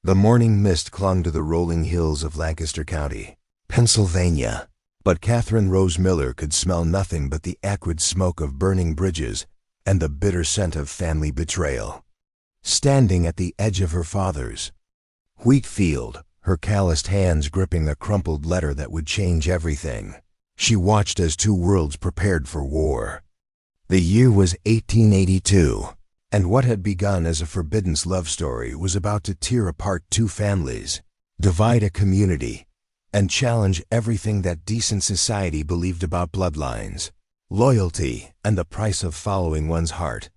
The morning mist clung to the rolling hills of Lancaster County, Pennsylvania, but Catherine Rose Miller could smell nothing but the acrid smoke of burning bridges and the bitter scent of family betrayal. Standing at the edge of her father's wheat field, her calloused hands gripping the crumpled letter that would change everything, she watched as two worlds prepared for war. The year was 1882, and what had begun as a forbidden love story was about to tear apart two families, divide a community, and challenge everything that decent society believed about bloodlines, loyalty, and the price of following one's heart.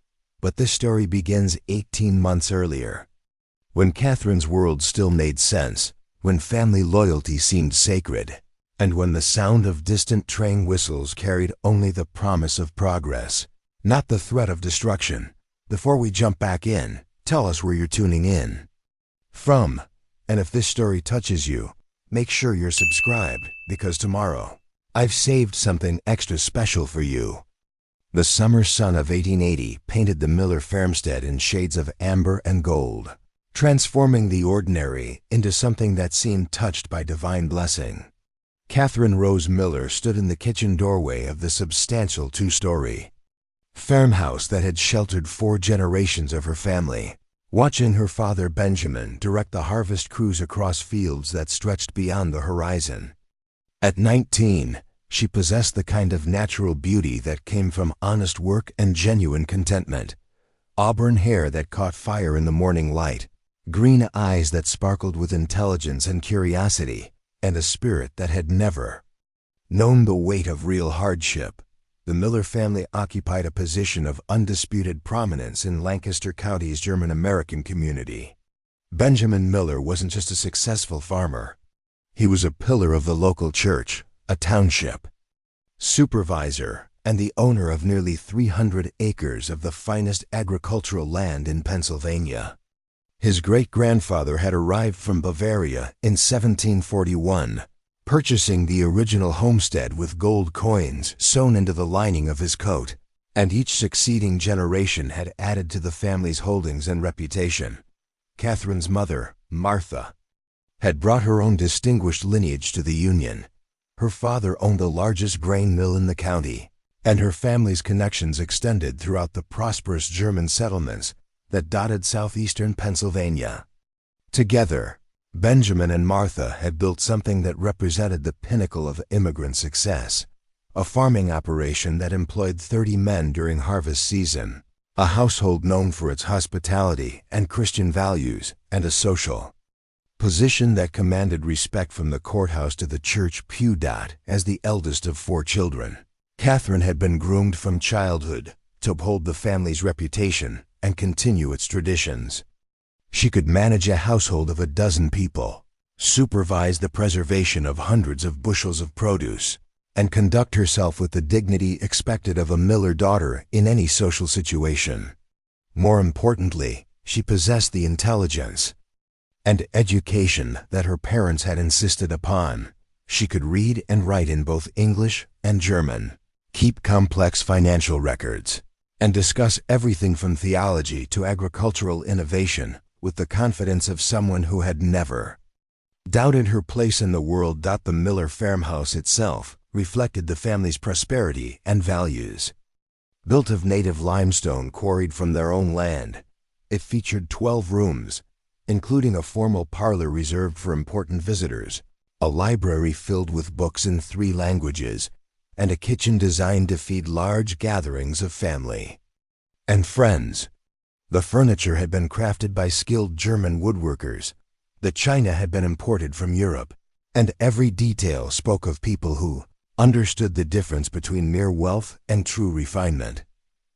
But this story begins 18 months earlier, when Catherine's world still made sense, when family loyalty seemed sacred, and when the sound of distant train whistles carried only the promise of progress, not the threat of destruction. Before we jump back in, tell us where you're tuning in from, and if this story touches you, make sure you're subscribed, because tomorrow, I've saved something extra special for you. The summer sun of 1880 painted the Miller farmstead in shades of amber and gold, transforming the ordinary into something that seemed touched by divine blessing. Catherine Rose Miller stood in the kitchen doorway of the substantial two-story farmhouse that had sheltered 4 generations of her family, watching her father Benjamin direct the harvest crews across fields that stretched beyond the horizon. At 19, she possessed the kind of natural beauty that came from honest work and genuine contentment. Auburn hair that caught fire in the morning light, green eyes that sparkled with intelligence and curiosity, and a spirit that had never known the weight of real hardship. The Miller family occupied a position of undisputed prominence in Lancaster County's German-American community. Benjamin Miller wasn't just a successful farmer. He was a pillar of the local church, a township supervisor, and the owner of nearly 300 acres of the finest agricultural land in Pennsylvania. His great-grandfather had arrived from Bavaria in 1741, purchasing the original homestead with gold coins sewn into the lining of his coat, and each succeeding generation had added to the family's holdings and reputation. Catherine's mother, Martha, had brought her own distinguished lineage to the Union. Her father owned the largest grain mill in the county, and her family's connections extended throughout the prosperous German settlements that dotted southeastern Pennsylvania. Together, Benjamin and Martha had built something that represented the pinnacle of immigrant success, a farming operation that employed 30 men during harvest season, a household known for its hospitality and Christian values, and a social position that commanded respect from the courthouse to the church pew. As the eldest of 4 children, Catherine had been groomed from childhood to uphold the family's reputation and continue its traditions. She could manage a household of 12 people, supervise the preservation of hundreds of bushels of produce, and conduct herself with the dignity expected of a Miller daughter in any social situation. More importantly, she possessed the intelligence and education that her parents had insisted upon. She could read and write in both English and German, keep complex financial records, and discuss everything from theology to agricultural innovation with the confidence of someone who had never doubted her place in the world. The Miller farmhouse itself reflected the family's prosperity and values. Built of native limestone quarried from their own land, it featured 12 rooms, including a formal parlor reserved for important visitors, a library filled with books in 3 languages, and a kitchen designed to feed large gatherings of family and friends. The furniture had been crafted by skilled German woodworkers, the china had been imported from Europe, and every detail spoke of people who understood the difference between mere wealth and true refinement.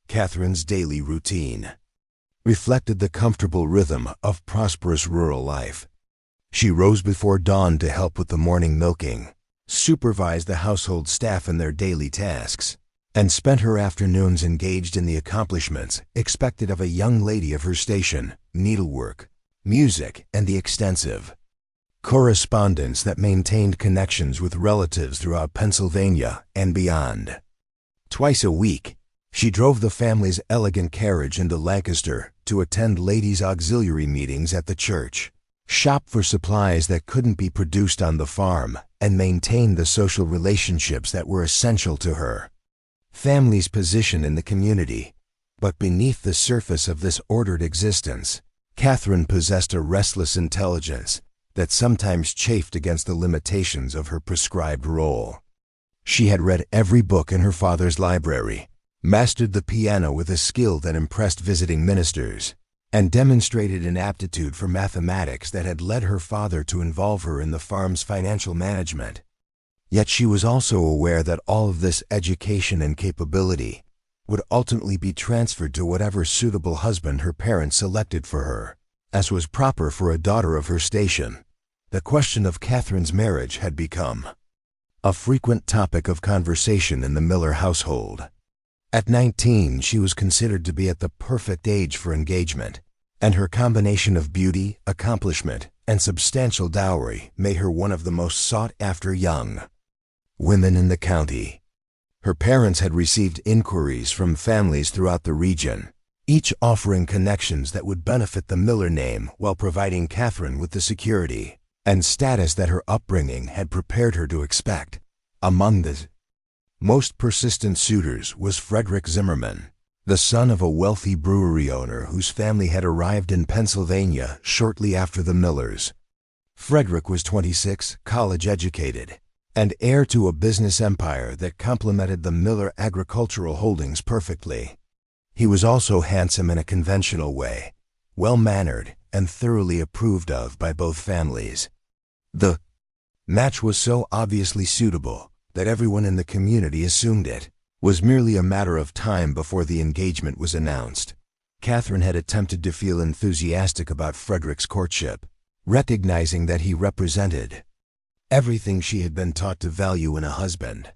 Catherine's daily routine reflected the comfortable rhythm of prosperous rural life. She rose before dawn to help with the morning milking, supervised the household staff in their daily tasks, and spent her afternoons engaged in the accomplishments expected of a young lady of her station: needlework, music, and the extensive correspondence that maintained connections with relatives throughout Pennsylvania and beyond. Twice a week, she drove the family's elegant carriage into Lancaster to attend ladies' auxiliary meetings at the church. shop for supplies that couldn't be produced on the farm, and maintain the social relationships that were essential to her family's position in the community. But beneath the surface of this ordered existence, Catherine possessed a restless intelligence that sometimes chafed against the limitations of her prescribed role. She had read every book in her father's library, mastered the piano with a skill that impressed visiting ministers, and demonstrated an aptitude for mathematics that had led her father to involve her in the farm's financial management. Yet she was also aware that all of this education and capability would ultimately be transferred to whatever suitable husband her parents selected for her, as was proper for a daughter of her station. The question of Catherine's marriage had become a frequent topic of conversation in the Miller household. At 19, she was considered to be at the perfect age for engagement, and her combination of beauty, accomplishment, and substantial dowry made her one of the most sought-after young women in the county. Her parents had received inquiries from families throughout the region, each offering connections that would benefit the Miller name while providing Catherine with the security and status that her upbringing had prepared her to expect. Among the most persistent suitors was Frederick Zimmerman, the son of a wealthy brewery owner whose family had arrived in Pennsylvania shortly after the Millers. Frederick was 26, college-educated, and heir to a business empire that complemented the Miller agricultural holdings perfectly. He was also handsome in a conventional way, well-mannered, and thoroughly approved of by both families. The match was so obviously suitable that everyone in the community assumed it was merely a matter of time before the engagement was announced. Catherine had attempted to feel enthusiastic about Frederick's courtship, recognizing that he represented everything she had been taught to value in a husband.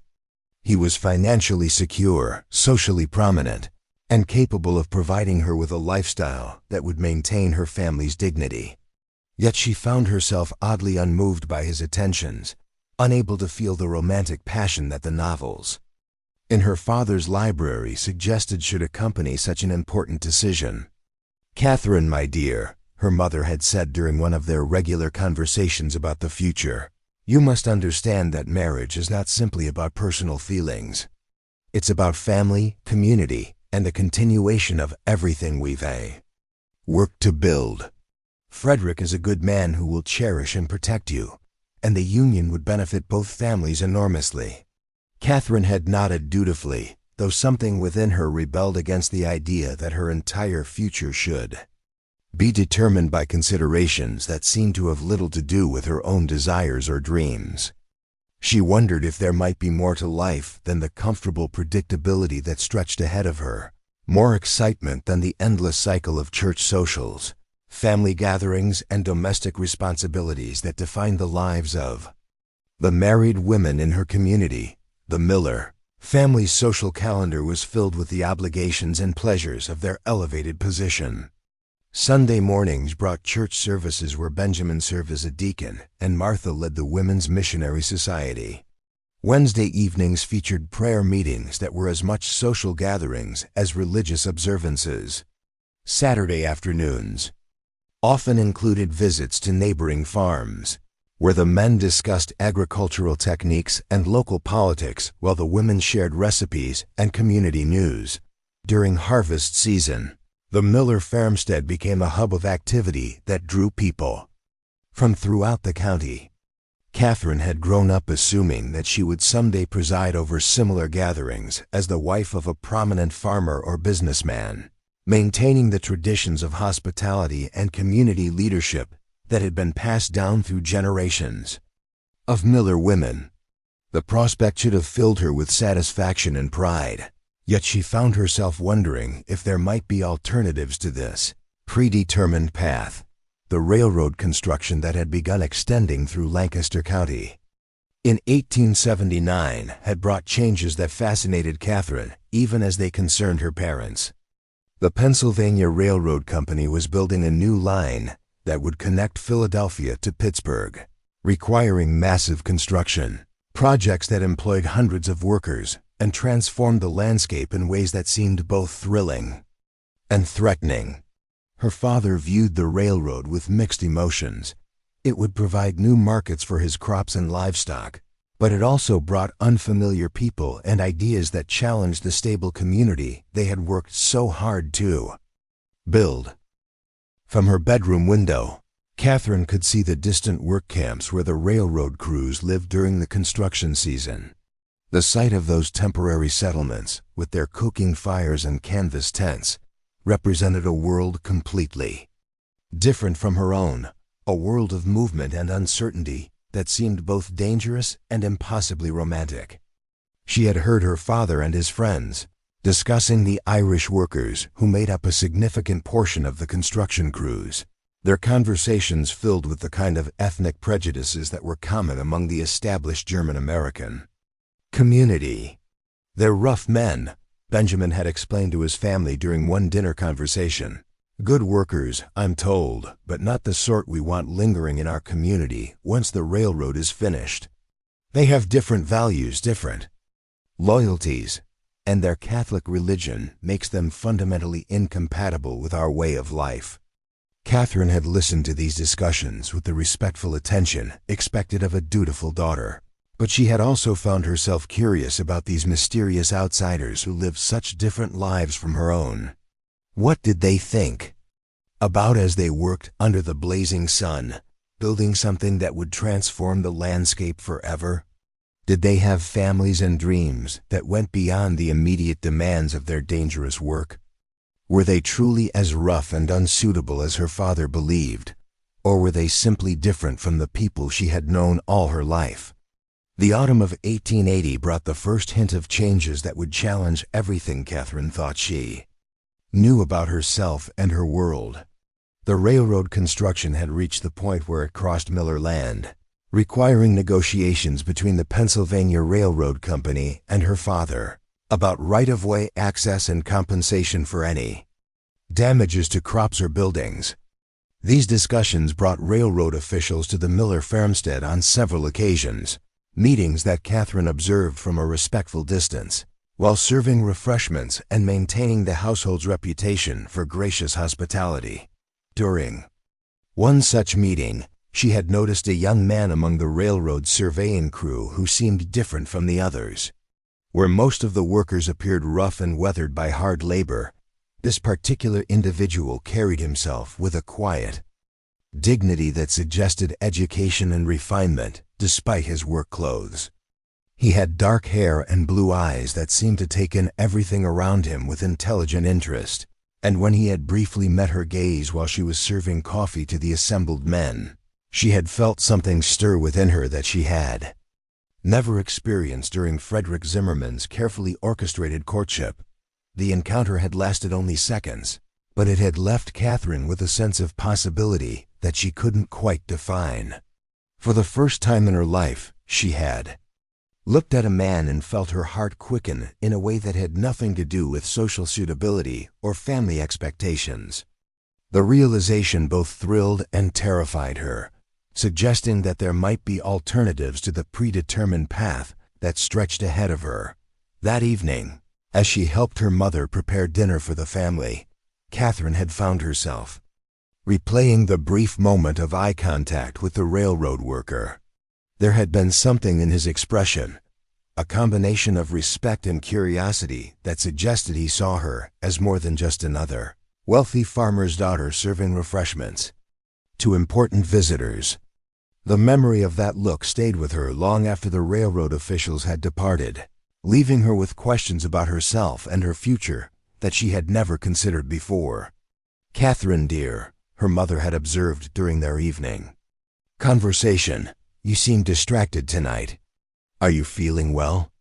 He was financially secure, socially prominent, and capable of providing her with a lifestyle that would maintain her family's dignity. Yet she found herself oddly unmoved by his attentions, unable to feel the romantic passion that the novels in her father's library suggested should accompany such an important decision. "Catherine, my dear," her mother had said during one of their regular conversations about the future, "you must understand that marriage is not simply about personal feelings. It's about family, community, and the continuation of everything we've worked to build. Frederick is a good man who will cherish and protect you, and the union would benefit both families enormously." Catherine had nodded dutifully, though something within her rebelled against the idea that her entire future should be determined by considerations that seemed to have little to do with her own desires or dreams. She wondered if there might be more to life than the comfortable predictability that stretched ahead of her, more excitement than the endless cycle of church socials, family gatherings, and domestic responsibilities that defined the lives of the married women in her community. The Miller family's social calendar was filled with the obligations and pleasures of their elevated position. Sunday mornings brought church services where Benjamin served as a deacon and Martha led the Women's Missionary Society. Wednesday evenings featured prayer meetings that were as much social gatherings as religious observances. Saturday afternoons often included visits to neighboring farms, where the men discussed agricultural techniques and local politics while the women shared recipes and community news. During harvest season, the Miller farmstead became a hub of activity that drew people from throughout the county. Catherine had grown up assuming that she would someday preside over similar gatherings as the wife of a prominent farmer or businessman, maintaining the traditions of hospitality and community leadership that had been passed down through generations of Miller women. The prospect should have filled her with satisfaction and pride, yet she found herself wondering if there might be alternatives to this predetermined path. The railroad construction that had begun extending through Lancaster County in 1879 had brought changes that fascinated Catherine, even as they concerned her parents. The Pennsylvania Railroad Company was building a new line that would connect Philadelphia to Pittsburgh, requiring massive construction projects that employed hundreds of workers and transformed the landscape in ways that seemed both thrilling and threatening. Her father viewed the railroad with mixed emotions. It would provide new markets for his crops and livestock, but it also brought unfamiliar people and ideas that challenged the stable community they had worked so hard to build. From her bedroom window, Catherine could see the distant work camps where the railroad crews lived during the construction season. The sight of those temporary settlements, with their cooking fires and canvas tents, represented a world completely different from her own, a world of movement and uncertainty that seemed both dangerous and impossibly romantic. She had heard her father and his friends discussing the Irish workers who made up a significant portion of the construction crews, their conversations filled with the kind of ethnic prejudices that were common among the established German-American community. "They're rough men," Benjamin had explained to his family during one dinner conversation. "Good workers, I'm told, but not the sort we want lingering in our community once the railroad is finished. They have different values, different loyalties, and their Catholic religion makes them fundamentally incompatible with our way of life." Catherine had listened to these discussions with the respectful attention expected of a dutiful daughter, but she had also found herself curious about these mysterious outsiders who lived such different lives from her own. What did they think about as they worked under the blazing sun, building something that would transform the landscape forever? Did they have families and dreams that went beyond the immediate demands of their dangerous work? Were they truly as rough and unsuitable as her father believed, or were they simply different from the people she had known all her life? The autumn of 1880 brought the first hint of changes that would challenge everything Catherine thought she knew about herself and her world. The railroad construction had reached the point where it crossed Miller Land, requiring negotiations between the Pennsylvania Railroad Company and her father about right-of-way access and compensation for any damages to crops or buildings. These discussions brought railroad officials to the Miller farmstead on several occasions, meetings that Catherine observed from a respectful distance, while serving refreshments and maintaining the household's reputation for gracious hospitality. During one such meeting, she had noticed a young man among the railroad surveying crew who seemed different from the others. Where most of the workers appeared rough and weathered by hard labor, this particular individual carried himself with a quiet dignity that suggested education and refinement despite his work clothes. He had dark hair and blue eyes that seemed to take in everything around him with intelligent interest, and when he had briefly met her gaze while she was serving coffee to the assembled men, she had felt something stir within her that she had never experienced during Frederick Zimmerman's carefully orchestrated courtship. The encounter had lasted only seconds, but it had left Catherine with a sense of possibility that she couldn't quite define. For the first time in her life, she had looked at a man and felt her heart quicken in a way that had nothing to do with social suitability or family expectations. The realization both thrilled and terrified her, suggesting that there might be alternatives to the predetermined path that stretched ahead of her. That evening, as she helped her mother prepare dinner for the family, Catherine had found herself replaying the brief moment of eye contact with the railroad worker. There had been something in his expression, a combination of respect and curiosity that suggested he saw her as more than just another wealthy farmer's daughter serving refreshments to important visitors. The memory of that look stayed with her long after the railroad officials had departed, leaving her with questions about herself and her future that she had never considered before. "Catherine, dear," her mother had observed during their evening conversation, "you seem distracted tonight. Are you feeling well?"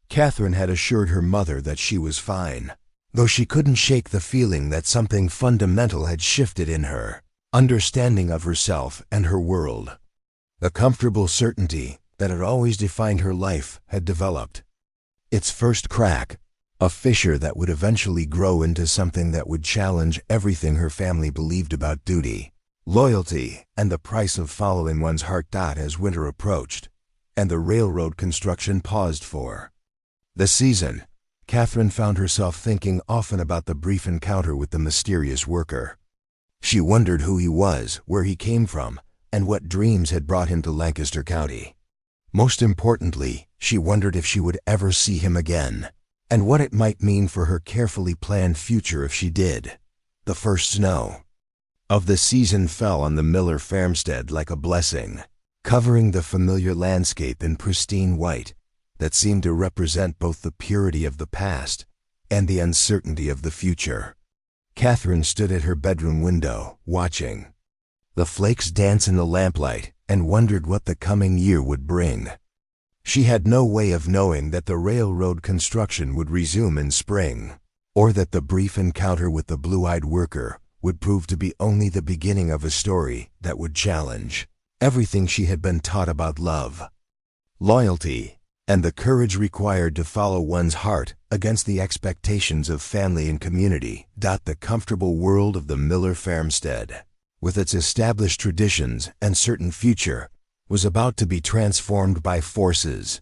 Catherine had assured her mother that she was fine, though she couldn't shake the feeling that something fundamental had shifted in her understanding of herself and her world. The comfortable certainty that had always defined her life had developed its first crack, a fissure that would eventually grow into something that would challenge everything her family believed about duty, loyalty, and the price of following one's heart. As winter approached, and the railroad construction paused for the season, Catherine found herself thinking often about the brief encounter with the mysterious worker. She wondered who he was, where he came from, and what dreams had brought him to Lancaster County. Most importantly, she wondered if she would ever see him again, and what it might mean for her carefully planned future if she did. The first snow of the season fell on the Miller farmstead like a blessing, covering the familiar landscape in pristine white that seemed to represent both the purity of the past and the uncertainty of the future. Catherine stood at her bedroom window, watching the flakes dance in the lamplight, and wondered what the coming year would bring. She had no way of knowing that the railroad construction would resume in spring, or that the brief encounter with the blue-eyed worker would prove to be only the beginning of a story that would challenge everything she had been taught about love, loyalty, and the courage required to follow one's heart against the expectations of family and community. The comfortable world of the Miller farmstead, with its established traditions and certain future, was about to be transformed by forces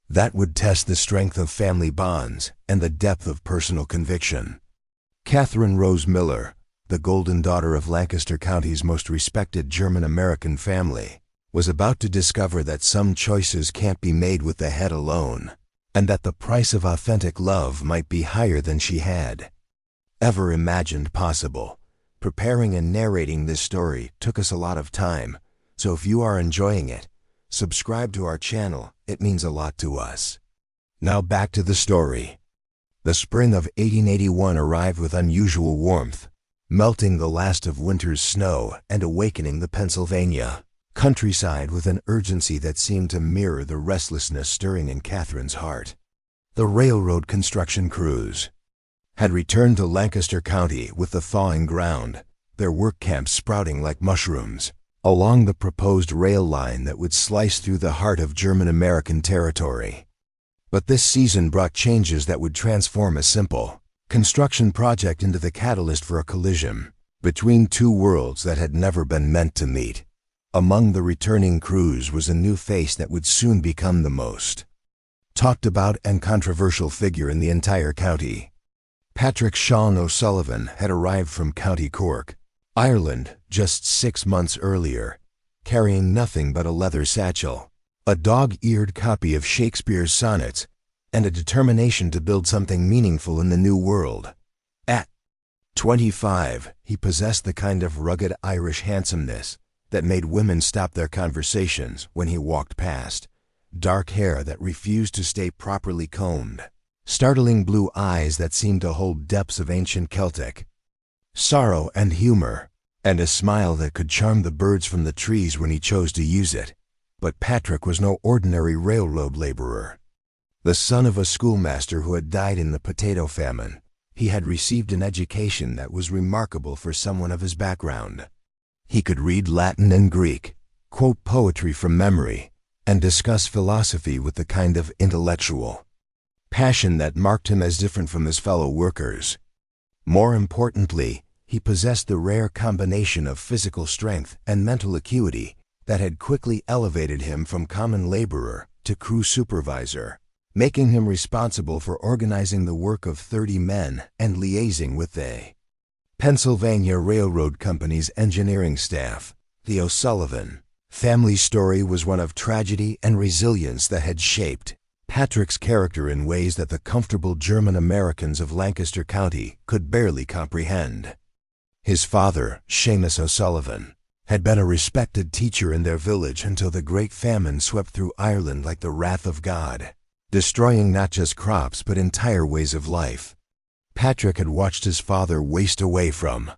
that would test the strength of family bonds and the depth of personal conviction. Catherine Rose Miller, the golden daughter of Lancaster County's most respected German-American family, was about to discover that some choices can't be made with the head alone, and that the price of authentic love might be higher than she had ever imagined possible. Preparing and narrating this story took us a lot of time, so if you are enjoying it, subscribe to our channel. It means a lot to us. Now back to the story. The spring of 1881 arrived with unusual warmth, melting the last of winter's snow and awakening the Pennsylvania countryside with an urgency that seemed to mirror the restlessness stirring in Catherine's heart. The railroad construction crews had returned to Lancaster County with the thawing ground, their work camps sprouting like mushrooms along the proposed rail line that would slice through the heart of German-American territory. But this season brought changes that would transform a simple construction project into the catalyst for a collision between two worlds that had never been meant to meet. Among the returning crews was a new face that would soon become the most talked about and controversial figure in the entire county. Patrick Sean O'Sullivan had arrived from County Cork, Ireland, just 6 months earlier, carrying nothing but a leather satchel, a dog-eared copy of Shakespeare's sonnets, and a determination to build something meaningful in the new world. At 25, he possessed the kind of rugged Irish handsomeness that made women stop their conversations when he walked past, dark hair that refused to stay properly combed, startling blue eyes that seemed to hold depths of ancient Celtic sorrow and humor, and a smile that could charm the birds from the trees when he chose to use it. But Patrick was no ordinary railroad laborer. The son of a schoolmaster who had died in the potato famine, he had received an education that was remarkable for someone of his background. He could read Latin and Greek, quote poetry from memory, and discuss philosophy with the kind of intellectual passion that marked him as different from his fellow workers. More importantly, he possessed the rare combination of physical strength and mental acuity that had quickly elevated him from common laborer to crew supervisor, making him responsible for organizing the work of 30 men and liaising with the Pennsylvania Railroad Company's engineering staff. The O'Sullivan family story was one of tragedy and resilience that had shaped Patrick's character in ways that the comfortable German Americans of Lancaster County could barely comprehend. His father, Seamus O'Sullivan, had been a respected teacher in their village until the Great Famine swept through Ireland like the wrath of God, destroying not just crops but entire ways of life. Patrick had watched his father waste away from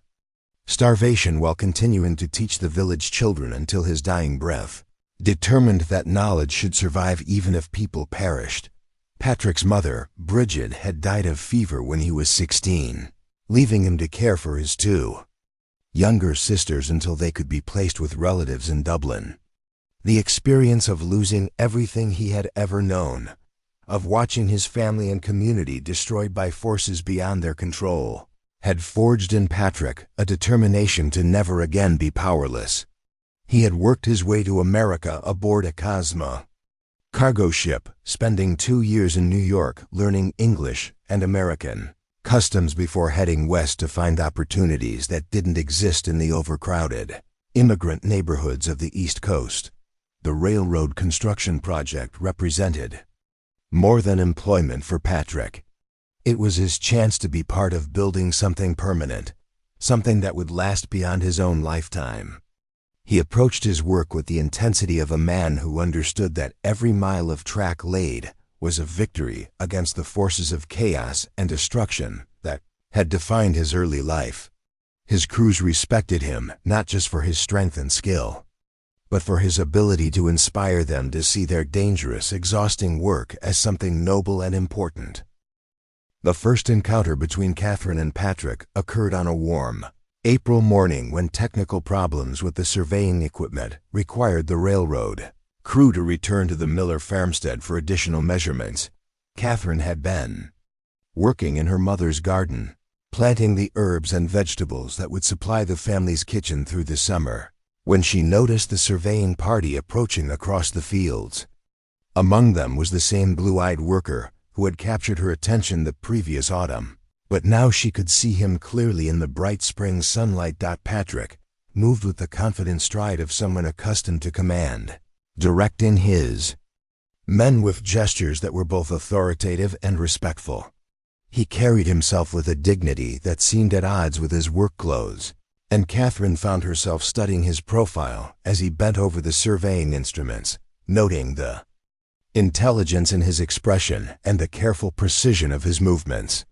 starvation while continuing to teach the village children until his dying breath, determined that knowledge should survive even if people perished. Patrick's mother, Bridget, had died of fever when he was 16, leaving him to care for his 2 younger sisters until they could be placed with relatives in Dublin. The experience of losing everything he had ever known, of watching his family and community destroyed by forces beyond their control, had forged in Patrick a determination to never again be powerless. He had worked his way to America aboard a Cosma cargo ship, spending 2 years in New York learning English and American, customs before heading west to find opportunities that didn't exist in the overcrowded, immigrant neighborhoods of the East Coast. The railroad construction project represented more than employment for Patrick. It was his chance to be part of building something permanent, something that would last beyond his own lifetime. He approached his work with the intensity of a man who understood that every mile of track laid was a victory against the forces of chaos and destruction that had defined his early life. His crews respected him not just for his strength and skill, but for his ability to inspire them to see their dangerous, exhausting work as something noble and important. The first encounter between Catherine and Patrick occurred on a warm April morning when technical problems with the surveying equipment required the railroad crew to return to the Miller farmstead for additional measurements. Catherine had been working in her mother's garden, planting the herbs and vegetables that would supply the family's kitchen through the summer, when she noticed the surveying party approaching across the fields. Among them was the same blue-eyed worker who had captured her attention the previous autumn, but now she could see him clearly in the bright spring sunlight. Patrick moved with the confident stride of someone accustomed to command, direct in his men with gestures that were both authoritative and respectful. He carried himself with a dignity that seemed at odds with his work clothes, and Catherine found herself studying his profile as he bent over the surveying instruments, noting the intelligence in his expression and the careful precision of his movements.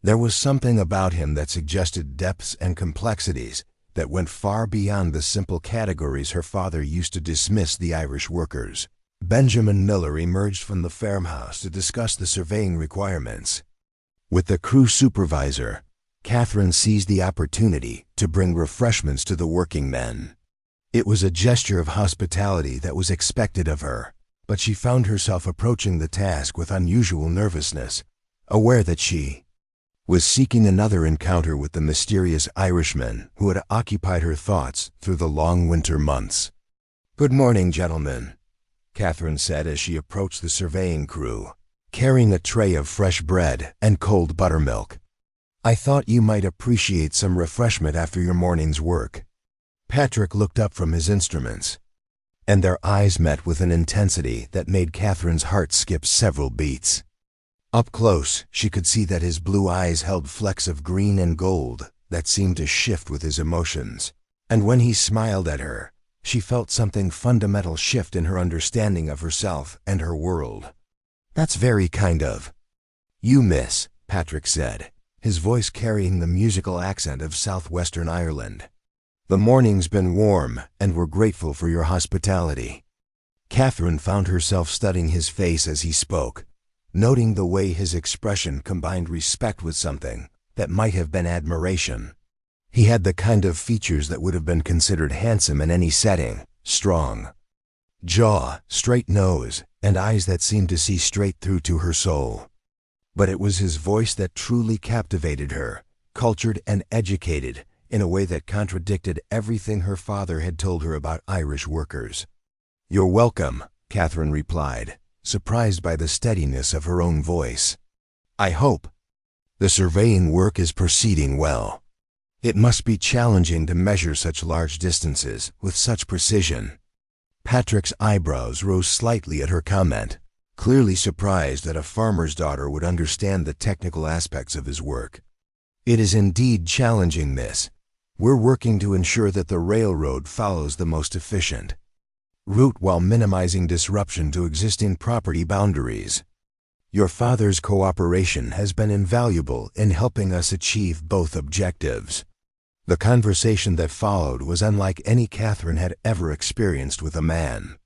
There was something about him that suggested depths and complexities that went far beyond the simple categories her father used to dismiss the Irish workers. Benjamin Miller emerged from the farmhouse to discuss the surveying requirements. With the crew supervisor, Catherine seized the opportunity to bring refreshments to the working men. It was a gesture of hospitality that was expected of her, but she found herself approaching the task with unusual nervousness, aware that she was seeking another encounter with the mysterious Irishman who had occupied her thoughts through the long winter months. "Good morning, gentlemen," Catherine said as she approached the surveying crew, carrying a tray of fresh bread and cold buttermilk. "I thought you might appreciate some refreshment after your morning's work." Patrick looked up from his instruments, and their eyes met with an intensity that made Catherine's heart skip several beats. Up close, she could see that his blue eyes held flecks of green and gold that seemed to shift with his emotions, and when he smiled at her, she felt something fundamental shift in her understanding of herself and her world. "That's very kind of you, miss," Patrick said, his voice carrying the musical accent of southwestern Ireland. "The morning's been warm, and we're grateful for your hospitality." Catherine found herself studying his face as he spoke, noting the way his expression combined respect with something that might have been admiration. He had the kind of features that would have been considered handsome in any setting: strong jaw, straight nose, and eyes that seemed to see straight through to her soul. But it was his voice that truly captivated her, cultured and educated in a way that contradicted everything her father had told her about Irish workers. "You're welcome," Catherine replied, surprised by the steadiness of her own voice. "I hope the surveying work is proceeding well. It must be challenging to measure such large distances with such precision." Patrick's eyebrows rose slightly at her comment, clearly surprised that a farmer's daughter would understand the technical aspects of his work. "It is indeed challenging, miss. We're working to ensure that the railroad follows the most efficient route while minimizing disruption to existing property boundaries. Your father's cooperation has been invaluable in helping us achieve both objectives." The conversation that followed was unlike any Catherine had ever experienced with a man.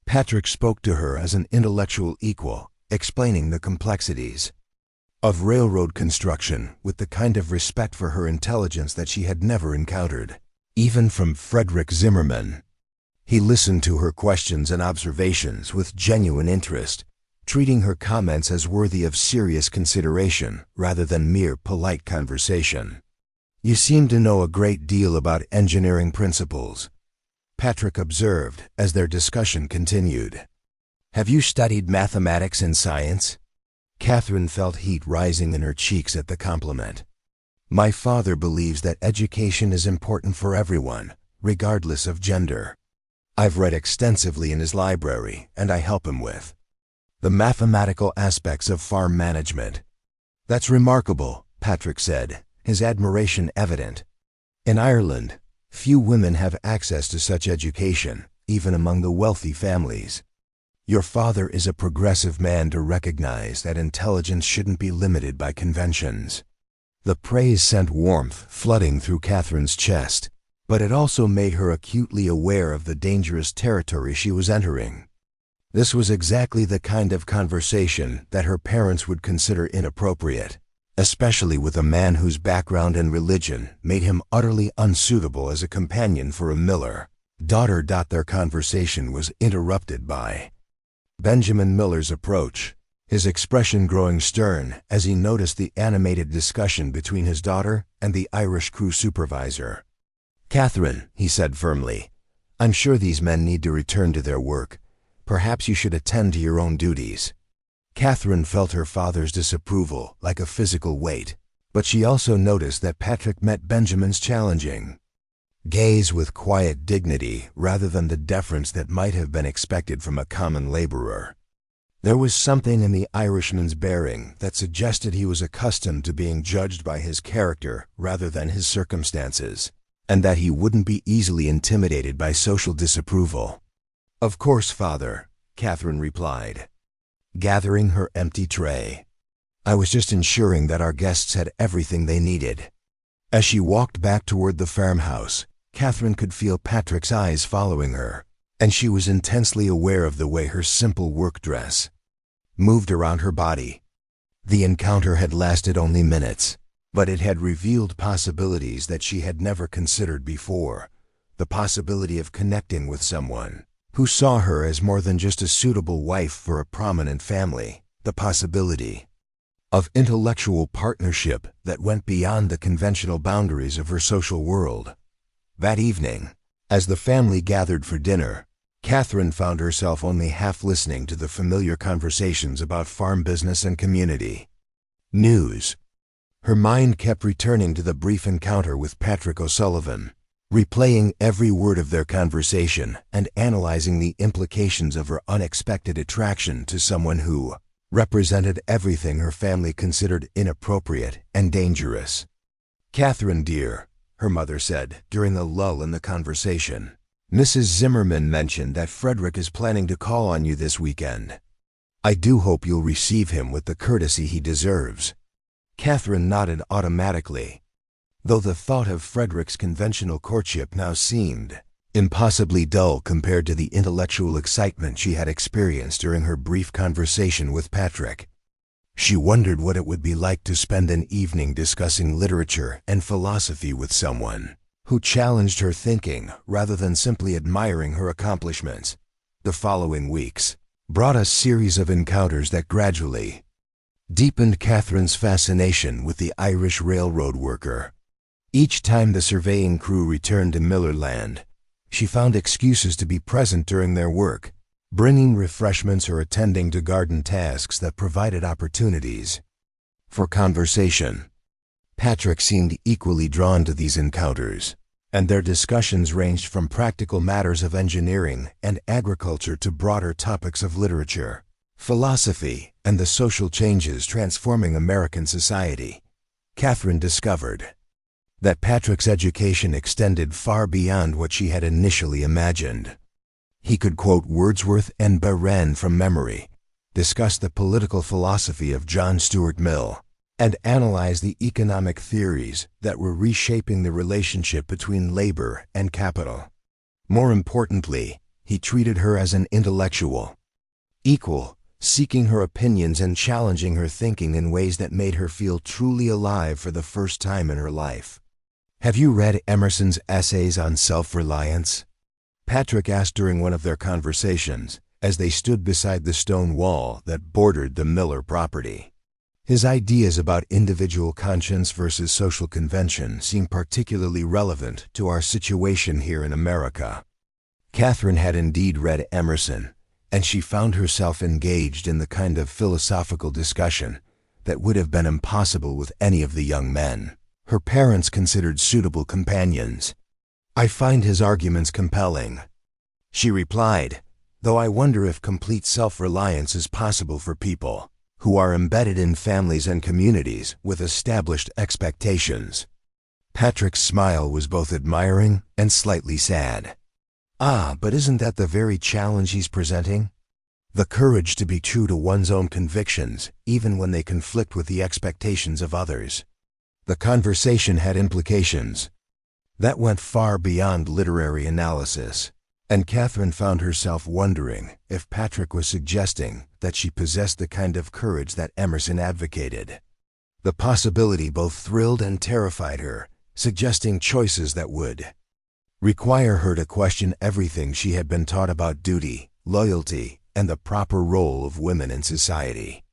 Patrick spoke to her as an intellectual equal, explaining the complexities of railroad construction with the kind of respect for her intelligence that she had never encountered, even from Frederick Zimmerman. He listened to her questions and observations with genuine interest, treating her comments as worthy of serious consideration rather than mere polite conversation. "You seem to know a great deal about engineering principles," Patrick observed as their discussion continued. "Have you studied mathematics and science?" Catherine felt heat rising in her cheeks at the compliment. My father believes that education is important for everyone, regardless of gender. I've read extensively in his library, and I help him with the mathematical aspects of farm management. That's remarkable, Patrick said, his admiration evident. In Ireland, few women have access to such education, even among the wealthy families. Your father is a progressive man to recognize that intelligence shouldn't be limited by conventions. The praise sent warmth flooding through Catherine's chest, but it also made her acutely aware of the dangerous territory she was entering. This was exactly the kind of conversation that her parents would consider inappropriate, especially with a man whose background and religion made him utterly unsuitable as a companion for a miller. Their conversation was interrupted by Benjamin Miller's approach, his expression growing stern as he noticed the animated discussion between his daughter and the Irish crew supervisor. Catherine, he said firmly, I'm sure these men need to return to their work. Perhaps you should attend to your own duties. Catherine felt her father's disapproval like a physical weight, but she also noticed that Patrick met Benjamin's challenging gaze with quiet dignity rather than the deference that might have been expected from a common laborer. There was something in the Irishman's bearing that suggested he was accustomed to being judged by his character rather than his circumstances, and that he wouldn't be easily intimidated by social disapproval. Of course, father, Catherine replied, gathering her empty tray. I was just ensuring that our guests had everything they needed. As she walked back toward the farmhouse, Catherine could feel Patrick's eyes following her, and she was intensely aware of the way her simple work dress moved around her body. The encounter had lasted only minutes, but it had revealed possibilities that she had never considered before. The possibility of connecting with someone who saw her as more than just a suitable wife for a prominent family. The possibility of intellectual partnership that went beyond the conventional boundaries of her social world. That evening, as the family gathered for dinner, Catherine found herself only half listening to the familiar conversations about farm business and community news. Her mind kept returning to the brief encounter with Patrick O'Sullivan, replaying every word of their conversation and analyzing the implications of her unexpected attraction to someone who represented everything her family considered inappropriate and dangerous. Catherine, dear, her mother said during a lull in the conversation, Mrs. Zimmerman mentioned that Frederick is planning to call on you this weekend. I do hope you'll receive him with the courtesy he deserves. Catherine nodded automatically, though the thought of Frederick's conventional courtship now seemed impossibly dull compared to the intellectual excitement she had experienced during her brief conversation with Patrick. She wondered what it would be like to spend an evening discussing literature and philosophy with someone who challenged her thinking rather than simply admiring her accomplishments. The following weeks brought a series of encounters that gradually deepened Catherine's fascination with the Irish railroad worker. Each time the surveying crew returned to Millerland, she found excuses to be present during their work, bringing refreshments or attending to garden tasks that provided opportunities for conversation. Patrick seemed equally drawn to these encounters, and their discussions ranged from practical matters of engineering and agriculture to broader topics of literature, philosophy, and the social changes transforming American society. Catherine discovered that Patrick's education extended far beyond what she had initially imagined. He could quote Wordsworth and Byron from memory, discuss the political philosophy of John Stuart Mill, and analyze the economic theories that were reshaping the relationship between labor and capital. More importantly, he treated her as an intellectual equal, seeking her opinions and challenging her thinking in ways that made her feel truly alive for the first time in her life. Have you read Emerson's essays on self-reliance? Patrick asked during one of their conversations as they stood beside the stone wall that bordered the Miller property. His ideas about individual conscience versus social convention seemed particularly relevant to our situation here in America. Catherine had indeed read Emerson, and she found herself engaged in the kind of philosophical discussion that would have been impossible with any of the young men her parents considered suitable companions. "I find his arguments compelling," she replied, "though I wonder if complete self-reliance is possible for people who are embedded in families and communities with established expectations." Patrick's smile was both admiring and slightly sad. "Ah, but isn't that the very challenge he's presenting? The courage to be true to one's own convictions, even when they conflict with the expectations of others." The conversation had implications that went far beyond literary analysis, and Catherine found herself wondering if Patrick was suggesting that she possessed the kind of courage that Emerson advocated. The possibility both thrilled and terrified her, suggesting choices that would require her to question everything she had been taught about duty, loyalty, and the proper role of women in society.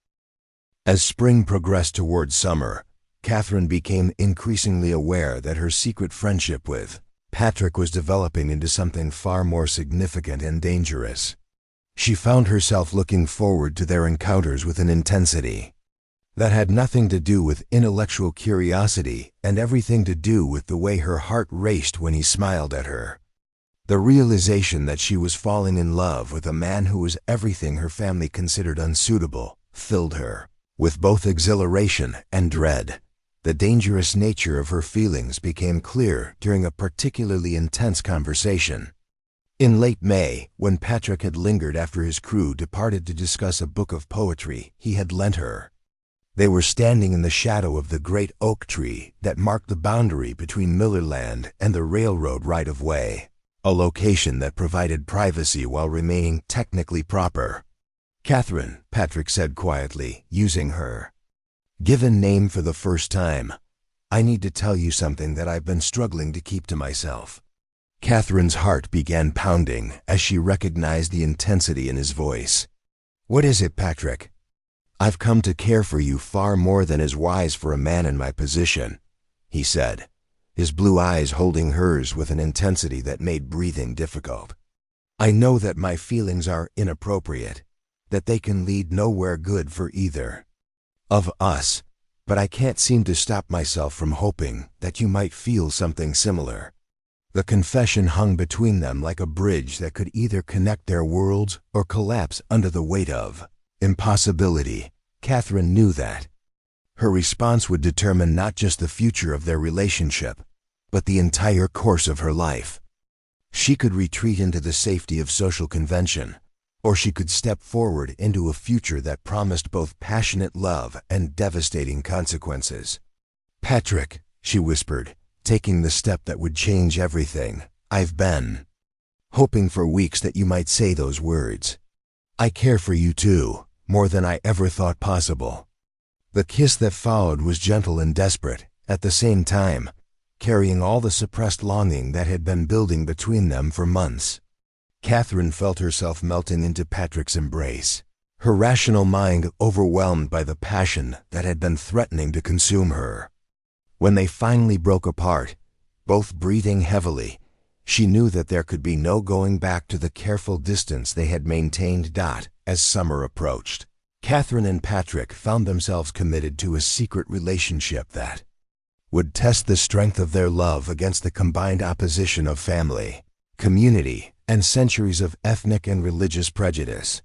As spring progressed toward summer, Catherine became increasingly aware that her secret friendship with Patrick was developing into something far more significant and dangerous. She found herself looking forward to their encounters with an intensity that had nothing to do with intellectual curiosity and everything to do with the way her heart raced when he smiled at her. The realization that she was falling in love with a man who was everything her family considered unsuitable filled her with both exhilaration and dread. The dangerous nature of her feelings became clear during a particularly intense conversation. In late May, when Patrick had lingered after his crew departed to discuss a book of poetry he had lent her, they were standing in the shadow of the great oak tree that marked the boundary between Millerland and the railroad right-of-way, a location that provided privacy while remaining technically proper. "Catherine," Patrick said quietly, using her given name for the first time, "I need to tell you something that I've been struggling to keep to myself." Catherine's heart began pounding as she recognized the intensity in his voice. "What is it, Patrick?" "I've come to care for you far more than is wise for a man in my position," he said, his blue eyes holding hers with an intensity that made breathing difficult. "I know that my feelings are inappropriate, that they can lead nowhere good for either of us, but I can't seem to stop myself from hoping that you might feel something similar." The confession hung between them like a bridge that could either connect their worlds or collapse under the weight of impossibility. Catherine knew that her response would determine not just the future of their relationship, but the entire course of her life. She could retreat into the safety of social convention, or she could step forward into a future that promised both passionate love and devastating consequences. "Patrick," she whispered, taking the step that would change everything, "I've been hoping for weeks that you might say those words. I care for you too, more than I ever thought possible." The kiss that followed was gentle and desperate, at the same time, carrying all the suppressed longing that had been building between them for months. Catherine felt herself melting into Patrick's embrace, her rational mind overwhelmed by the passion that had been threatening to consume her. When they finally broke apart, both breathing heavily, she knew that there could be no going back to the careful distance they had maintained. As summer approached, Catherine and Patrick found themselves committed to a secret relationship that would test the strength of their love against the combined opposition of family, community, and centuries of ethnic and religious prejudice.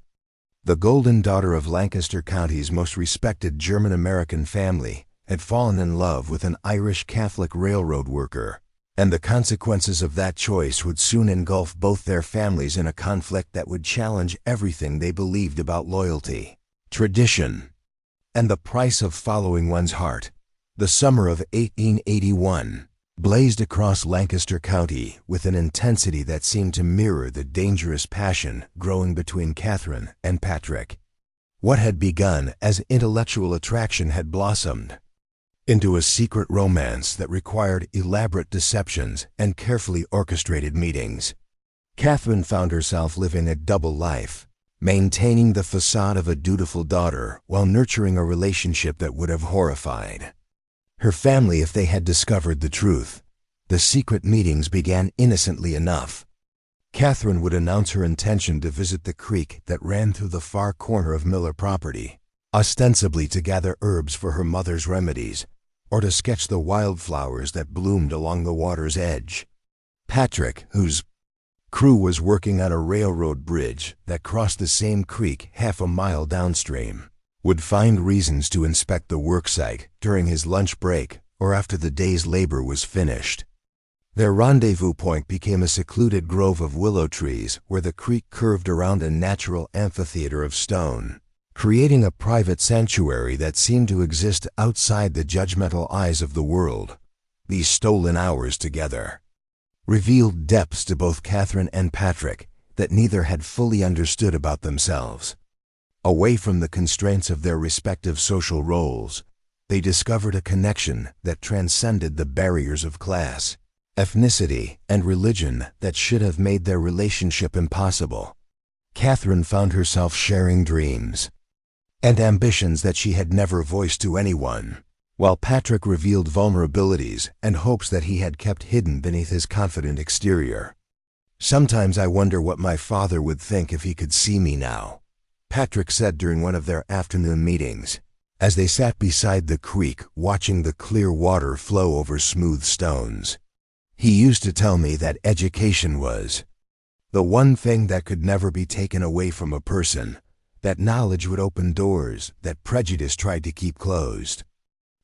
The golden daughter of Lancaster County's most respected German-American family had fallen in love with an Irish Catholic railroad worker, and the consequences of that choice would soon engulf both their families in a conflict that would challenge everything they believed about loyalty, tradition, and the price of following one's heart. The summer of 1881 blazed across Lancaster County with an intensity that seemed to mirror the dangerous passion growing between Catherine and Patrick. What had begun as intellectual attraction had blossomed into a secret romance that required elaborate deceptions and carefully orchestrated meetings. Catherine found herself living a double life, maintaining the facade of a dutiful daughter while nurturing a relationship that would have horrified her family if they had discovered the truth. The secret meetings began innocently enough. Catherine would announce her intention to visit the creek that ran through the far corner of Miller property, ostensibly to gather herbs for her mother's remedies, or to sketch the wildflowers that bloomed along the water's edge. Patrick, whose crew was working on a railroad bridge that crossed the same creek half a mile downstream, would find reasons to inspect the worksite during his lunch break or after the day's labor was finished. Their rendezvous point became a secluded grove of willow trees where the creek curved around a natural amphitheater of stone, creating a private sanctuary that seemed to exist outside the judgmental eyes of the world. These stolen hours together revealed depths to both Catherine and Patrick that neither had fully understood about themselves. Away from the constraints of their respective social roles, they discovered a connection that transcended the barriers of class, ethnicity, and religion that should have made their relationship impossible. Catherine found herself sharing dreams and ambitions that she had never voiced to anyone, while Patrick revealed vulnerabilities and hopes that he had kept hidden beneath his confident exterior. "Sometimes I wonder what my father would think if he could see me now," Patrick said during one of their afternoon meetings, as they sat beside the creek watching the clear water flow over smooth stones. "He used to tell me that education was the one thing that could never be taken away from a person, that knowledge would open doors that prejudice tried to keep closed."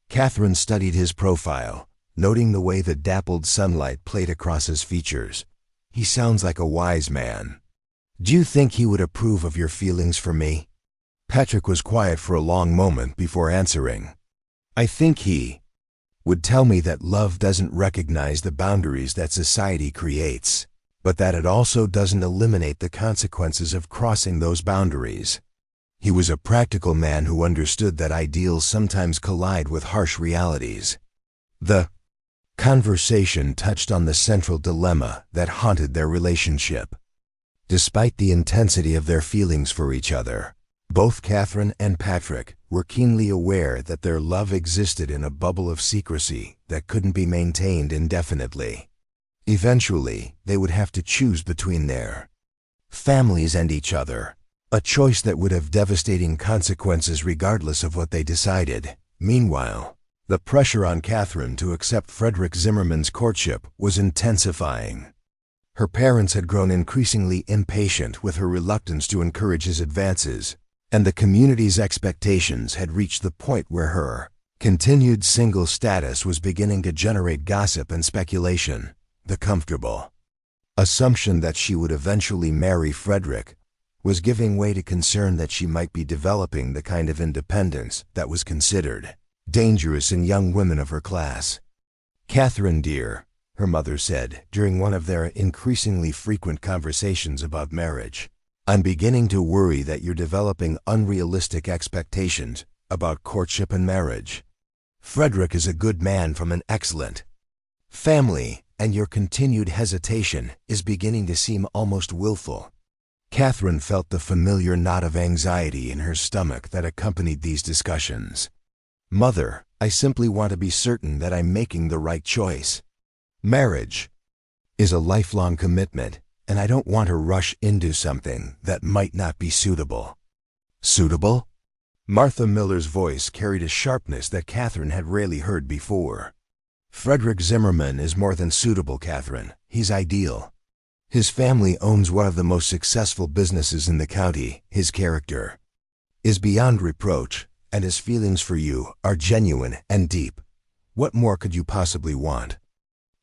Catherine studied his profile, noting the way the dappled sunlight played across his features. "He sounds like a wise man. Do you think he would approve of your feelings for me?" Patrick was quiet for a long moment before answering. "I think he would tell me that love doesn't recognize the boundaries that society creates, but that it also doesn't eliminate the consequences of crossing those boundaries." He was a practical man who understood that ideals sometimes collide with harsh realities. The conversation touched on the central dilemma that haunted their relationship. Despite the intensity of their feelings for each other, both Catherine and Patrick were keenly aware that their love existed in a bubble of secrecy that couldn't be maintained indefinitely. Eventually, they would have to choose between their families and each other, a choice that would have devastating consequences regardless of what they decided. Meanwhile, the pressure on Catherine to accept Frederick Zimmerman's courtship was intensifying. Her parents had grown increasingly impatient with her reluctance to encourage his advances, and the community's expectations had reached the point where her continued single status was beginning to generate gossip and speculation. The comfortable assumption that she would eventually marry Frederick was giving way to concern that she might be developing the kind of independence that was considered dangerous in young women of her class. "Catherine, dear," her mother said during one of their increasingly frequent conversations about marriage, "I'm beginning to worry that you're developing unrealistic expectations about courtship and marriage. Frederick is a good man from an excellent family, and your continued hesitation is beginning to seem almost willful." Catherine felt the familiar knot of anxiety in her stomach that accompanied these discussions. "Mother, I simply want to be certain that I'm making the right choice. Marriage is a lifelong commitment, and I don't want to rush into something that might not be suitable." "Suitable?" Martha Miller's voice carried a sharpness that Catherine had rarely heard before. "Frederick Zimmerman is more than suitable, Catherine. He's ideal. His family owns one of the most successful businesses in the county. His character is beyond reproach, and his feelings for you are genuine and deep. What more could you possibly want?"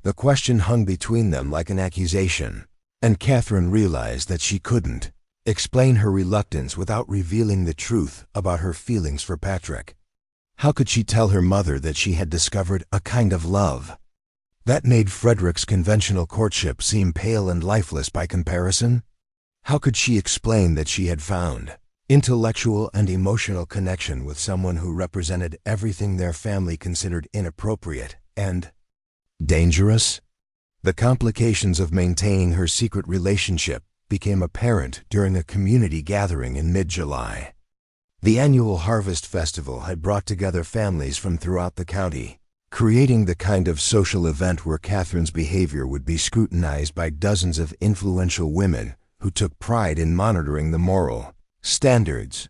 The question hung between them like an accusation, and Catherine realized that she couldn't explain her reluctance without revealing the truth about her feelings for Patrick. How could she tell her mother that she had discovered a kind of love that made Frederick's conventional courtship seem pale and lifeless by comparison? How could she explain that she had found intellectual and emotional connection with someone who represented everything their family considered inappropriate and dangerous? The complications of maintaining her secret relationship became apparent during a community gathering in mid-July. The annual Harvest Festival had brought together families from throughout the county, creating the kind of social event where Catherine's behavior would be scrutinized by dozens of influential women who took pride in monitoring the moral standards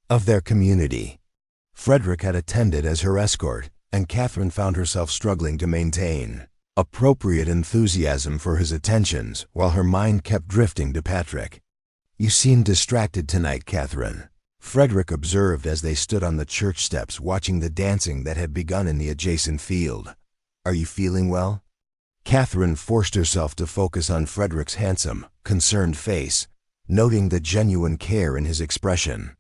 of their community. Frederick had attended as her escort, and Catherine found herself struggling to maintain appropriate enthusiasm for his attentions while her mind kept drifting to Patrick. "You seem distracted tonight, Catherine," Frederick observed as they stood on the church steps watching the dancing that had begun in the adjacent field. "Are you feeling well?" Catherine forced herself to focus on Frederick's handsome, concerned face, noting the genuine care in his expression.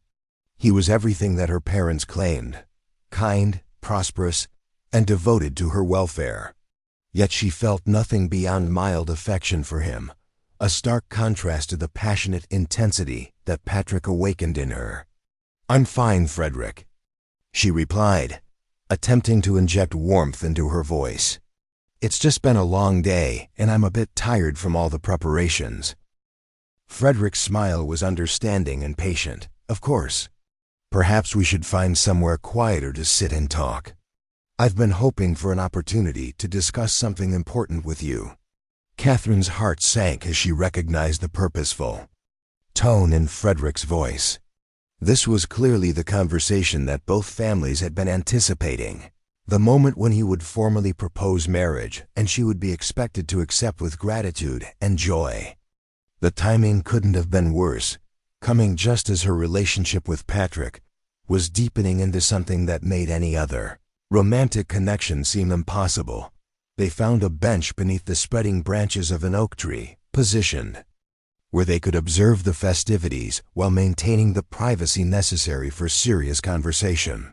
He was everything that her parents claimed: kind, prosperous, and devoted to her welfare. Yet she felt nothing beyond mild affection for him, a stark contrast to the passionate intensity that Patrick awakened in her. "I'm fine, Frederick," she replied, attempting to inject warmth into her voice. "It's just been a long day, and I'm a bit tired from all the preparations." Frederick's smile was understanding and patient. "Of course. Perhaps we should find somewhere quieter to sit and talk. I've been hoping for an opportunity to discuss something important with you." Catherine's heart sank as she recognized the purposeful tone in Frederick's voice. This was clearly the conversation that both families had been anticipating, the moment when he would formally propose marriage and she would be expected to accept with gratitude and joy. The timing couldn't have been worse, coming just as her relationship with Patrick was deepening into something that made any other romantic connection seem impossible. They found a bench beneath the spreading branches of an oak tree, positioned where they could observe the festivities while maintaining the privacy necessary for serious conversation.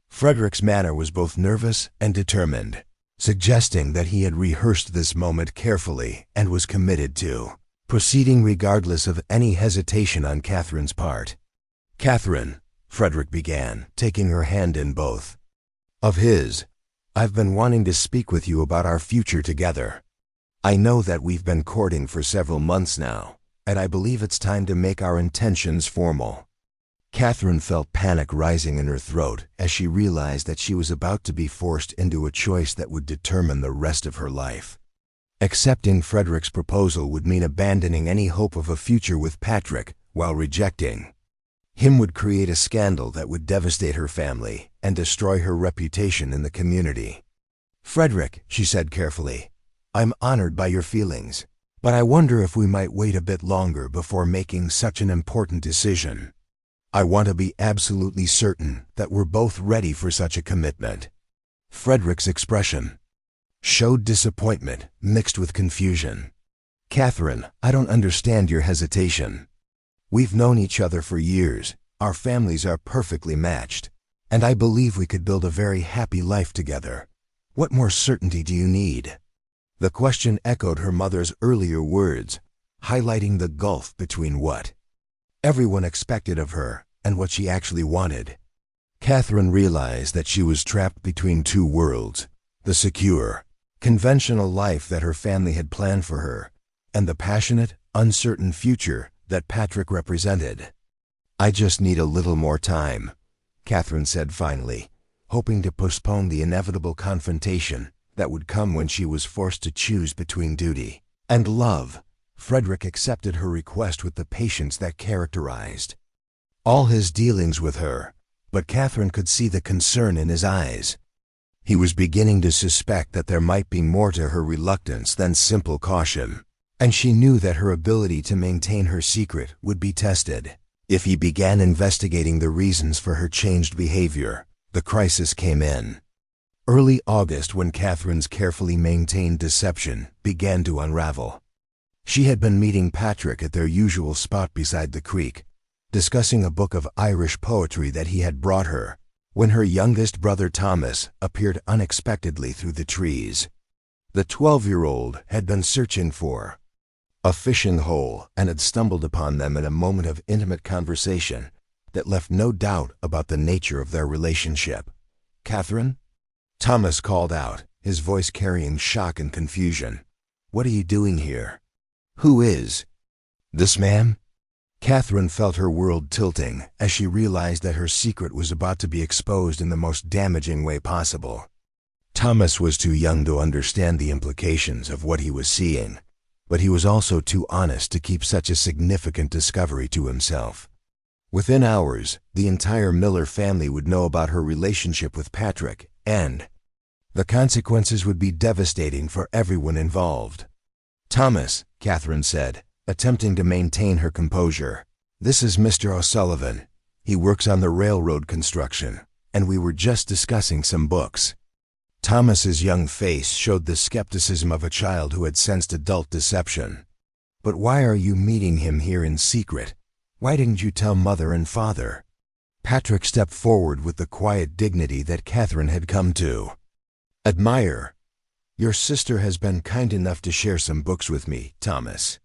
Frederick's manner was both nervous and determined, suggesting that he had rehearsed this moment carefully and was committed to proceeding regardless of any hesitation on Catherine's part. "Catherine," Frederick began, taking her hand in both of his, "I've been wanting to speak with you about our future together. I know that we've been courting for several months now, and I believe it's time to make our intentions formal." Catherine felt panic rising in her throat as she realized that she was about to be forced into a choice that would determine the rest of her life. Accepting Frederick's proposal would mean abandoning any hope of a future with Patrick, while rejecting him would create a scandal that would devastate her family and destroy her reputation in the community. "Frederick," she said carefully, "I'm honored by your feelings, but I wonder if we might wait a bit longer before making such an important decision. I want to be absolutely certain that we're both ready for such a commitment." Frederick's expression showed disappointment mixed with confusion. "Catherine, I don't understand your hesitation. We've known each other for years, our families are perfectly matched, and I believe we could build a very happy life together. What more certainty do you need?" The question echoed her mother's earlier words, highlighting the gulf between what everyone expected of her and what she actually wanted. Catherine realized that she was trapped between two worlds: the secure, conventional life that her family had planned for her, and the passionate, uncertain future that Patrick represented. "I just need a little more time," Catherine said finally, hoping to postpone the inevitable confrontation that would come when she was forced to choose between duty and love. Frederick accepted her request with the patience that characterized all his dealings with her, but Catherine could see the concern in his eyes. He was beginning to suspect that there might be more to her reluctance than simple caution, and she knew that her ability to maintain her secret would be tested. If he began investigating the reasons for her changed behavior, the crisis came in early August when Catherine's carefully maintained deception began to unravel. She had been meeting Patrick at their usual spot beside the creek, discussing a book of Irish poetry that he had brought her, when her youngest brother Thomas appeared unexpectedly through the trees. The 12-year-old had been searching for a fishing hole and had stumbled upon them in a moment of intimate conversation that left no doubt about the nature of their relationship. "Catherine?" Thomas called out, his voice carrying shock and confusion. "What are you doing here? Who is this man?" Catherine felt her world tilting as she realized that her secret was about to be exposed in the most damaging way possible. Thomas was too young to understand the implications of what he was seeing, but he was also too honest to keep such a significant discovery to himself. Within hours, the entire Miller family would know about her relationship with Patrick, and the consequences would be devastating for everyone involved. "Thomas," Catherine said, attempting to maintain her composure, "this is Mr. O'Sullivan. He works on the railroad construction, and we were just discussing some books." Thomas's young face showed the skepticism of a child who had sensed adult deception. "But why are you meeting him here in secret? Why didn't you tell Mother and Father?" Patrick stepped forward with the quiet dignity that Catherine had come to admire. "Your sister has been kind enough to share some books with me, Thomas.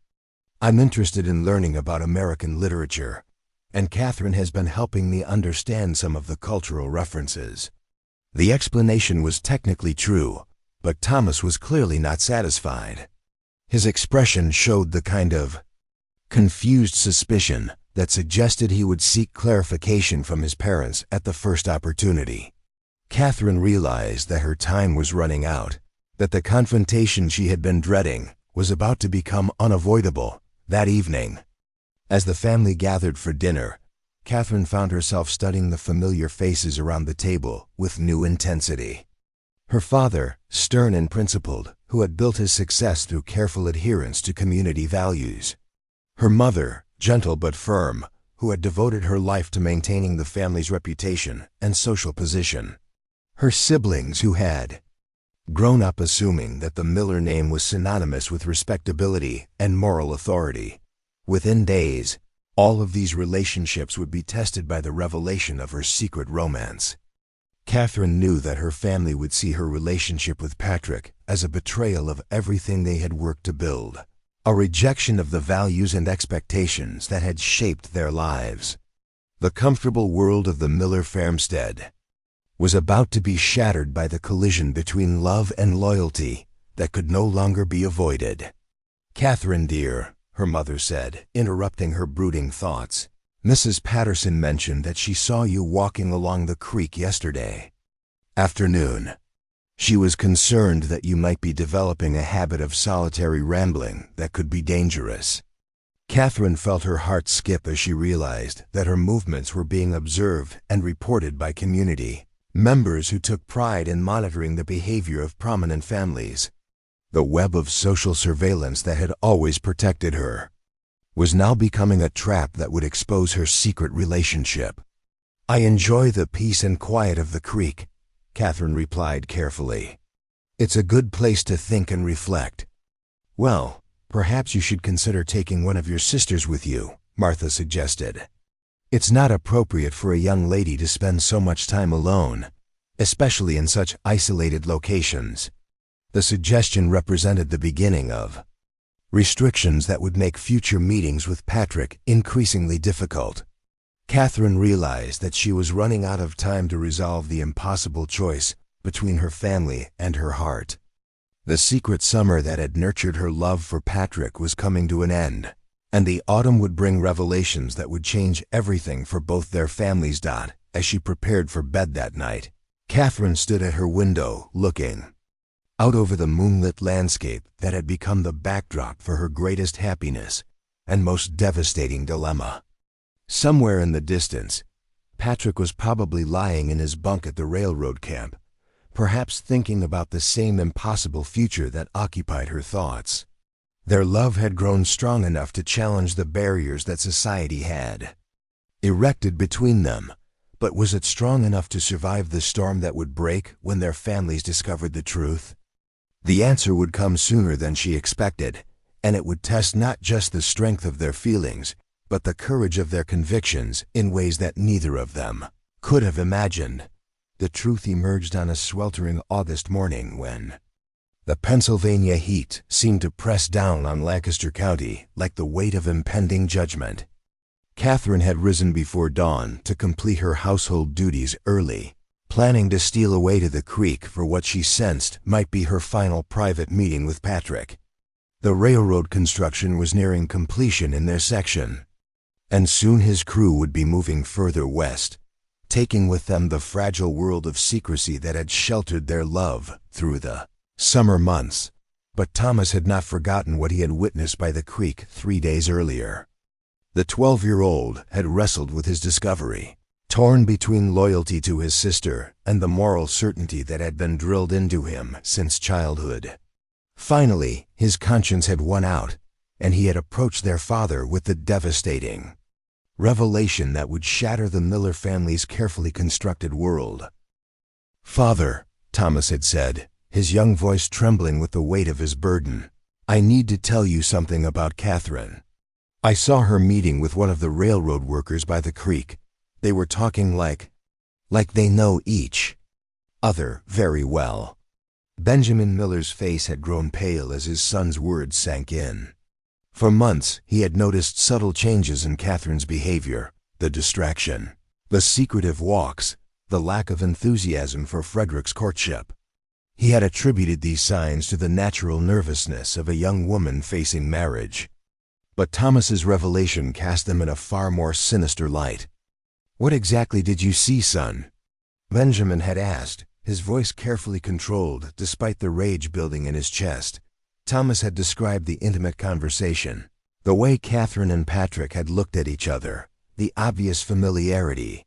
I'm interested in learning about American literature, and Catherine has been helping me understand some of the cultural references." The explanation was technically true, but Thomas was clearly not satisfied. His expression showed the kind of confused suspicion that suggested he would seek clarification from his parents at the first opportunity. Catherine realized that her time was running out, that the confrontation she had been dreading was about to become unavoidable that evening. As the family gathered for dinner, Catherine found herself studying the familiar faces around the table with new intensity. Her father, stern and principled, who had built his success through careful adherence to community values. Her mother, gentle but firm, who had devoted her life to maintaining the family's reputation and social position. Her siblings, who had grown up assuming that the Miller name was synonymous with respectability and moral authority. Within days, all of these relationships would be tested by the revelation of her secret romance. Catherine knew that her family would see her relationship with Patrick as a betrayal of everything they had worked to build, a rejection of the values and expectations that had shaped their lives. The comfortable world of the Miller farmstead was about to be shattered by the collision between love and loyalty that could no longer be avoided. "Catherine, dear," her mother said, interrupting her brooding thoughts, "Mrs. Patterson mentioned that she saw you walking along the creek yesterday afternoon. She was concerned that you might be developing a habit of solitary rambling that could be dangerous." Catherine felt her heart skip as she realized that her movements were being observed and reported by community members who took pride in monitoring the behavior of prominent families. The web of social surveillance that had always protected her was now becoming a trap that would expose her secret relationship. "I enjoy the peace and quiet of the creek," Catherine replied carefully. "It's a good place to think and reflect." "Well, perhaps you should consider taking one of your sisters with you," Martha suggested. "It's not appropriate for a young lady to spend so much time alone, especially in such isolated locations." The suggestion represented the beginning of restrictions that would make future meetings with Patrick increasingly difficult. Catherine realized that she was running out of time to resolve the impossible choice between her family and her heart. The secret summer that had nurtured her love for Patrick was coming to an end, and the autumn would bring revelations that would change everything for both their families. As she prepared for bed that night, Catherine stood at her window looking out over the moonlit landscape that had become the backdrop for her greatest happiness and most devastating dilemma. Somewhere in the distance, Patrick was probably lying in his bunk at the railroad camp, perhaps thinking about the same impossible future that occupied her thoughts. Their love had grown strong enough to challenge the barriers that society had erected between them, but was it strong enough to survive the storm that would break when their families discovered the truth? The answer would come sooner than she expected, and it would test not just the strength of their feelings, but the courage of their convictions in ways that neither of them could have imagined. The truth emerged on a sweltering August morning when the Pennsylvania heat seemed to press down on Lancaster County like the weight of impending judgment. Catherine had risen before dawn to complete her household duties early, planning to steal away to the creek for what she sensed might be her final private meeting with Patrick. The railroad construction was nearing completion in their section, and soon his crew would be moving further west, taking with them the fragile world of secrecy that had sheltered their love through the summer months. But Thomas had not forgotten what he had witnessed by the creek 3 days earlier. The 12-year-old had wrestled with his discovery, torn between loyalty to his sister and the moral certainty that had been drilled into him since childhood. Finally, his conscience had won out, and he had approached their father with the devastating revelation that would shatter the Miller family's carefully constructed world. "Father," Thomas had said, his young voice trembling with the weight of his burden, "I need to tell you something about Catherine. I saw her meeting with one of the railroad workers by the creek. They were talking like they know each other very well." Benjamin Miller's face had grown pale as his son's words sank in. For months, he had noticed subtle changes in Catherine's behavior: the distraction, the secretive walks, the lack of enthusiasm for Frederick's courtship. He had attributed these signs to the natural nervousness of a young woman facing marriage. But Thomas's revelation cast them in a far more sinister light. "What exactly did you see, son?" Benjamin had asked, his voice carefully controlled despite the rage building in his chest. Thomas had described the intimate conversation, the way Catherine and Patrick had looked at each other, the obvious familiarity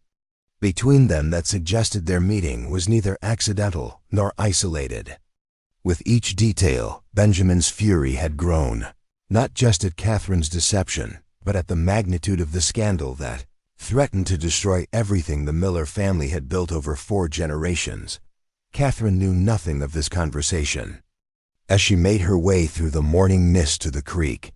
between them that suggested their meeting was neither accidental nor isolated. With each detail, Benjamin's fury had grown, not just at Catherine's deception, but at the magnitude of the scandal that threatened to destroy everything the Miller family had built over 4 generations. Catherine knew nothing of this conversation. As she made her way through the morning mist to the creek,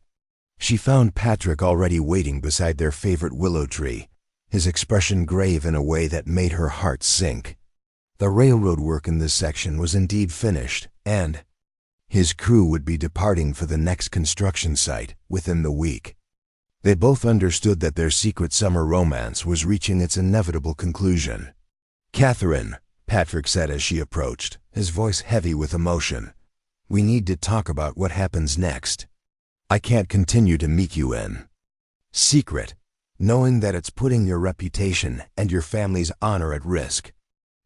she found Patrick already waiting beside their favorite willow tree, his expression grave in a way that made her heart sink. The railroad work in this section was indeed finished, and his crew would be departing for the next construction site within the week. They both understood that their secret summer romance was reaching its inevitable conclusion. "Catherine," Patrick said as she approached, his voice heavy with emotion, "we need to talk about what happens next. I can't continue to meet you in secret, knowing that it's putting your reputation and your family's honor at risk."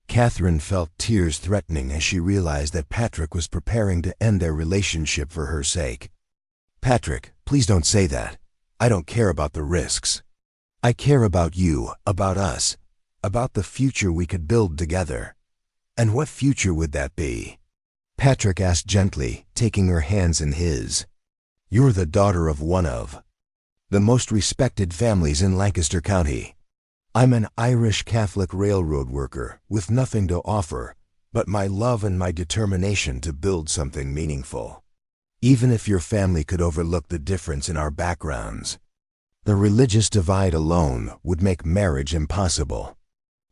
Catherine felt tears threatening as she realized that Patrick was preparing to end their relationship for her sake. "Patrick, please don't say that. I don't care about the risks. I care about you, about us, about the future we could build together." "And what future would that be?" Patrick asked gently, taking her hands in his. "You're the daughter of one of the most respected families in Lancaster County. I'm an Irish Catholic railroad worker with nothing to offer but my love and my determination to build something meaningful. Even if your family could overlook the difference in our backgrounds, the religious divide alone would make marriage impossible."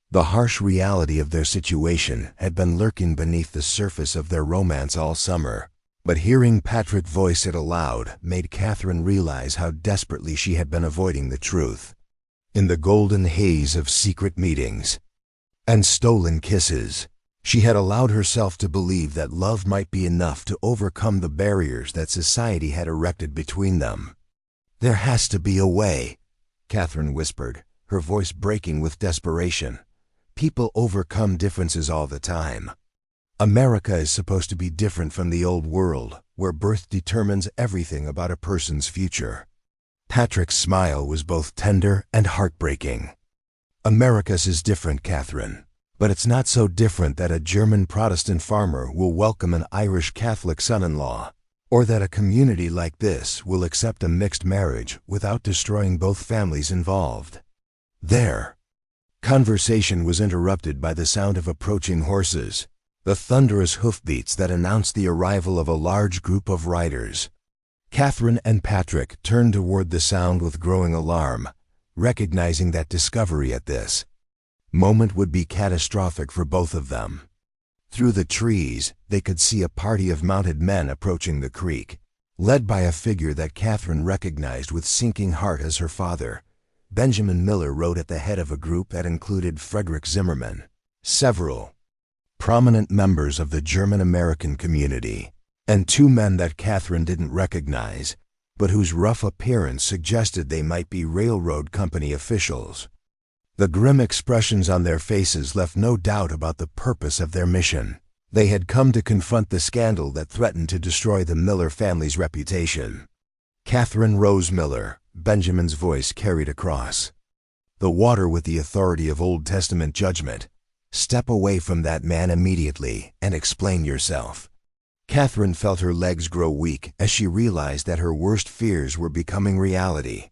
The harsh reality of their situation had been lurking beneath the surface of their romance all summer, but hearing Patrick voice it aloud made Catherine realize how desperately she had been avoiding the truth. In the golden haze of secret meetings and stolen kisses, she had allowed herself to believe that love might be enough to overcome the barriers that society had erected between them. "There has to be a way," Catherine whispered, her voice breaking with desperation. "People overcome differences all the time. America is supposed to be different from the old world, where birth determines everything about a person's future." Patrick's smile was both tender and heartbreaking. "America's is different, Catherine, but it's not so different that a German Protestant farmer will welcome an Irish Catholic son-in-law, or that a community like this will accept a mixed marriage without destroying both families involved." There, conversation was interrupted by the sound of approaching horses, the thunderous hoofbeats that announced the arrival of a large group of riders. Catherine and Patrick turned toward the sound with growing alarm, recognizing that discovery at this moment would be catastrophic for both of them. Through the trees, they could see a party of mounted men approaching the creek, led by a figure that Catherine recognized with sinking heart as her father. Benjamin Miller rode at the head of a group that included Frederick Zimmerman, several prominent members of the German-American community, and 2 men that Catherine didn't recognize, but whose rough appearance suggested they might be railroad company officials. The grim expressions on their faces left no doubt about the purpose of their mission. They had come to confront the scandal that threatened to destroy the Miller family's reputation. Catherine Rose Miller, Benjamin's voice carried across the water with the authority of Old Testament judgment. Step away from that man immediately and explain yourself. Catherine felt her legs grow weak as she realized that her worst fears were becoming reality.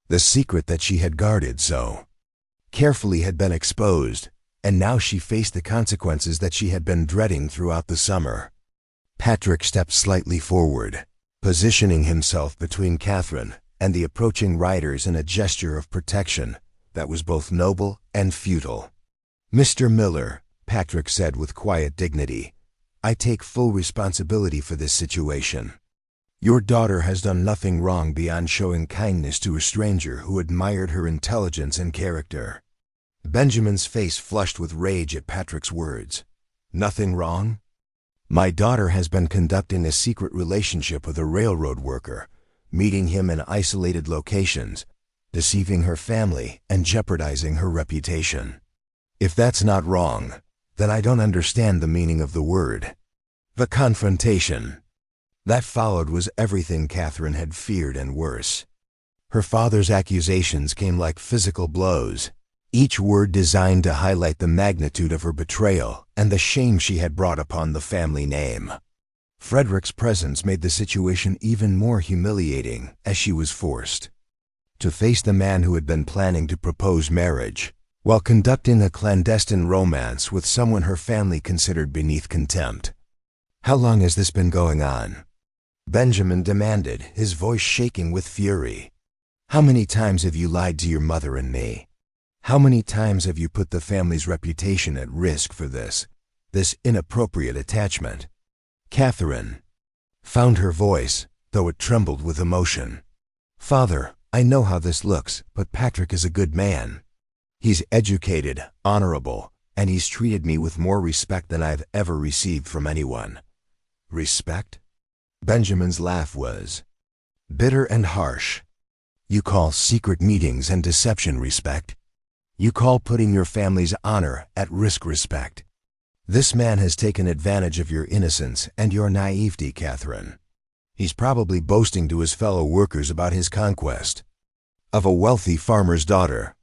The secret that she had guarded so carefully had been exposed, and now she faced the consequences that she had been dreading throughout the summer. Patrick stepped slightly forward, positioning himself between Catherine and the approaching riders in a gesture of protection that was both noble and futile. "Mr. Miller," Patrick said with quiet dignity, "I take full responsibility for this situation. Your daughter has done nothing wrong beyond showing kindness to a stranger who admired her intelligence and character." Benjamin's face flushed with rage at Patrick's words. "Nothing wrong? My daughter has been conducting a secret relationship with a railroad worker, meeting him in isolated locations, deceiving her family and jeopardizing her reputation. If that's not wrong, then I don't understand the meaning of the word." The confrontation that followed was everything Catherine had feared and worse. Her father's accusations came like physical blows, each word designed to highlight the magnitude of her betrayal and the shame she had brought upon the family name. Frederick's presence made the situation even more humiliating as she was forced to face the man who had been planning to propose marriage while conducting a clandestine romance with someone her family considered beneath contempt. "How long has this been going on?" Benjamin demanded, his voice shaking with fury. "How many times have you lied to your mother and me? How many times have you put the family's reputation at risk for this inappropriate attachment?" Catherine found her voice, though it trembled with emotion. "Father, I know how this looks, but Patrick is a good man. He's educated, honorable, and he's treated me with more respect than I've ever received from anyone." "Respect?" Benjamin's laugh was bitter and harsh. "You call secret meetings and deception respect? You call putting your family's honor at risk respect? This man has taken advantage of your innocence and your naivety, Catherine. He's probably boasting to his fellow workers about his conquest of a wealthy farmer's daughter."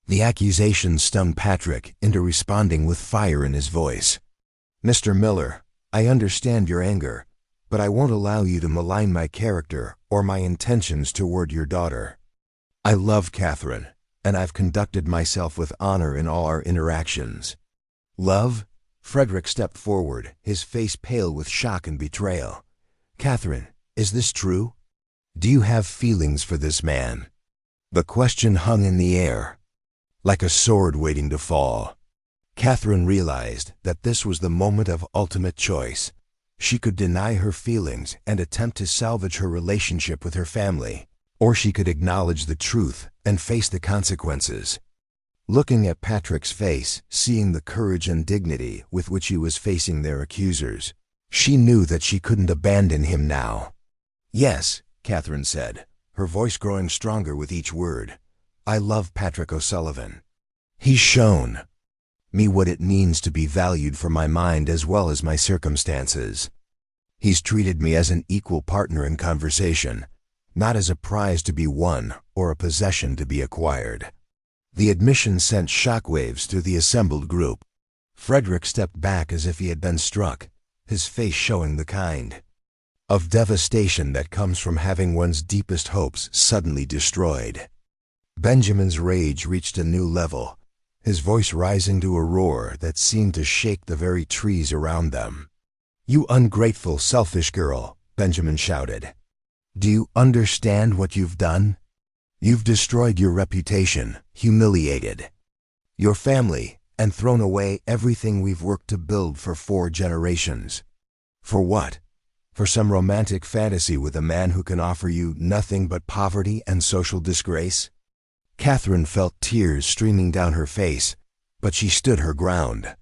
The accusation stung Patrick into responding with fire in his voice. "Mr. Miller, I understand your anger, but I won't allow you to malign my character or my intentions toward your daughter. I love Catherine, and I've conducted myself with honor in all our interactions." "Love?" Frederick stepped forward, his face pale with shock and betrayal. "Catherine, is this true? Do you have feelings for this man?" The question hung in the air, like a sword waiting to fall. Catherine realized that this was the moment of ultimate choice. She could deny her feelings and attempt to salvage her relationship with her family, or she could acknowledge the truth and face the consequences. Looking at Patrick's face, seeing the courage and dignity with which he was facing their accusers, she knew that she couldn't abandon him now. "Yes," Catherine said, her voice growing stronger with each word. "I love Patrick O'Sullivan. He's shown me what it means to be valued for my mind as well as my circumstances. He's treated me as an equal partner in conversation, not as a prize to be won or a possession to be acquired." The admission sent shockwaves through the assembled group. Frederick stepped back as if he had been struck, his face showing the kind of devastation that comes from having one's deepest hopes suddenly destroyed. Benjamin's rage reached a new level, his voice rising to a roar that seemed to shake the very trees around them. "You ungrateful, selfish girl," Benjamin shouted. "Do you understand what you've done? You've destroyed your reputation, humiliated your family, and thrown away everything we've worked to build for 4 generations. For what? For some romantic fantasy with a man who can offer you nothing but poverty and social disgrace?" Catherine felt tears streaming down her face, but she stood her ground.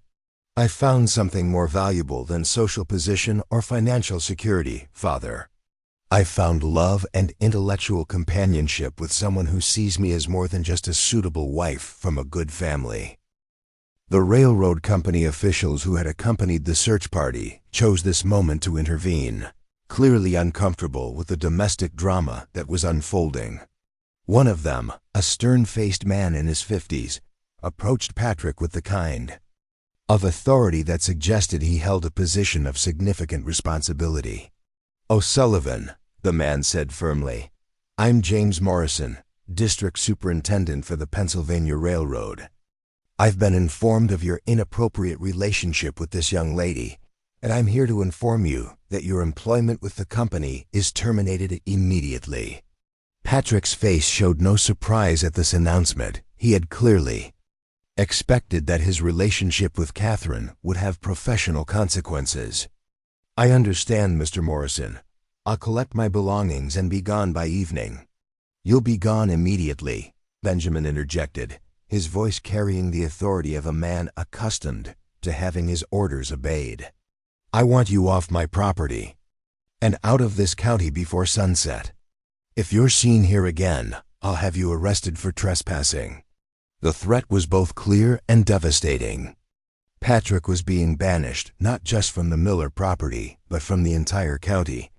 "I found something more valuable than social position or financial security, Father. I've found love and intellectual companionship with someone who sees me as more than just a suitable wife from a good family." The railroad company officials who had accompanied the search party chose this moment to intervene, clearly uncomfortable with the domestic drama that was unfolding. One of them, a stern-faced man in his 50s, approached Patrick with the kind of authority that suggested he held a position of significant responsibility. "O'Sullivan," the man said firmly, "I'm James Morrison, District Superintendent for the Pennsylvania Railroad. I've been informed of your inappropriate relationship with this young lady, and I'm here to inform you that your employment with the company is terminated immediately." Patrick's face showed no surprise at this announcement. He had clearly expected that his relationship with Catherine would have professional consequences. "I understand, Mr. Morrison. I'll collect my belongings and be gone by evening." "You'll be gone immediately," Benjamin interjected, his voice carrying the authority of a man accustomed to having his orders obeyed. "I want you off my property and out of this county before sunset. If you're seen here again, I'll have you arrested for trespassing." The threat was both clear and devastating. Patrick was being banished not just from the Miller property, but from the entire county,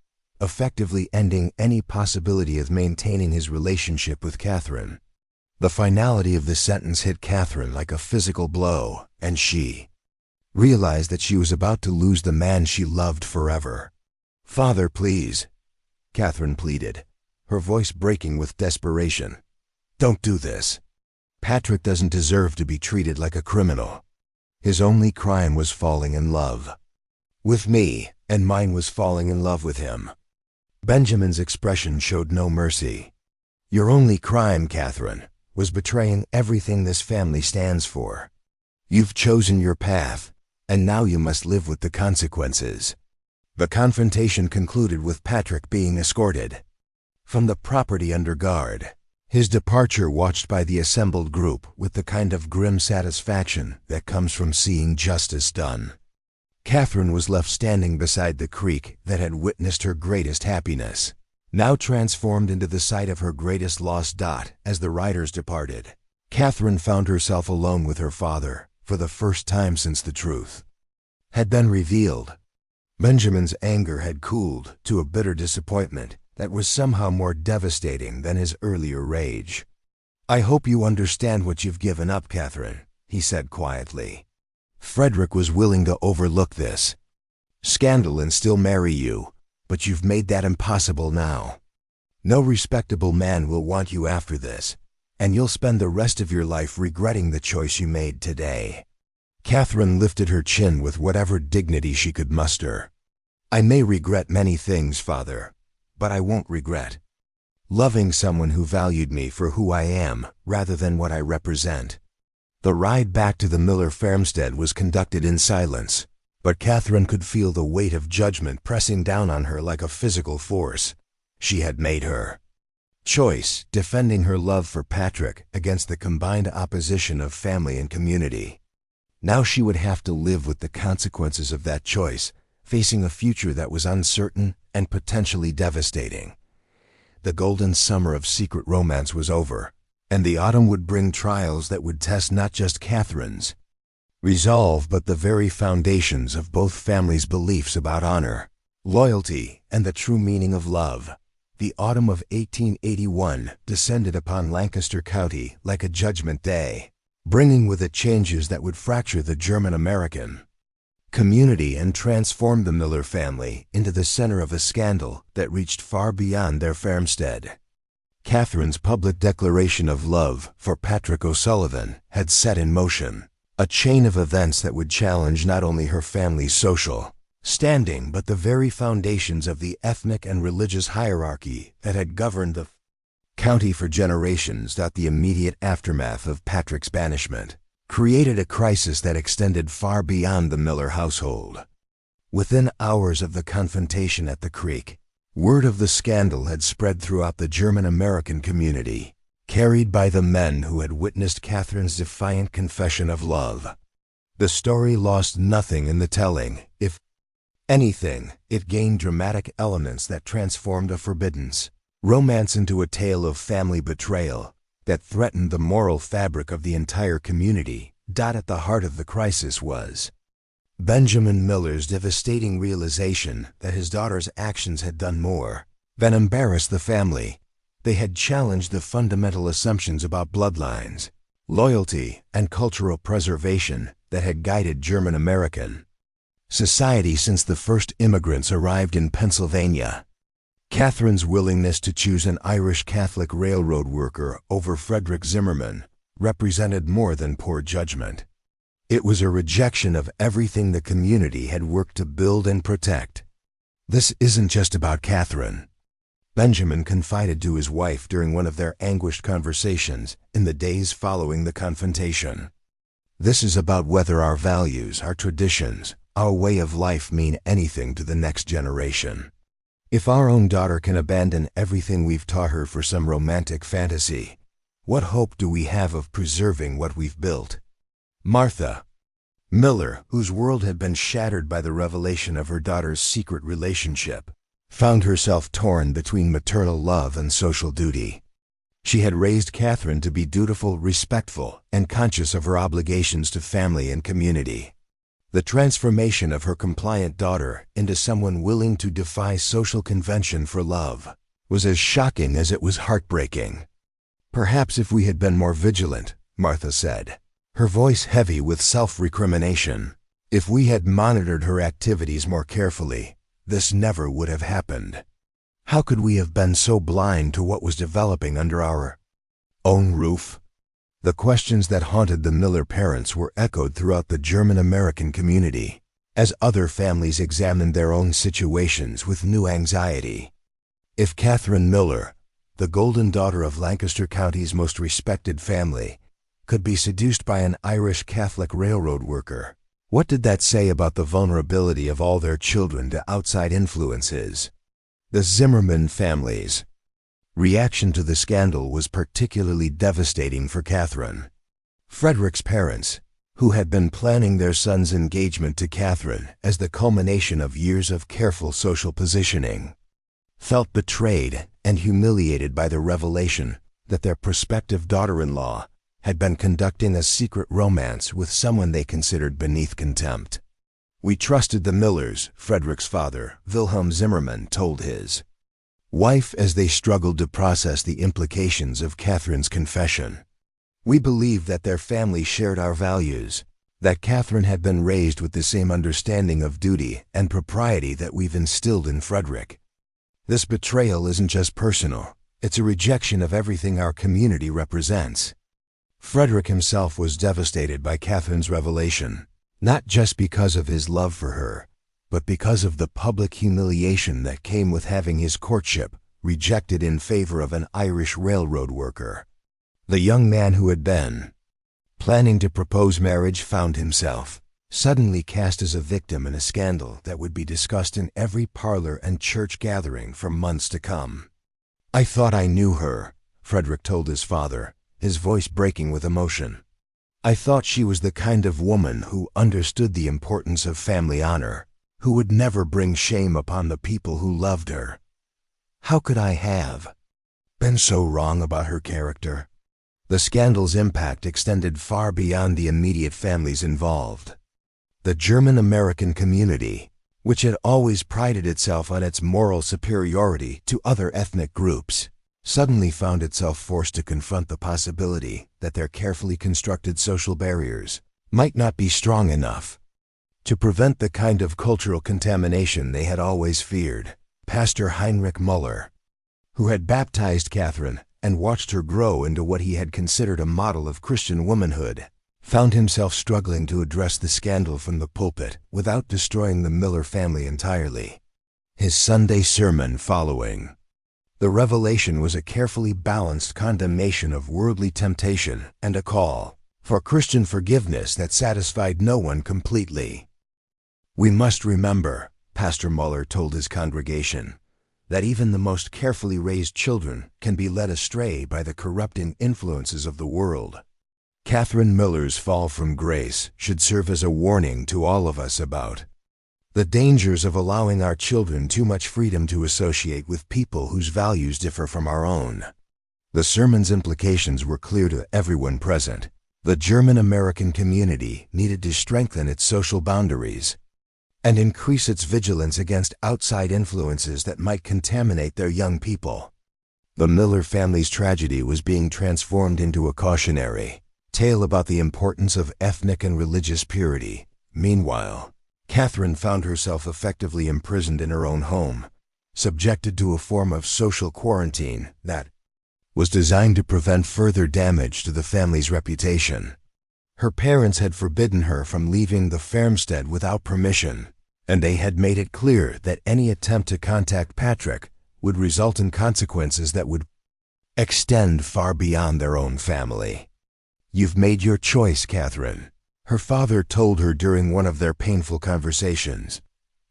effectively ending any possibility of maintaining his relationship with Catherine. The finality of the sentence hit Catherine like a physical blow, and she realized that she was about to lose the man she loved forever. "Father, please," Catherine pleaded, her voice breaking with desperation. "Don't do this. Patrick doesn't deserve to be treated like a criminal. His only crime was falling in love with me, and mine was falling in love with him." Benjamin's expression showed no mercy. "Your only crime, Catherine, was betraying everything this family stands for. You've chosen your path, and now you must live with the consequences." The confrontation concluded with Patrick being escorted from the property under guard, his departure watched by the assembled group with the kind of grim satisfaction that comes from seeing justice done. Catherine was left standing beside the creek that had witnessed her greatest happiness, now transformed into the site of her greatest loss. As the riders departed, Catherine found herself alone with her father for the first time since the truth had been revealed. Benjamin's anger had cooled to a bitter disappointment that was somehow more devastating than his earlier rage. "I hope you understand what you've given up, Catherine," he said quietly. "Frederick was willing to overlook this scandal and still marry you, but you've made that impossible now. No respectable man will want you after this, and you'll spend the rest of your life regretting the choice you made today." Catherine lifted her chin with whatever dignity she could muster. "I may regret many things, Father, but I won't regret loving someone who valued me for who I am rather than what I represent." The ride back to the Miller farmstead was conducted in silence, but Catherine could feel the weight of judgment pressing down on her like a physical force. She had made her choice, defending her love for Patrick against the combined opposition of family and community. Now she would have to live with the consequences of that choice, facing a future that was uncertain and potentially devastating. The golden summer of secret romance was over, and the autumn would bring trials that would test not just Catherine's resolve but the very foundations of both families' beliefs about honor, loyalty, and the true meaning of love. The autumn of 1881 descended upon Lancaster County like a judgment day, bringing with it changes that would fracture the German-American community and transform the Miller family into the center of a scandal that reached far beyond their farmstead. Catherine's public declaration of love for Patrick O'Sullivan had set in motion a chain of events that would challenge not only her family's social standing but the very foundations of the ethnic and religious hierarchy that had governed the county for generations. The immediate aftermath of Patrick's banishment created a crisis that extended far beyond the Miller household. Within hours of the confrontation at the creek, word of the scandal had spread throughout the German-American community, carried by the men who had witnessed Catherine's defiant confession of love. The story lost nothing in the telling. If Anything, it gained dramatic elements that transformed a forbidden romance into a tale of family betrayal that threatened the moral fabric of the entire community. At the heart of the crisis was Benjamin Miller's devastating realization that his daughter's actions had done more than embarrass the family. They had challenged the fundamental assumptions about bloodlines, loyalty, and cultural preservation that had guided German American society since the first immigrants arrived in Pennsylvania. Catherine's willingness to choose an Irish Catholic railroad worker over Frederick Zimmerman represented more than poor judgment. It was a rejection of everything the community had worked to build and protect. "This isn't just about Catherine," Benjamin confided to his wife during one of their anguished conversations in the days following the confrontation. "This is about whether our values, our traditions, our way of life mean anything to the next generation. If our own daughter can abandon everything we've taught her for some romantic fantasy, what hope do we have of preserving what we've built?" Martha Miller, whose world had been shattered by the revelation of her daughter's secret relationship, found herself torn between maternal love and social duty. She had raised Catherine to be dutiful, respectful, and conscious of her obligations to family and community. The transformation of her compliant daughter into someone willing to defy social convention for love was as shocking as it was heartbreaking. "Perhaps if we had been more vigilant," Martha said, her voice heavy with self-recrimination. "If we had monitored her activities more carefully, this never would have happened. How could we have been so blind to what was developing under our own roof?" The questions that haunted the Miller parents were echoed throughout the German-American community, as other families examined their own situations with new anxiety. If Catherine Miller, the golden daughter of Lancaster County's most respected family, could be seduced by an Irish Catholic railroad worker, what did that say about the vulnerability of all their children to outside influences? The Zimmerman family's reaction to the scandal was particularly devastating for Catherine. Frederick's parents, who had been planning their son's engagement to Catherine as the culmination of years of careful social positioning, felt betrayed and humiliated by the revelation that their prospective daughter-in-law had been conducting a secret romance with someone they considered beneath contempt. "We trusted the Millers," Frederick's father, Wilhelm Zimmerman, told his wife as they struggled to process the implications of Catherine's confession. "We believed that their family shared our values, that Catherine had been raised with the same understanding of duty and propriety that we've instilled in Frederick. This betrayal isn't just personal, it's a rejection of everything our community represents." Frederick himself was devastated by Catherine's revelation, not just because of his love for her, but because of the public humiliation that came with having his courtship rejected in favor of an Irish railroad worker. The young man who had been planning to propose marriage found himself suddenly cast as a victim in a scandal that would be discussed in every parlor and church gathering for months to come. "I thought I knew her," Frederick told his father, his voice breaking with emotion. "I thought she was the kind of woman who understood the importance of family honor, who would never bring shame upon the people who loved her. How could I have been so wrong about her character?" The scandal's impact extended far beyond the immediate families involved. The German-American community, which had always prided itself on its moral superiority to other ethnic groups, suddenly found itself forced to confront the possibility that their carefully constructed social barriers might not be strong enough to prevent the kind of cultural contamination they had always feared. Pastor Heinrich Muller, who had baptized Catherine and watched her grow into what he had considered a model of Christian womanhood, found himself struggling to address the scandal from the pulpit without destroying the Miller family entirely. His Sunday sermon following the revelation was a carefully balanced condemnation of worldly temptation and a call for Christian forgiveness that satisfied no one completely. "We must remember," Pastor Muller told his congregation, "that even the most carefully raised children can be led astray by the corrupting influences of the world." Catherine Miller's fall from grace should serve as a warning to all of us about The dangers of allowing our children too much freedom to associate with people whose values differ from our own. The sermon's implications were clear to everyone present. The German-American community needed to strengthen its social boundaries and increase its vigilance against outside influences that might contaminate their young people. The Miller family's tragedy was being transformed into a cautionary tale about the importance of ethnic and religious purity. Meanwhile, Catherine found herself effectively imprisoned in her own home, subjected to a form of social quarantine that was designed to prevent further damage to the family's reputation. Her parents had forbidden her from leaving the farmstead without permission, and they had made it clear that any attempt to contact Patrick would result in consequences that would extend far beyond their own family. "You've made your choice, Catherine," her father told her during one of their painful conversations,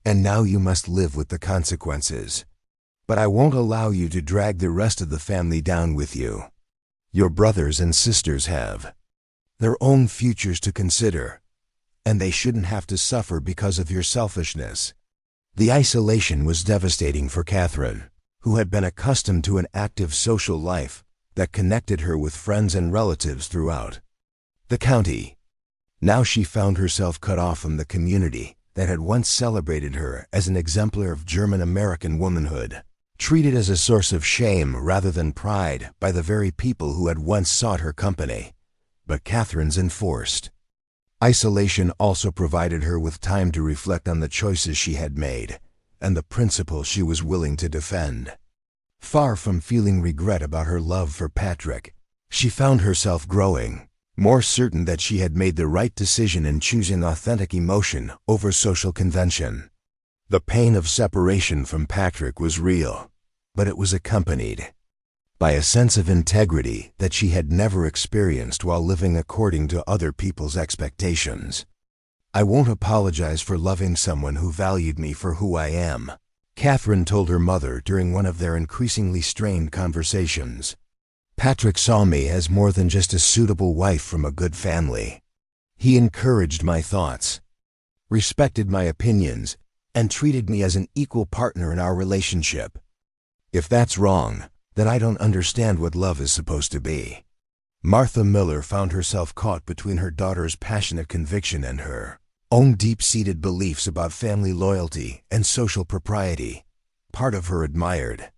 "and now you must live with the consequences. But I won't allow you to drag the rest of the family down with you. Your brothers and sisters have their own futures to consider, and they shouldn't have to suffer because of your selfishness." The isolation was devastating for Catherine, who had been accustomed to an active social life that connected her with friends and relatives throughout the county. Now she found herself cut off from the community that had once celebrated her as an exemplar of German-American womanhood, treated as a source of shame rather than pride by the very people who had once sought her company. But Catherine's enforced isolation also provided her with time to reflect on the choices she had made and the principles she was willing to defend. Far from feeling regret about her love for Patrick, she found herself growing more certain that she had made the right decision in choosing authentic emotion over social convention. The pain of separation from Patrick was real, but it was accompanied by a sense of integrity that she had never experienced while living according to other people's expectations. "I won't apologize for loving someone who valued me for who I am," Catherine told her mother during one of their increasingly strained conversations. "Patrick saw me as more than just a suitable wife from a good family. He encouraged my thoughts, respected my opinions, and treated me as an equal partner in our relationship. If that's wrong, then I don't understand what love is supposed to be." Martha Miller found herself caught between her daughter's passionate conviction and her own deep-seated beliefs about family loyalty and social propriety. Part of her admired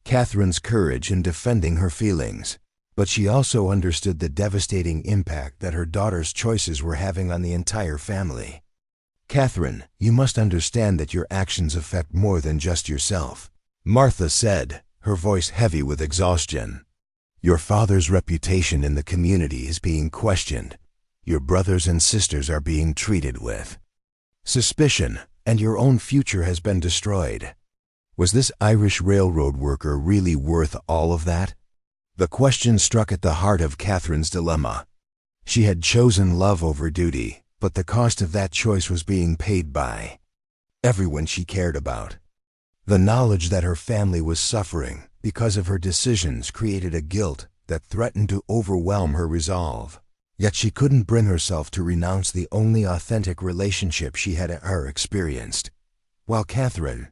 Catherine's courage in defending her feelings, but she also understood the devastating impact that her daughter's choices were having on the entire family. "Catherine, you must understand that your actions affect more than just yourself," Martha said, her voice heavy with exhaustion. "Your father's reputation in the community is being questioned. Your brothers and sisters are being treated with suspicion, and your own future has been destroyed. Was this Irish railroad worker really worth all of that?" The question struck at the heart of Catherine's dilemma. She had chosen love over duty, but the cost of that choice was being paid by everyone she cared about. The knowledge that her family was suffering because of her decisions created a guilt that threatened to overwhelm her resolve. Yet she couldn't bring herself to renounce the only authentic relationship she had ever experienced. While Catherine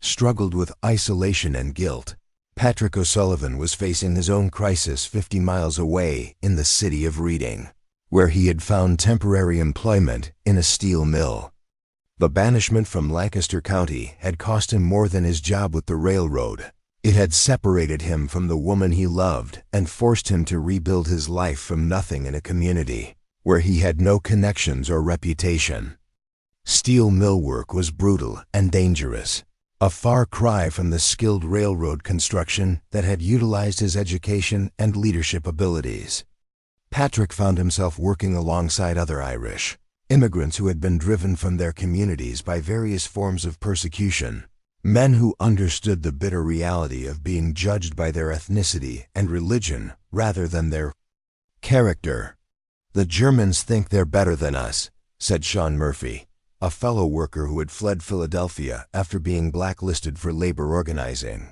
struggled with isolation and guilt, Patrick O'Sullivan was facing his own crisis 50 miles away in the city of Reading, where he had found temporary employment in a steel mill. The banishment from Lancaster County had cost him more than his job with the railroad. It had separated him from the woman he loved and forced him to rebuild his life from nothing in a community where he had no connections or reputation. Steel mill work was brutal and dangerous, a far cry from the skilled railroad construction that had utilized his education and leadership abilities. Patrick found himself working alongside other Irish immigrants who had been driven from their communities by various forms of persecution, men who understood the bitter reality of being judged by their ethnicity and religion rather than their character. "The Germans think they're better than us," said Sean Murphy, a fellow worker who had fled Philadelphia after being blacklisted for labor organizing.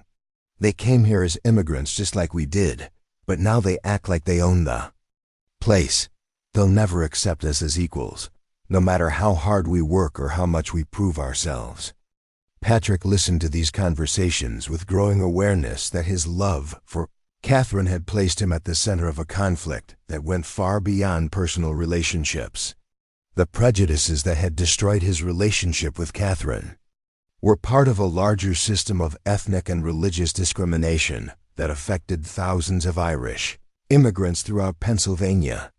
"They came here as immigrants just like we did, but now they act like they own the place. They'll never accept us as equals." no matter how hard we work or how much we prove ourselves. Patrick listened to these conversations with growing awareness that his love for Catherine had placed him at the center of a conflict that went far beyond personal relationships. The prejudices that had destroyed his relationship with Catherine were part of a larger system of ethnic and religious discrimination that affected thousands of Irish immigrants throughout Pennsylvania.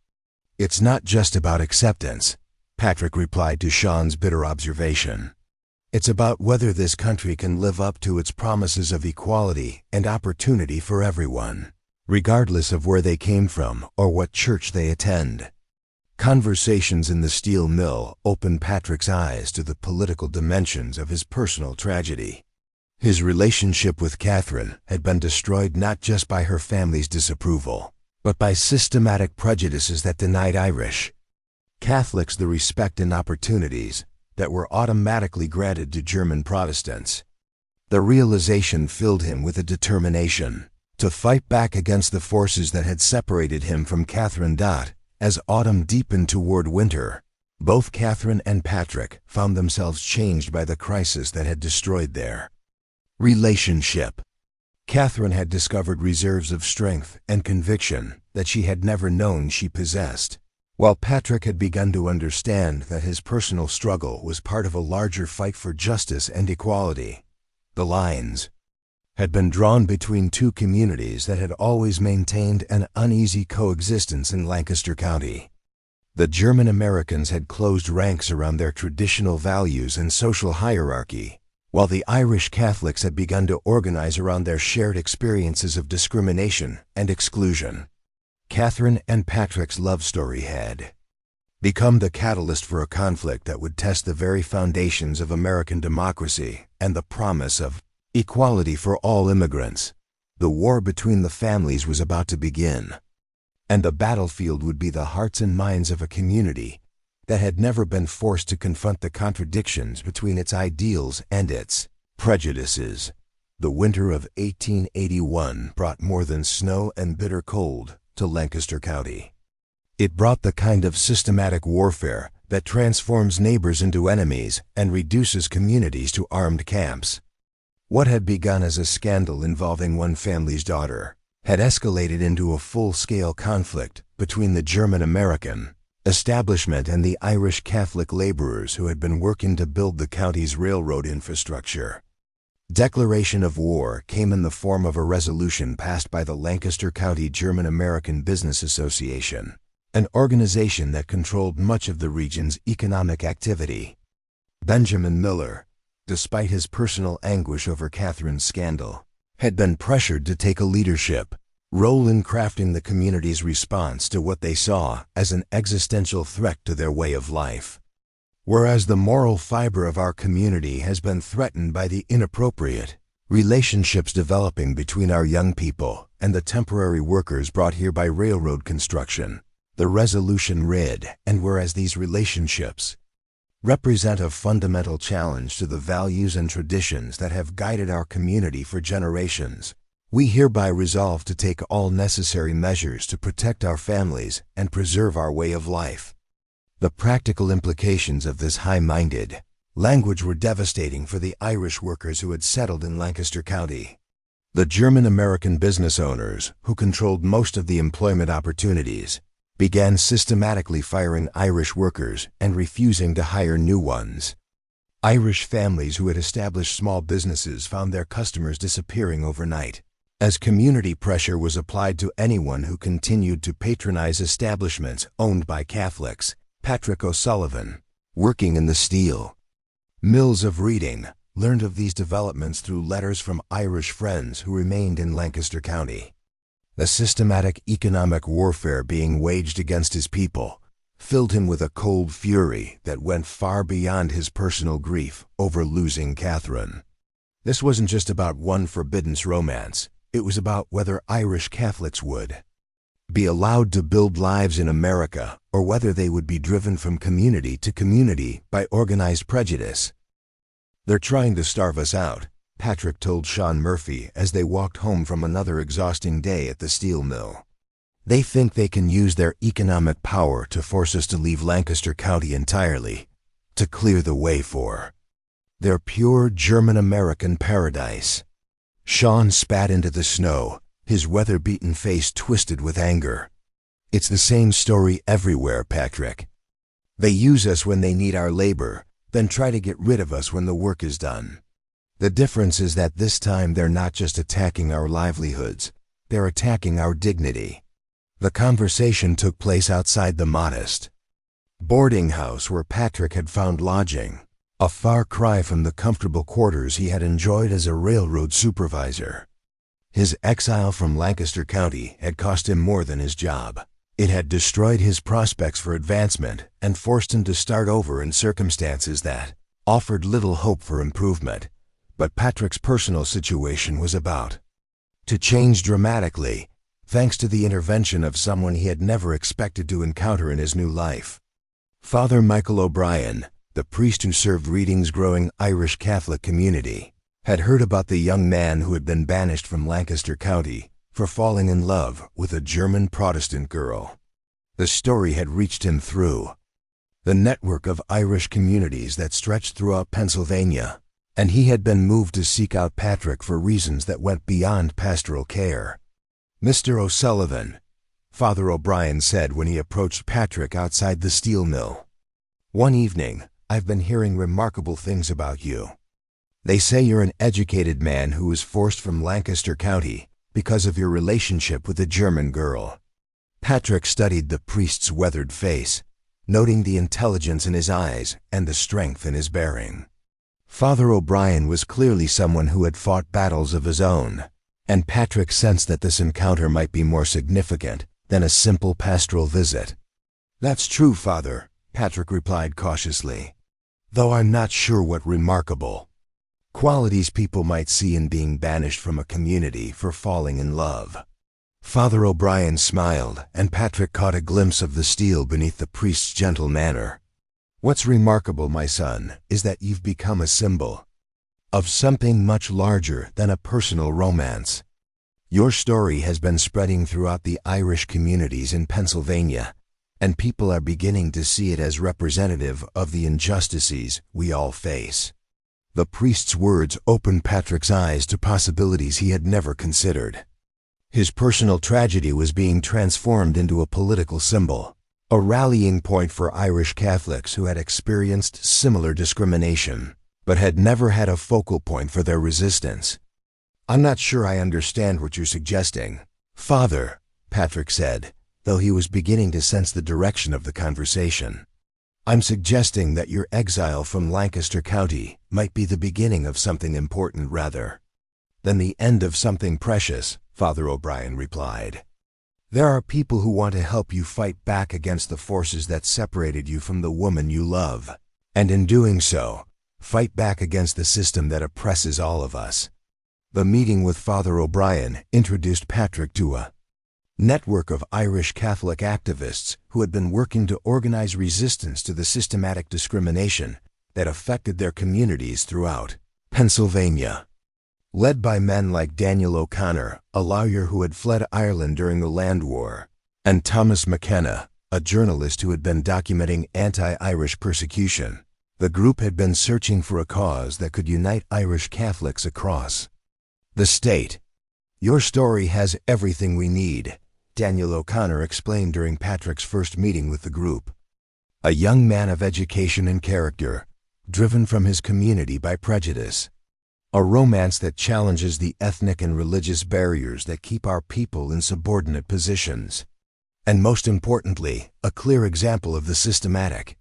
"It's not just about acceptance," Patrick replied to Sean's bitter observation. "It's about whether this country can live up to its promises of equality and opportunity for everyone, regardless of where they came from or what church they attend." Conversations in the steel mill opened Patrick's eyes to the political dimensions of his personal tragedy. His relationship with Catherine had been destroyed not just by her family's disapproval, but by systematic prejudices that denied Irish Catholics the respect and opportunities that were automatically granted to German Protestants. The realization filled him with a determination to fight back against the forces that had separated him from Catherine. As autumn deepened toward winter, both Catherine and Patrick found themselves changed by the crisis that had destroyed their relationship. Catherine had discovered reserves of strength and conviction that she had never known she possessed, while Patrick had begun to understand that his personal struggle was part of a larger fight for justice and equality. The lines had been drawn between two communities that had always maintained an uneasy coexistence in Lancaster County. The German Americans had closed ranks around their traditional values and social hierarchy, while the Irish Catholics had begun to organize around their shared experiences of discrimination and exclusion. Catherine and Patrick's love story had become the catalyst for a conflict that would test the very foundations of American democracy and the promise of equality for all immigrants. The war between the families was about to begin, and the battlefield would be the hearts and minds of a community that had never been forced to confront the contradictions between its ideals and its prejudices. The winter of 1881 brought more than snow and bitter cold to Lancaster County. It brought the kind of systematic warfare that transforms neighbors into enemies and reduces communities to armed camps. What had begun as a scandal involving one family's daughter had escalated into a full-scale conflict between the German-American establishment and the Irish Catholic laborers who had been working to build the county's railroad infrastructure. Declaration of war came in the form of a resolution passed by the Lancaster County German-American Business Association, an organization that controlled much of the region's economic activity. Benjamin Miller, despite his personal anguish over Catherine's scandal, had been pressured to take a leadership role in crafting the community's response to what they saw as an existential threat to their way of life. Whereas the moral fiber of our community has been threatened by the inappropriate relationships developing between our young people and the temporary workers brought here by railroad construction, the resolution read, and whereas these relationships represent a fundamental challenge to the values and traditions that have guided our community for generations, we hereby resolve to take all necessary measures to protect our families and preserve our way of life. The practical implications of this high-minded language were devastating for the Irish workers who had settled in Lancaster County. The German-American business owners, who controlled most of the employment opportunities, began systematically firing Irish workers and refusing to hire new ones. Irish families who had established small businesses found their customers disappearing overnight, as community pressure was applied to anyone who continued to patronize establishments owned by Catholics. Patrick O'Sullivan, working in the steel mills of Reading, learned of these developments through letters from Irish friends who remained in Lancaster County. The systematic economic warfare being waged against his people filled him with a cold fury that went far beyond his personal grief over losing Catherine. This wasn't just about one forbidden romance, it was about whether Irish Catholics would be allowed to build lives in America, or whether they would be driven from community to community by organized prejudice. "They're trying to starve us out," Patrick told Sean Murphy as they walked home from another exhausting day at the steel mill. They think they can use their economic power to force us to leave Lancaster County entirely, to clear the way for their pure German-American paradise." Sean spat into the snow, his weather-beaten face twisted with anger. "It's the same story everywhere, Patrick. They use us when they need our labor, then try to get rid of us when the work is done. The difference is that this time they're not just attacking our livelihoods, they're attacking our dignity." The conversation took place outside the modest boarding house where Patrick had found lodging, a far cry from the comfortable quarters he had enjoyed as a railroad supervisor. His exile from Lancaster County had cost him more than his job. It had destroyed his prospects for advancement and forced him to start over in circumstances that offered little hope for improvement. But Patrick's personal situation was about to change dramatically, thanks to the intervention of someone he had never expected to encounter in his new life. Father Michael O'Brien, the priest who served Reading's growing Irish Catholic community, had heard about the young man who had been banished from Lancaster County for falling in love with a German Protestant girl. The story had reached him through the network of Irish communities that stretched throughout Pennsylvania, and he had been moved to seek out Patrick for reasons that went beyond pastoral care. "Mr. O'Sullivan," Father O'Brien said when he approached Patrick outside the steel mill, "one evening, I've been hearing remarkable things about you. They say you're an educated man who was forced from Lancaster County because of your relationship with a German girl." Patrick studied the priest's weathered face, noting the intelligence in his eyes and the strength in his bearing. Father O'Brien was clearly someone who had fought battles of his own, and Patrick sensed that this encounter might be more significant than a simple pastoral visit. "That's true, Father," Patrick replied cautiously, "though I'm not sure what remarkable qualities people might see in being banished from a community for falling in love." Father O'Brien smiled, and Patrick caught a glimpse of the steel beneath the priest's gentle manner. "What's remarkable, my son, is that you've become a symbol of something much larger than a personal romance. Your story has been spreading throughout the Irish communities in Pennsylvania, and people are beginning to see it as representative of the injustices we all face." The priest's words opened Patrick's eyes to possibilities he had never considered. His personal tragedy was being transformed into a political symbol, a rallying point for Irish Catholics who had experienced similar discrimination, but had never had a focal point for their resistance. "I'm not sure I understand what you're suggesting, Father," Patrick said, though he was beginning to sense the direction of the conversation. "I'm suggesting that your exile from Lancaster County might be the beginning of something important rather than the end of something precious," Father O'Brien replied. "There are people who want to help you fight back against the forces that separated you from the woman you love, and in doing so, fight back against the system that oppresses all of us." The meeting with Father O'Brien introduced Patrick to a network of Irish Catholic activists who had been working to organize resistance to the systematic discrimination that affected their communities throughout Pennsylvania. Led by men like Daniel O'Connor, a lawyer who had fled Ireland during the Land War, and Thomas McKenna, a journalist who had been documenting anti-Irish persecution, the group had been searching for a cause that could unite Irish Catholics across the state. "Your story has everything we need," Daniel O'Connor explained during Patrick's first meeting with the group. A young man of education and character, driven from his community by prejudice. A romance that challenges the ethnic and religious barriers that keep our people in subordinate positions. And most importantly, a clear example of the systematic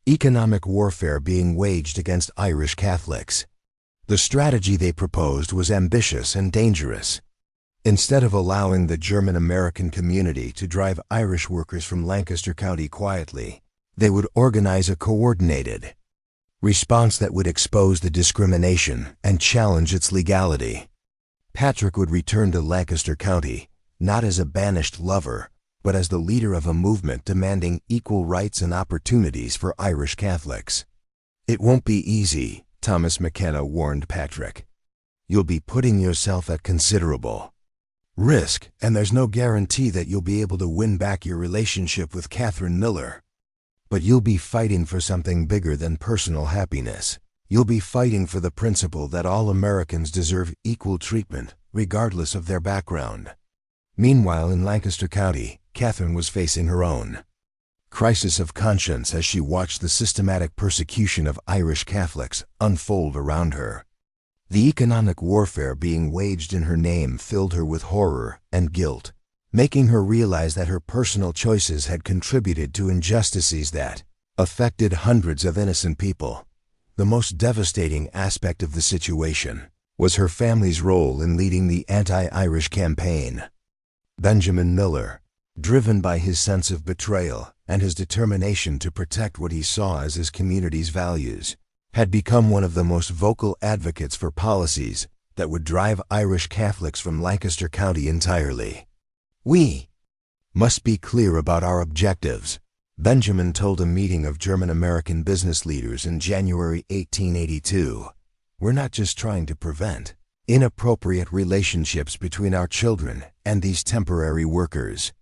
economic warfare being waged against Irish Catholics. The strategy they proposed was ambitious and dangerous. Instead of allowing the German-American community to drive Irish workers from Lancaster County quietly, they would organize a coordinated response that would expose the discrimination and challenge its legality. Patrick would return to Lancaster County, not as a banished lover, but as the leader of a movement demanding equal rights and opportunities for Irish Catholics. "It won't be easy," Thomas McKenna warned Patrick. "You'll be putting yourself at considerable risk, and there's no guarantee that you'll be able to win back your relationship with Catherine Miller. But you'll be fighting for something bigger than personal happiness. You'll be fighting for the principle that all Americans deserve equal treatment, regardless of their background. Meanwhile, in Lancaster County, Catherine was facing her own crisis of conscience as she watched the systematic persecution of Irish Catholics unfold around her. The economic warfare being waged in her name filled her with horror and guilt, making her realize that her personal choices had contributed to injustices that affected hundreds of innocent people. The most devastating aspect of the situation was her family's role in leading the anti-Irish campaign. Benjamin Miller, driven by his sense of betrayal and his determination to protect what he saw as his community's values, had become one of the most vocal advocates for policies that would drive Irish Catholics from Lancaster County entirely. "We must be clear about our objectives," Benjamin told a meeting of German-American business leaders in January 1882. "We're not just trying to prevent inappropriate relationships between our children and these temporary workers.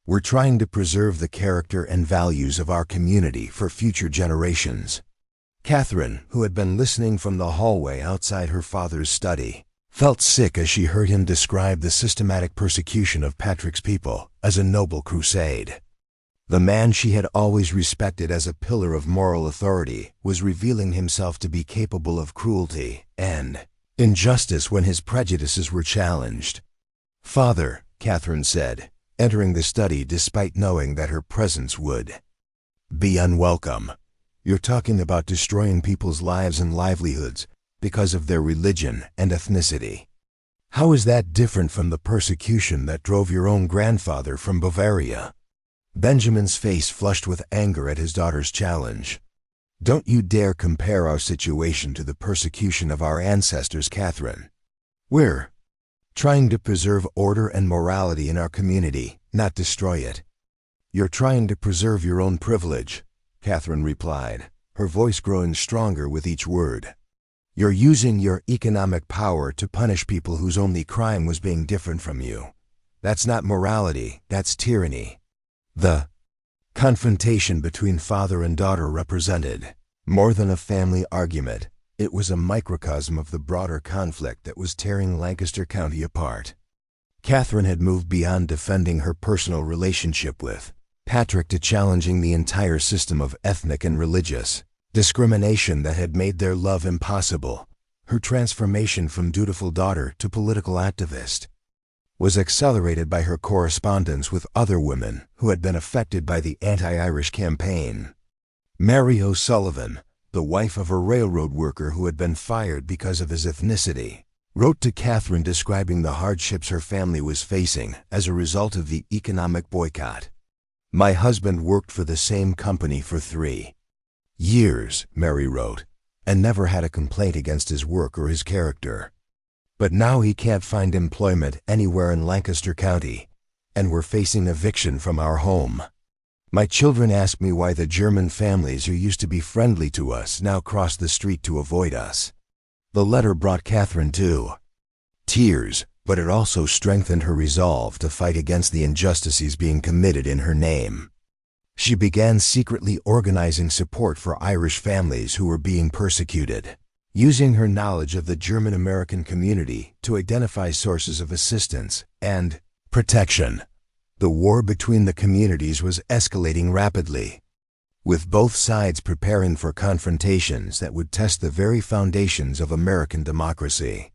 We're trying to preserve the character and values of our community for future generations." Catherine, who had been listening from the hallway outside her father's study, felt sick as she heard him describe the systematic persecution of Patrick's people as a noble crusade. The man she had always respected as a pillar of moral authority was revealing himself to be capable of cruelty and injustice when his prejudices were challenged. "Father," Catherine said, entering the study despite knowing that her presence would be unwelcome, "you're talking about destroying people's lives and livelihoods because of their religion and ethnicity. How is that different from the persecution that drove your own grandfather from Bavaria?" Benjamin's face flushed with anger at his daughter's challenge. "Don't you dare compare our situation to the persecution of our ancestors, Catherine. We're trying to preserve order and morality in our community, not destroy it." "You're trying to preserve your own privilege," Catherine replied, her voice growing stronger with each word. "You're using your economic power to punish people whose only crime was being different from you. That's not morality, that's tyranny." The confrontation between father and daughter represented more than a family argument. It was a microcosm of the broader conflict that was tearing Lancaster County apart. Catherine had moved beyond defending her personal relationship with Patrick to challenging the entire system of ethnic and religious discrimination that had made their love impossible. Her transformation from dutiful daughter to political activist was accelerated by her correspondence with other women who had been affected by the anti-Irish campaign. Mary O'Sullivan, the wife of a railroad worker who had been fired because of his ethnicity, wrote to Catherine describing the hardships her family was facing as a result of the economic boycott. "My husband worked for the same company for 3 years," Mary wrote, "and never had a complaint against his work or his character. But now he can't find employment anywhere in Lancaster County, and we're facing eviction from our home. My children ask me why the German families who used to be friendly to us now cross the street to avoid us." The letter brought Catherine to tears, but it also strengthened her resolve to fight against the injustices being committed in her name. She began secretly organizing support for Irish families who were being persecuted, using her knowledge of the German-American community to identify sources of assistance and protection. The war between the communities was escalating rapidly, with both sides preparing for confrontations that would test the very foundations of American democracy.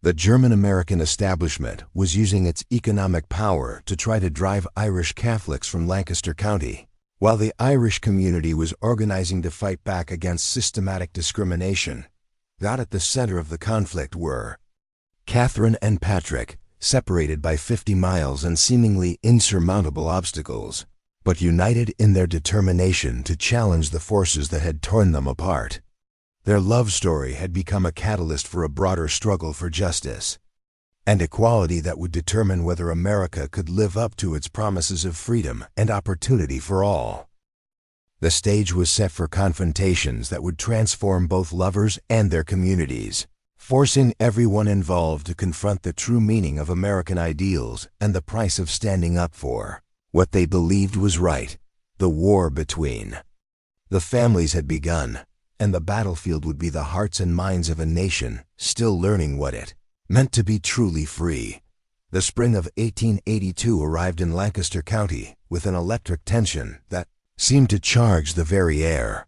The German-American establishment was using its economic power to try to drive Irish Catholics from Lancaster County, while the Irish community was organizing to fight back against systematic discrimination. Not at the center of the conflict were Catherine and Patrick, separated by 50 miles and seemingly insurmountable obstacles, but united in their determination to challenge the forces that had torn them apart. Their love story had become a catalyst for a broader struggle for justice and equality that would determine whether America could live up to its promises of freedom and opportunity for all. The stage was set for confrontations that would transform both lovers and their communities. forcing everyone involved to confront the true meaning of American ideals and the price of standing up for what they believed was right. The war between the families had begun, and the battlefield would be the hearts and minds of a nation still learning what it meant to be truly free. The spring of 1882 arrived in Lancaster County with an electric tension that seemed to charge the very air.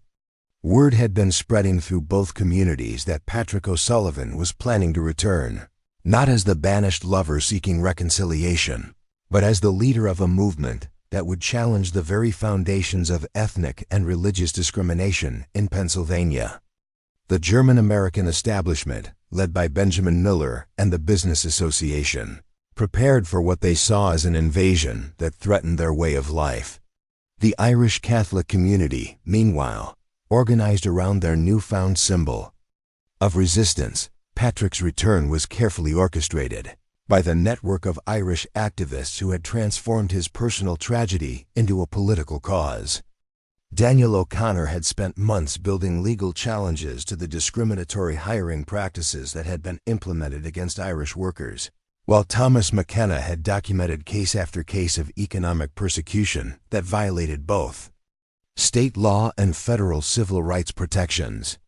Word had been spreading through both communities that Patrick O'Sullivan was planning to return, not as the banished lover seeking reconciliation, but as the leader of a movement that would challenge the very foundations of ethnic and religious discrimination in Pennsylvania. The German-American establishment, led by Benjamin Miller and the Business Association, prepared for what they saw as an invasion that threatened their way of life. The Irish Catholic community, meanwhile, organized around their newfound symbol of resistance. Patrick's return was carefully orchestrated by the network of Irish activists who had transformed his personal tragedy into a political cause. Daniel O'Connor had spent months building legal challenges to the discriminatory hiring practices that had been implemented against Irish workers, while Thomas McKenna had documented case after case of economic persecution that violated both state law and federal civil rights protections.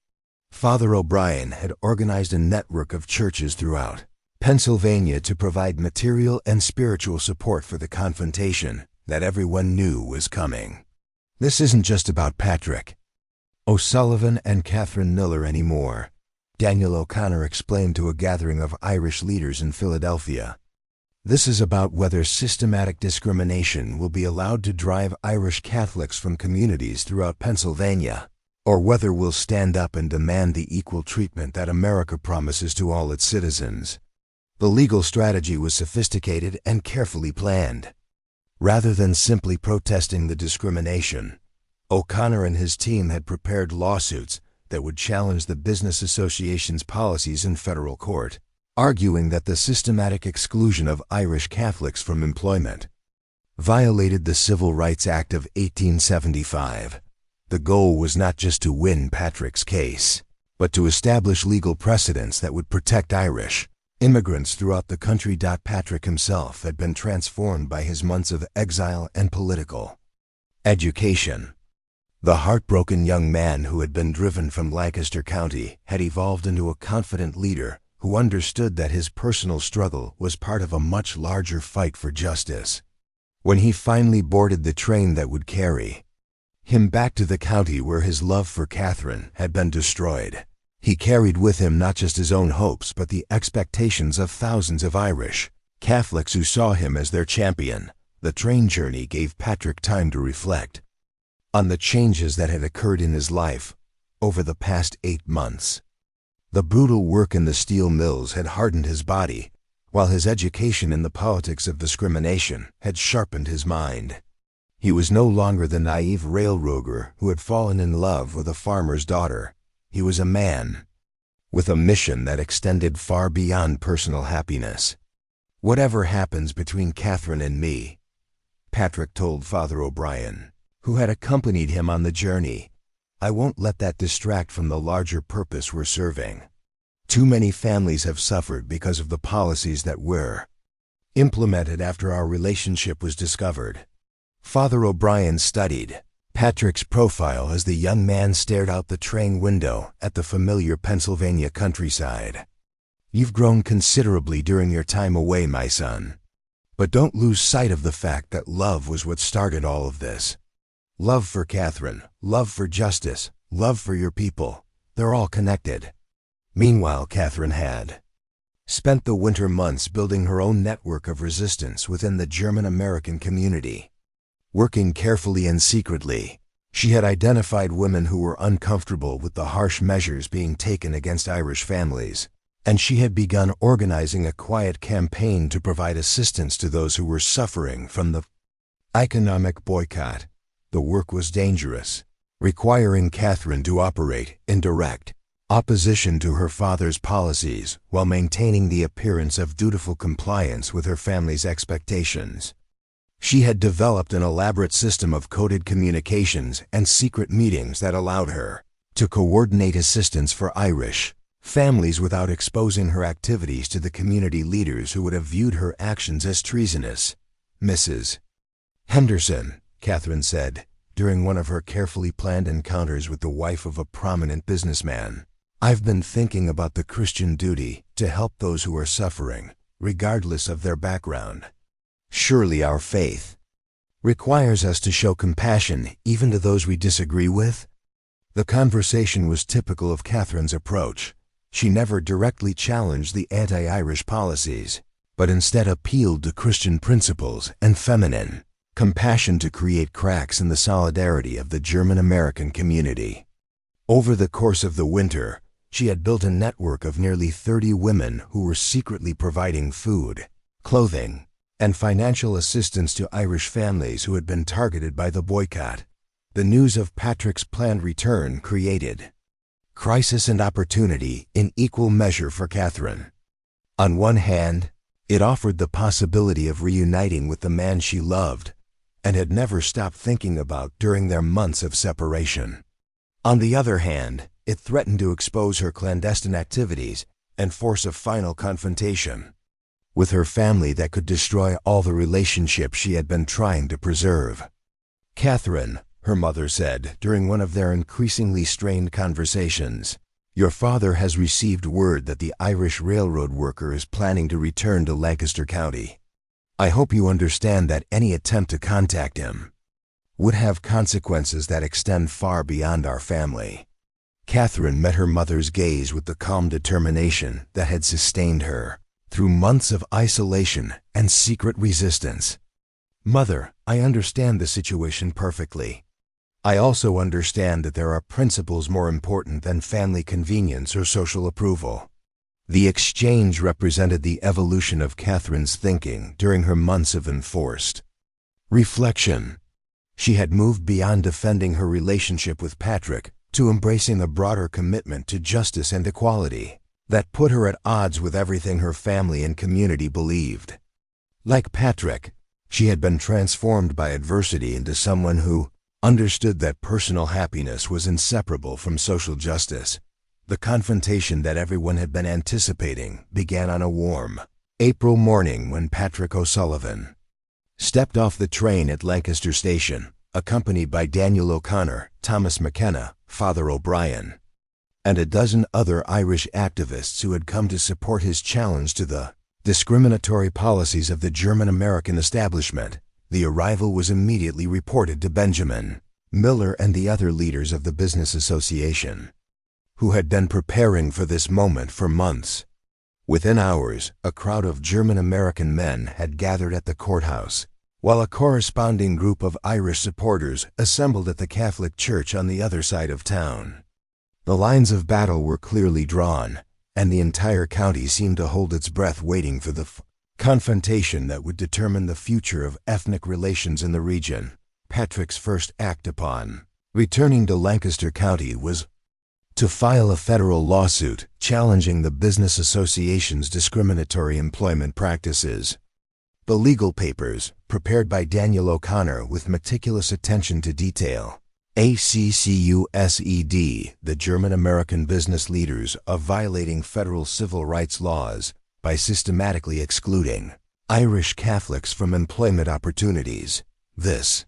Father O'Brien had organized a network of churches throughout Pennsylvania to provide material and spiritual support for the confrontation that everyone knew was coming. This isn't just about Patrick O'Sullivan and Catherine Miller anymore, Daniel O'Connor explained to a gathering of Irish leaders in Philadelphia. This is about whether systematic discrimination will be allowed to drive Irish Catholics from communities throughout Pennsylvania, or whether we'll stand up and demand the equal treatment that America promises to all its citizens. The legal strategy was sophisticated and carefully planned. Rather than simply protesting the discrimination, O'Connor and his team had prepared lawsuits that would challenge the Business Association's policies in federal court, arguing that the systematic exclusion of Irish Catholics from employment violated the Civil Rights Act of 1875. The goal was not just to win Patrick's case, but to establish legal precedents that would protect Irish immigrants throughout the country. Patrick himself had been transformed by his months of exile and political education. The heartbroken young man who had been driven from Lancaster County had evolved into a confident leader who understood that his personal struggle was part of a much larger fight for justice. When he finally boarded the train that would carry him back to the county where his love for Catherine had been destroyed, he carried with him not just his own hopes but the expectations of thousands of Irish Catholics who saw him as their champion. The train journey gave Patrick time to reflect on the changes that had occurred in his life over the past 8 months. The brutal work in the steel mills had hardened his body, while his education in the politics of discrimination had sharpened his mind. He was no longer the naive railroader who had fallen in love with a farmer's daughter. He was a man with a mission that extended far beyond personal happiness. "Whatever happens between Catherine and me," Patrick told Father O'Brien, who had accompanied him on the journey, "I won't let that distract from the larger purpose we're serving. Too many families have suffered because of the policies that were implemented after our relationship was discovered." Father O'Brien studied Patrick's profile as the young man stared out the train window at the familiar Pennsylvania countryside. "You've grown considerably during your time away, my son. But don't lose sight of the fact that love was what started all of this. Love for Catherine, love for justice, love for your people, they're all connected." Meanwhile, Catherine had spent the winter months building her own network of resistance within the German-American community. Working carefully and secretly, she had identified women who were uncomfortable with the harsh measures being taken against Irish families, and she had begun organizing a quiet campaign to provide assistance to those who were suffering from the economic boycott. The work was dangerous, requiring Catherine to operate in direct opposition to her father's policies while maintaining the appearance of dutiful compliance with her family's expectations. She had developed an elaborate system of coded communications and secret meetings that allowed her to coordinate assistance for Irish families without exposing her activities to the community leaders who would have viewed her actions as treasonous. Mrs. Henderson, Catherine said, during one of her carefully planned encounters with the wife of a prominent businessman, "I've been thinking about the Christian duty to help those who are suffering, regardless of their background. Surely our faith requires us to show compassion even to those we disagree with." The conversation was typical of Catherine's approach. She never directly challenged the anti-Irish policies, but instead appealed to Christian principles and feminine compassion to create cracks in the solidarity of the German-American community. Over the course of the winter, she had built a network of nearly 30 women who were secretly providing food, clothing, and financial assistance to Irish families who had been targeted by the boycott. The news of Patrick's planned return created crisis and opportunity in equal measure for Catherine. On one hand, it offered the possibility of reuniting with the man she loved and had never stopped thinking about during their months of separation. On the other hand, it threatened to expose her clandestine activities and force a final confrontation with her family that could destroy all the relationships she had been trying to preserve. "Catherine," her mother said during one of their increasingly strained conversations, "your father has received word that the Irish railroad worker is planning to return to Lancaster County. I hope you understand that any attempt to contact him would have consequences that extend far beyond our family." Catherine met her mother's gaze with the calm determination that had sustained her through months of isolation and secret resistance. "Mother, I understand the situation perfectly. I also understand that there are principles more important than family convenience or social approval." The exchange represented the evolution of Catherine's thinking during her months of enforced reflection. She had moved beyond defending her relationship with Patrick to embracing a broader commitment to justice and equality that put her at odds with everything her family and community believed. Like Patrick, she had been transformed by adversity into someone who understood that personal happiness was inseparable from social justice. The confrontation that everyone had been anticipating began on a warm April morning when Patrick O'Sullivan stepped off the train at Lancaster Station, accompanied by Daniel O'Connor, Thomas McKenna, Father O'Brien, and a dozen other Irish activists who had come to support his challenge to the discriminatory policies of the German-American establishment. The arrival was immediately reported to Benjamin Miller and the other leaders of the Business Association, who had been preparing for this moment for months. Within hours, a crowd of German-American men had gathered at the courthouse, while a corresponding group of Irish supporters assembled at the Catholic Church on the other side of town. The lines of battle were clearly drawn, and the entire county seemed to hold its breath waiting for the confrontation that would determine the future of ethnic relations in the region. Patrick's first act upon returning to Lancaster County was to file a federal lawsuit challenging the Business Association's discriminatory employment practices. The legal papers, prepared by Daniel O'Connor with meticulous attention to detail, accused the German-American business leaders of violating federal civil rights laws by systematically excluding Irish Catholics from employment opportunities. "This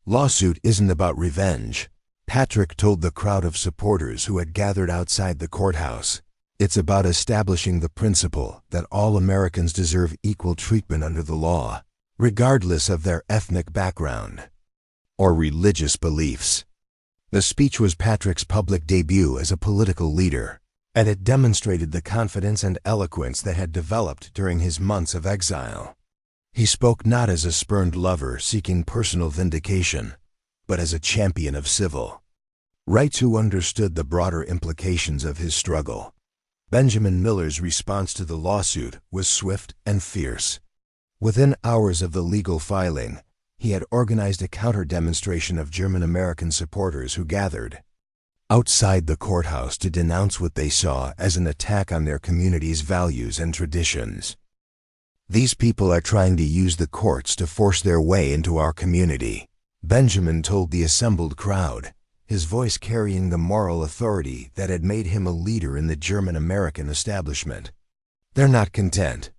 lawsuit isn't about revenge," Patrick told the crowd of supporters who had gathered outside the courthouse. "It's about establishing the principle that all Americans deserve equal treatment under the law, regardless of their ethnic background or religious beliefs." The speech was Patrick's public debut as a political leader, and it demonstrated the confidence and eloquence that had developed during his months of exile. He spoke not as a spurned lover seeking personal vindication, but as a champion of civil rights who understood the broader implications of his struggle. Benjamin Miller's response to the lawsuit was swift and fierce. Within hours of the legal filing, he had organized a counter-demonstration of German-American supporters who gathered outside the courthouse to denounce what they saw as an attack on their community's values and traditions. "These people are trying to use the courts to force their way into our community," Benjamin told the assembled crowd, his voice carrying the moral authority that had made him a leader in the German-American establishment. They're not content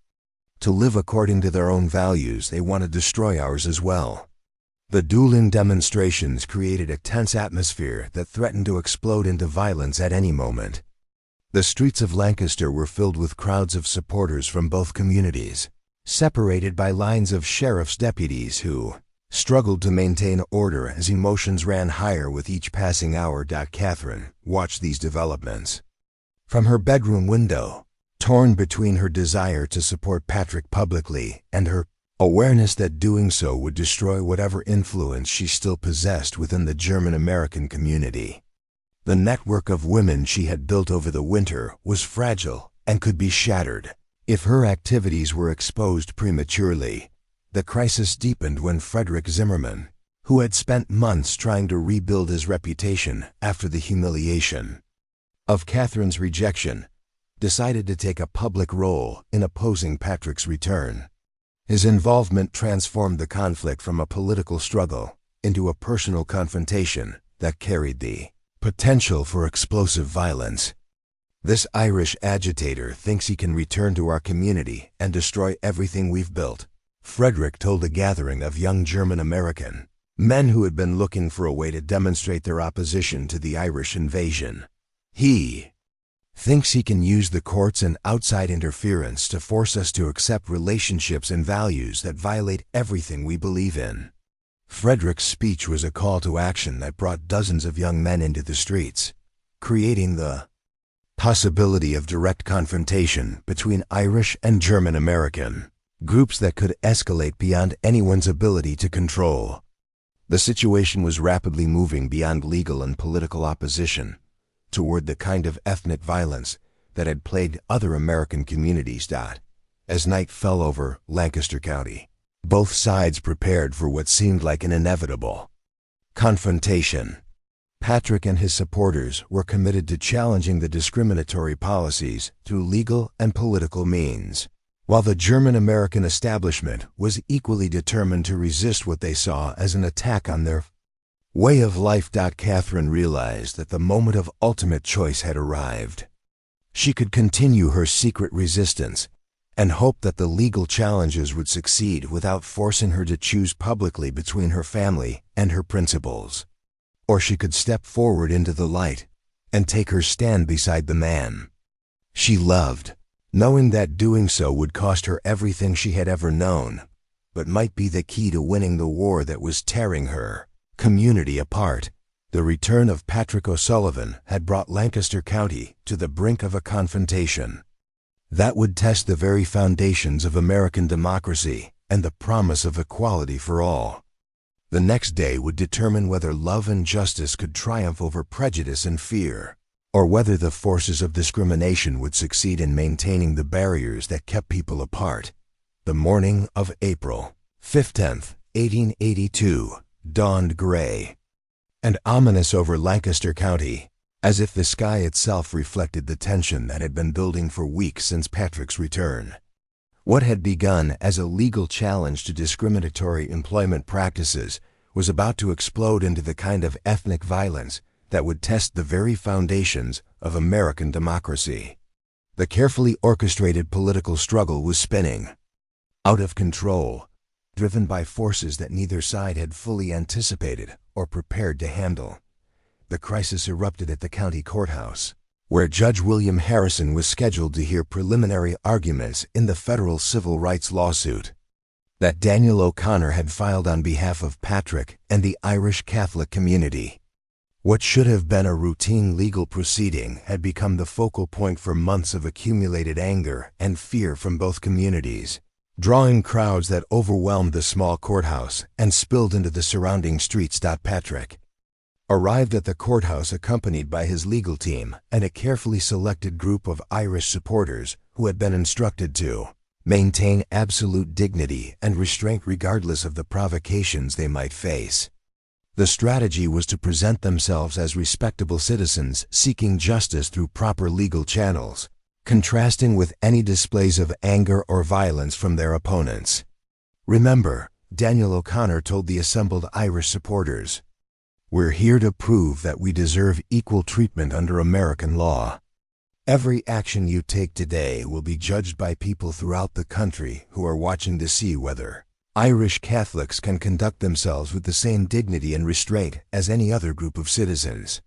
to live according to their own values, they want to destroy ours as well. The dueling demonstrations created a tense atmosphere that threatened to explode into violence at any moment. The streets of Lancaster were filled with crowds of supporters from both communities, separated by lines of sheriff's deputies who struggled to maintain order as emotions ran higher with each passing hour. Catherine watched these developments from her bedroom window, torn between her desire to support Patrick publicly and her awareness that doing so would destroy whatever influence she still possessed within the German-American community. The network of women she had built over the winter was fragile and could be shattered if her activities were exposed prematurely. The crisis deepened when Frederick Zimmerman, who had spent months trying to rebuild his reputation after the humiliation of Catherine's rejection, decided to take a public role in opposing Patrick's return. His involvement transformed the conflict from a political struggle into a personal confrontation that carried the potential for explosive violence. This Irish agitator thinks he can return to our community and destroy everything we've built, Frederick told a gathering of young German-American men who had been looking for a way to demonstrate their opposition to the Irish invasion. He thinks he can use the courts and outside interference to force us to accept relationships and values that violate everything we believe in. Frederick's speech was a call to action that brought dozens of young men into the streets, creating the possibility of direct confrontation between Irish and German-American groups that could escalate beyond anyone's ability to control. The situation was rapidly moving beyond legal and political opposition toward the kind of ethnic violence that had plagued other American communities. As night fell over Lancaster County, both sides prepared for what seemed like an inevitable confrontation. Patrick and his supporters were committed to challenging the discriminatory policies through legal and political means, while the German-American establishment was equally determined to resist what they saw as an attack on their way of life. Catherine realized that the moment of ultimate choice had arrived. She could continue her secret resistance and hope that the legal challenges would succeed without forcing her to choose publicly between her family and her principles. Or she could step forward into the light and take her stand beside the man she loved, knowing that doing so would cost her everything she had ever known, but might be the key to winning the war that was tearing her community apart. The return of Patrick O'Sullivan had brought Lancaster County to the brink of a confrontation that would test the very foundations of American democracy and the promise of equality for all. The next day would determine whether love and justice could triumph over prejudice and fear, or whether the forces of discrimination would succeed in maintaining the barriers that kept people apart. The morning of April 15th, 1882, dawned gray and ominous over Lancaster County, as if the sky itself reflected the tension that had been building for weeks since Patrick's return. What had begun as a legal challenge to discriminatory employment practices was about to explode into the kind of ethnic violence that would test the very foundations of American democracy. The carefully orchestrated political struggle was spinning out of control, driven by forces that neither side had fully anticipated or prepared to handle. The crisis erupted at the county courthouse, where Judge William Harrison was scheduled to hear preliminary arguments in the federal civil rights lawsuit that Daniel O'Connor had filed on behalf of Patrick and the Irish Catholic community. What should have been a routine legal proceeding had become the focal point for months of accumulated anger and fear from both communities, drawing crowds that overwhelmed the small courthouse and spilled into the surrounding streets. Patrick arrived at the courthouse accompanied by his legal team and a carefully selected group of Irish supporters who had been instructed to maintain absolute dignity and restraint regardless of the provocations they might face. The strategy was to present themselves as respectable citizens seeking justice through proper legal channels, contrasting with any displays of anger or violence from their opponents. "Remember," Daniel O'Connor told the assembled Irish supporters, We're here to prove that we deserve equal treatment under American law. Every action you take today will be judged by people throughout the country who are watching to see whether Irish Catholics can conduct themselves with the same dignity and restraint as any other group of citizens.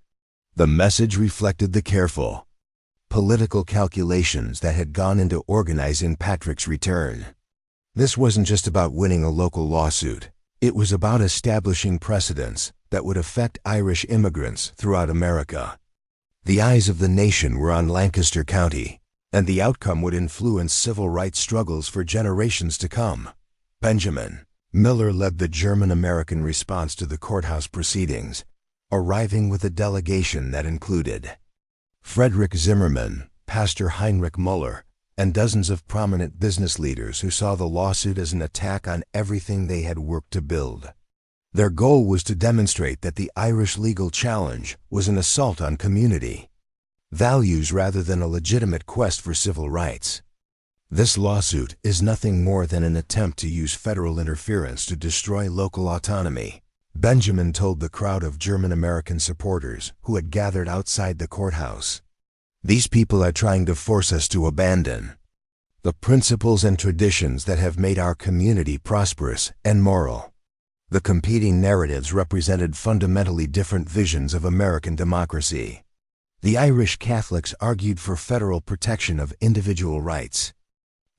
The message reflected the careful political calculations that had gone into organizing Patrick's return. This wasn't just about winning a local lawsuit. It was about establishing precedents that would affect Irish immigrants throughout America. The eyes of the nation were on Lancaster County, and the outcome would influence civil rights struggles for generations to come. Benjamin Miller led the German-American response to the courthouse proceedings, arriving with a delegation that included Frederick Zimmerman, Pastor Heinrich Müller, and dozens of prominent business leaders who saw the lawsuit as an attack on everything they had worked to build. Their goal was to demonstrate that the Irish legal challenge was an assault on community values rather than a legitimate quest for civil rights. This lawsuit is nothing more than an attempt to use federal interference to destroy local autonomy, Benjamin told the crowd of German-American supporters who had gathered outside the courthouse. These people are trying to force us to abandon the principles and traditions that have made our community prosperous and moral. The competing narratives represented fundamentally different visions of American democracy. The Irish Catholics argued for federal protection of individual rights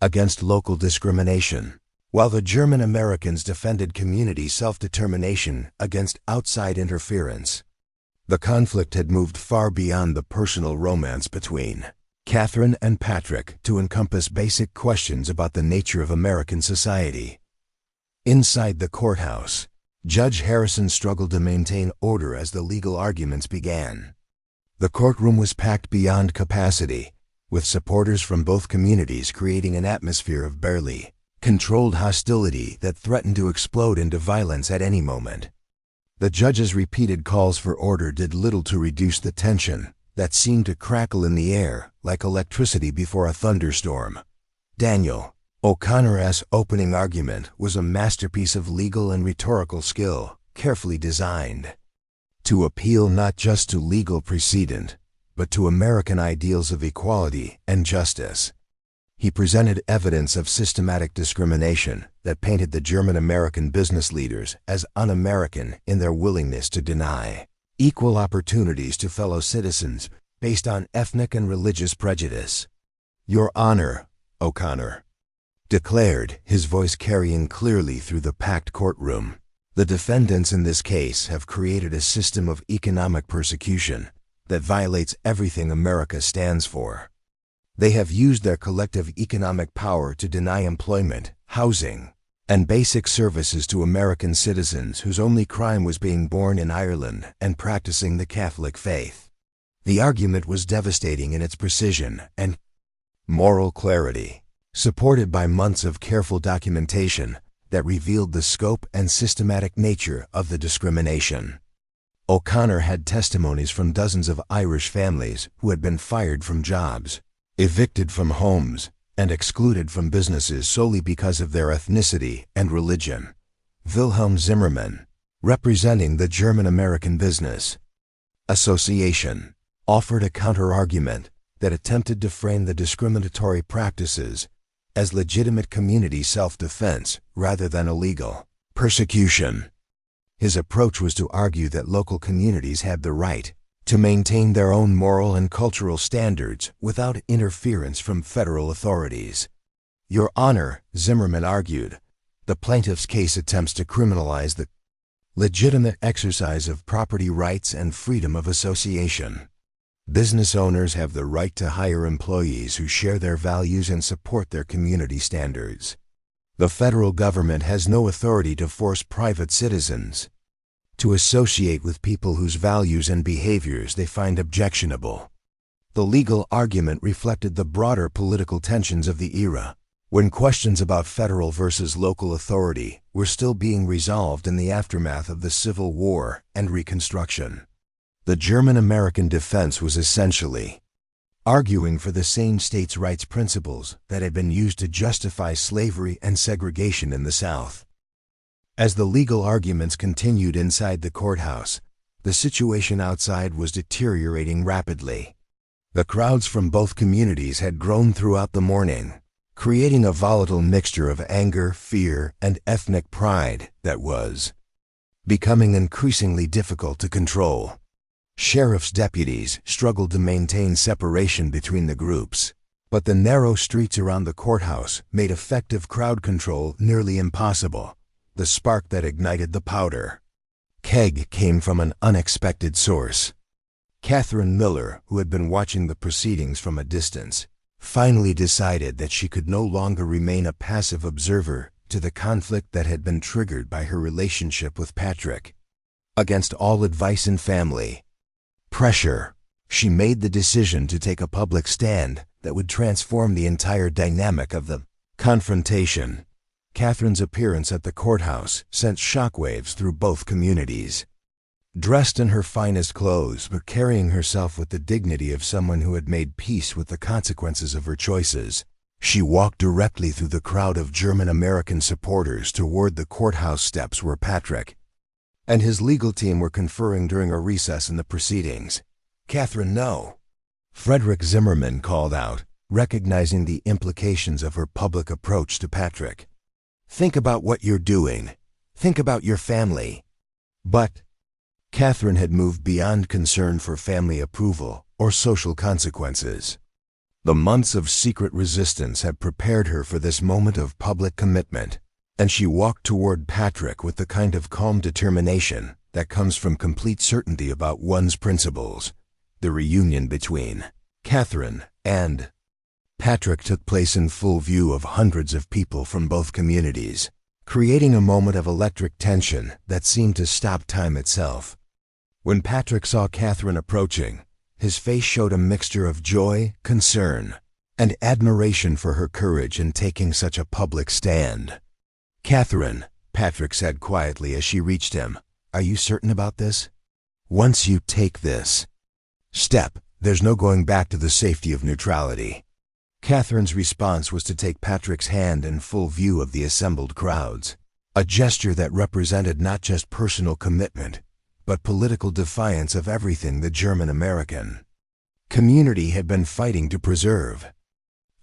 against local discrimination, while the German Americans defended community self-determination against outside interference. The conflict had moved far beyond the personal romance between Catherine and Patrick to encompass basic questions about the nature of American society. Inside the courthouse, Judge Harrison struggled to maintain order as the legal arguments began. The courtroom was packed beyond capacity, with supporters from both communities creating an atmosphere of barely controlled hostility that threatened to explode into violence at any moment. The judge's repeated calls for order did little to reduce the tension that seemed to crackle in the air like electricity before a thunderstorm. Daniel O'Connor's opening argument was a masterpiece of legal and rhetorical skill, carefully designed to appeal not just to legal precedent, but to American ideals of equality and justice. He presented evidence of systematic discrimination that painted the German-American business leaders as un-American in their willingness to deny equal opportunities to fellow citizens based on ethnic and religious prejudice. "Your Honor," O'Connor declared, his voice carrying clearly through the packed courtroom, "the defendants in this case have created a system of economic persecution that violates everything America stands for. They have used their collective economic power to deny employment, housing, and basic services to American citizens whose only crime was being born in Ireland and practicing the Catholic faith." The argument was devastating in its precision and moral clarity, supported by months of careful documentation that revealed the scope and systematic nature of the discrimination. O'Connor had testimonies from dozens of Irish families who had been fired from jobs, evicted from homes, and excluded from businesses solely because of their ethnicity and religion. Wilhelm Zimmerman, representing the German-American Business Association, offered a counter-argument that attempted to frame the discriminatory practices as legitimate community self-defense rather than illegal persecution. His approach was to argue that local communities had the right to maintain their own moral and cultural standards without interference from federal authorities. "Your Honor," Zimmerman argued, "the plaintiff's case attempts to criminalize the legitimate exercise of property rights and freedom of association. Business owners have the right to hire employees who share their values and support their community standards. The federal government has no authority to force private citizens to associate with people whose values and behaviors they find objectionable." The legal argument reflected the broader political tensions of the era, when questions about federal versus local authority were still being resolved in the aftermath of the Civil War and Reconstruction. The German-American defense was essentially arguing for the same states' rights principles that had been used to justify slavery and segregation in the South. As the legal arguments continued inside the courthouse, The situation outside was deteriorating rapidly. The crowds from both communities had grown throughout the morning, creating a volatile mixture of anger, fear, and ethnic pride that was becoming increasingly difficult to control. Sheriff's deputies struggled to maintain separation between the groups, but the narrow streets around the courthouse made effective crowd control nearly impossible. The spark that ignited the powder keg came from an unexpected source. Catherine Miller, who had been watching the proceedings from a distance, finally decided that she could no longer remain a passive observer to the conflict that had been triggered by her relationship with Patrick. Against all advice and family pressure, she made the decision to take a public stand that would transform the entire dynamic of the confrontation. Catherine's appearance at the courthouse sent shockwaves through both communities. Dressed in her finest clothes, but carrying herself with the dignity of someone who had made peace with the consequences of her choices, she walked directly through the crowd of German-American supporters toward the courthouse steps where Patrick and his legal team were conferring during a recess in the proceedings. "Catherine, no!" Frederick Zimmerman called out, recognizing the implications of her public approach to Patrick. "Think about what you're doing. Think about your family." But Catherine had moved beyond concern for family approval or social consequences. The months of secret resistance had prepared her for this moment of public commitment, and she walked toward Patrick with the kind of calm determination that comes from complete certainty about one's principles. The reunion between Catherine and Patrick took place in full view of hundreds of people from both communities, creating a moment of electric tension that seemed to stop time itself. When Patrick saw Catherine approaching, his face showed a mixture of joy, concern, and admiration for her courage in taking such a public stand. "Catherine," Patrick said quietly as she reached him, "are you certain about this? Once you take this step, there's no going back to the safety of neutrality." Catherine's response was to take Patrick's hand in full view of the assembled crowds, a gesture that represented not just personal commitment, but political defiance of everything the German-American community had been fighting to preserve.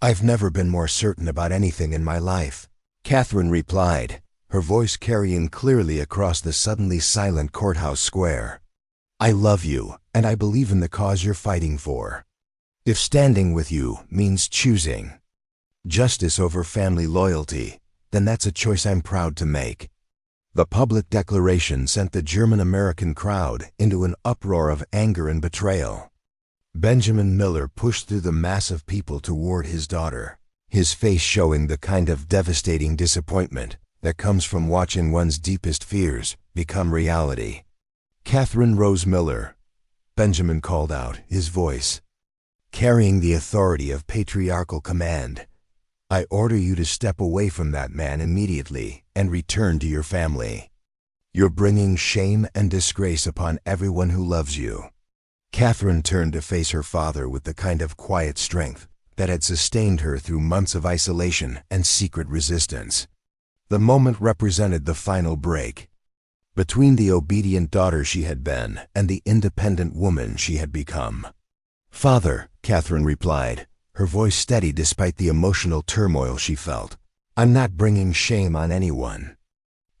"I've never been more certain about anything in my life," Catherine replied, her voice carrying clearly across the suddenly silent courthouse square. "I love you, and I believe in the cause you're fighting for. If standing with you means choosing justice over family loyalty, then that's a choice I'm proud to make." The public declaration sent the German-American crowd into an uproar of anger and betrayal. Benjamin Miller pushed through the mass of people toward his daughter, his face showing the kind of devastating disappointment that comes from watching one's deepest fears become reality. "Catherine Rose Miller," Benjamin called out, his voice carrying the authority of patriarchal command, "I order you to step away from that man immediately and return to your family. You're bringing shame and disgrace upon everyone who loves you." Catherine turned to face her father with the kind of quiet strength that had sustained her through months of isolation and secret resistance. The moment represented the final break between the obedient daughter she had been and the independent woman she had become. "Father," Catherine replied, her voice steady despite the emotional turmoil she felt, "I'm not bringing shame on anyone.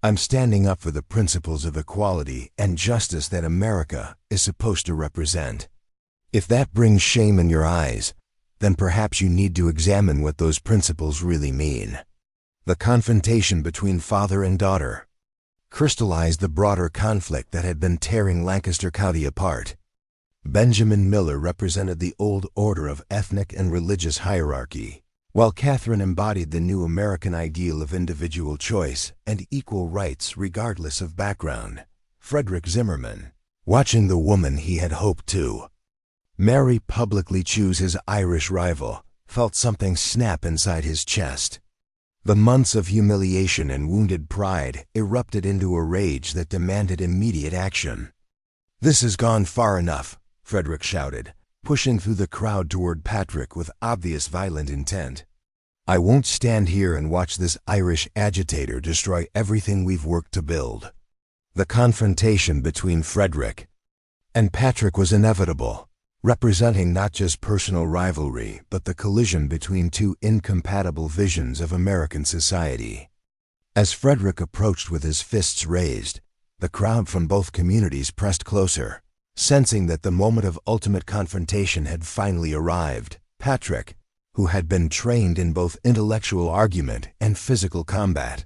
I'm standing up for the principles of equality and justice that America is supposed to represent. If that brings shame in your eyes, then perhaps you need to examine what those principles really mean." The confrontation between father and daughter crystallized the broader conflict that had been tearing Lancaster County apart. Benjamin Miller represented the old order of ethnic and religious hierarchy, while Catherine embodied the new American ideal of individual choice and equal rights regardless of background. Frederick Zimmerman, watching the woman he had hoped to marry publicly choose his Irish rival, felt something snap inside his chest. The months of humiliation and wounded pride erupted into a rage that demanded immediate action. "This has gone far enough," Frederick shouted, pushing through the crowd toward Patrick with obvious violent intent. "I won't stand here and watch this Irish agitator destroy everything we've worked to build." The confrontation between Frederick and Patrick was inevitable, representing not just personal rivalry but the collision between two incompatible visions of American society. As Frederick approached with his fists raised, the crowd from both communities pressed closer, sensing that the moment of ultimate confrontation had finally arrived. Patrick, who had been trained in both intellectual argument and physical combat,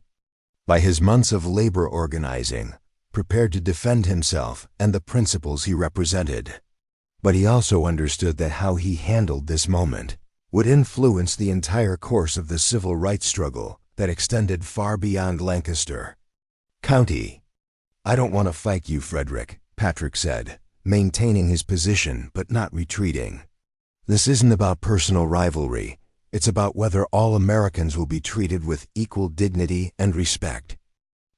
by his months of labor organizing, prepared to defend himself and the principles he represented. But he also understood that how he handled this moment would influence the entire course of the civil rights struggle that extended far beyond Lancaster County. "I don't want to fight you, Frederick," Patrick said, maintaining his position but not retreating. "This isn't about personal rivalry. It's about whether all Americans will be treated with equal dignity and respect."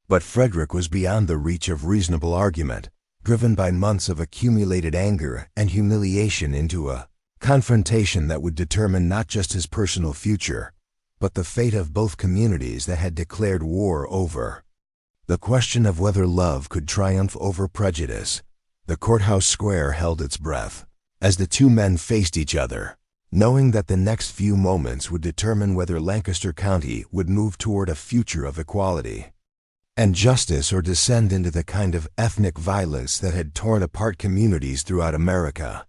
But Frederick was beyond the reach of reasonable argument, driven by months of accumulated anger and humiliation into a confrontation that would determine not just his personal future, but the fate of both communities that had declared war over. The question of whether love could triumph over prejudice. The courthouse square held its breath as the two men faced each other, knowing that the next few moments would determine whether Lancaster County would move toward a future of equality and justice or descend into the kind of ethnic violence that had torn apart communities throughout America.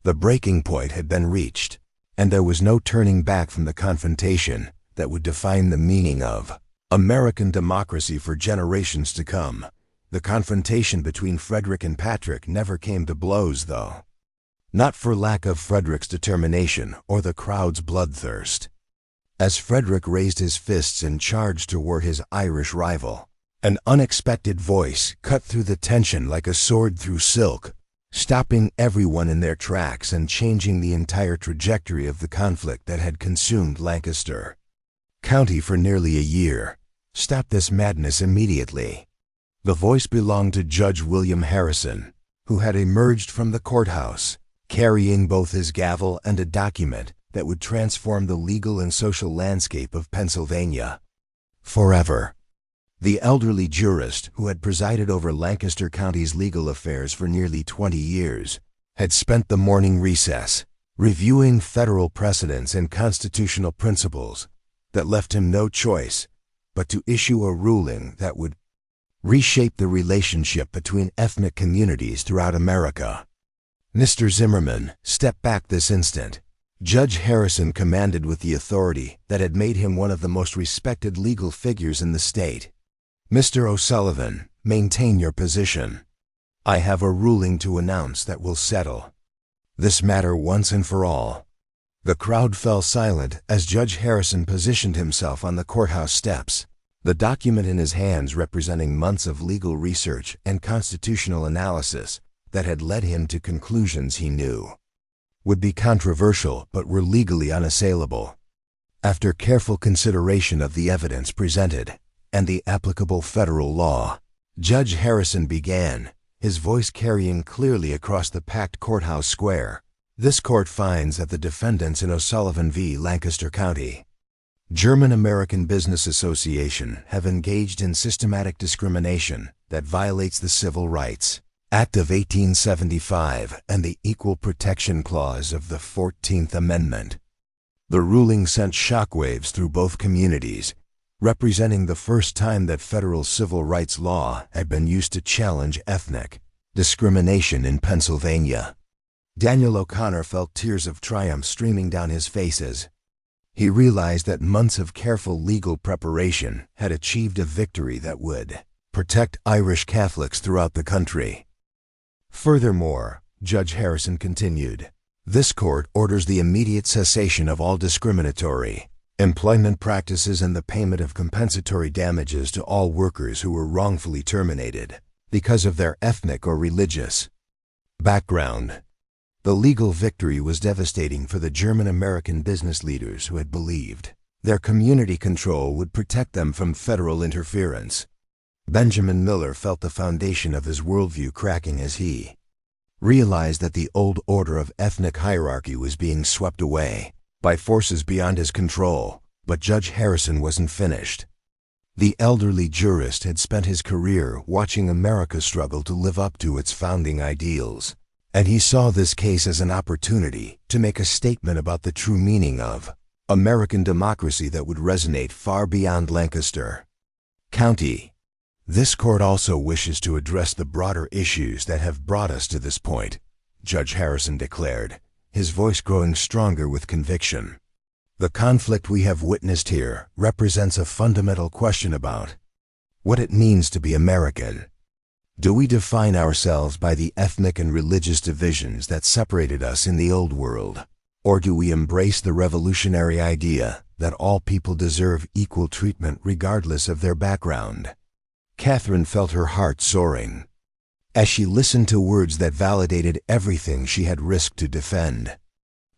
The breaking point had been reached, and there was no turning back from the confrontation that would define the meaning of American democracy for generations to come. The confrontation between Frederick and Patrick never came to blows, though. Not for lack of Frederick's determination or the crowd's bloodthirst. As Frederick raised his fists and charged toward his Irish rival, an unexpected voice cut through the tension like a sword through silk, stopping everyone in their tracks and changing the entire trajectory of the conflict that had consumed Lancaster County for nearly a year. "Stop this madness immediately." The voice belonged to Judge William Harrison, who had emerged from the courthouse, carrying both his gavel and a document that would transform the legal and social landscape of Pennsylvania forever. The elderly jurist who had presided over Lancaster County's legal affairs for nearly 20 years had spent the morning recess reviewing federal precedents and constitutional principles that left him no choice but to issue a ruling that would reshape the relationship between ethnic communities throughout America. "Mr. Zimmerman, step back this instant." Judge Harrison commanded with the authority that had made him one of the most respected legal figures in the state. "Mr. O'Sullivan, maintain your position. I have a ruling to announce that will settle this matter once and for all." The crowd fell silent as Judge Harrison positioned himself on the courthouse steps, the document in his hands representing months of legal research and constitutional analysis that had led him to conclusions he knew would be controversial but were legally unassailable. After careful consideration of the evidence presented and the applicable federal law, Judge Harrison began, his voice carrying clearly across the packed courthouse square. "This court finds that the defendants in O'Sullivan v. Lancaster County, German-American Business Association, have engaged in systematic discrimination that violates the Civil Rights Act of 1875 and the Equal Protection Clause of the 14th Amendment." The ruling sent shockwaves through both communities, representing the first time that federal civil rights law had been used to challenge ethnic discrimination in Pennsylvania. Daniel O'Connor felt tears of triumph streaming down his face. He realized that months of careful legal preparation had achieved a victory that would protect Irish Catholics throughout the country. "Furthermore," Judge Harrison continued, "this court orders the immediate cessation of all discriminatory employment practices and the payment of compensatory damages to all workers who were wrongfully terminated because of their ethnic or religious background." The legal victory was devastating for the German-American business leaders who had believed their community control would protect them from federal interference. Benjamin Miller felt the foundation of his worldview cracking as he realized that the old order of ethnic hierarchy was being swept away by forces beyond his control. But Judge Harrison wasn't finished. The elderly jurist had spent his career watching America struggle to live up to its founding ideals, and he saw this case as an opportunity to make a statement about the true meaning of American democracy that would resonate far beyond Lancaster County. This court also wishes to address the broader issues that have brought us to this point, Judge Harrison declared, his voice growing stronger with conviction. The conflict we have witnessed here represents a fundamental question about what it means to be American. Do we define ourselves by the ethnic and religious divisions that separated us in the old world, or do we embrace the revolutionary idea that all people deserve equal treatment regardless of their background? Catherine felt her heart soaring as she listened to words that validated everything she had risked to defend.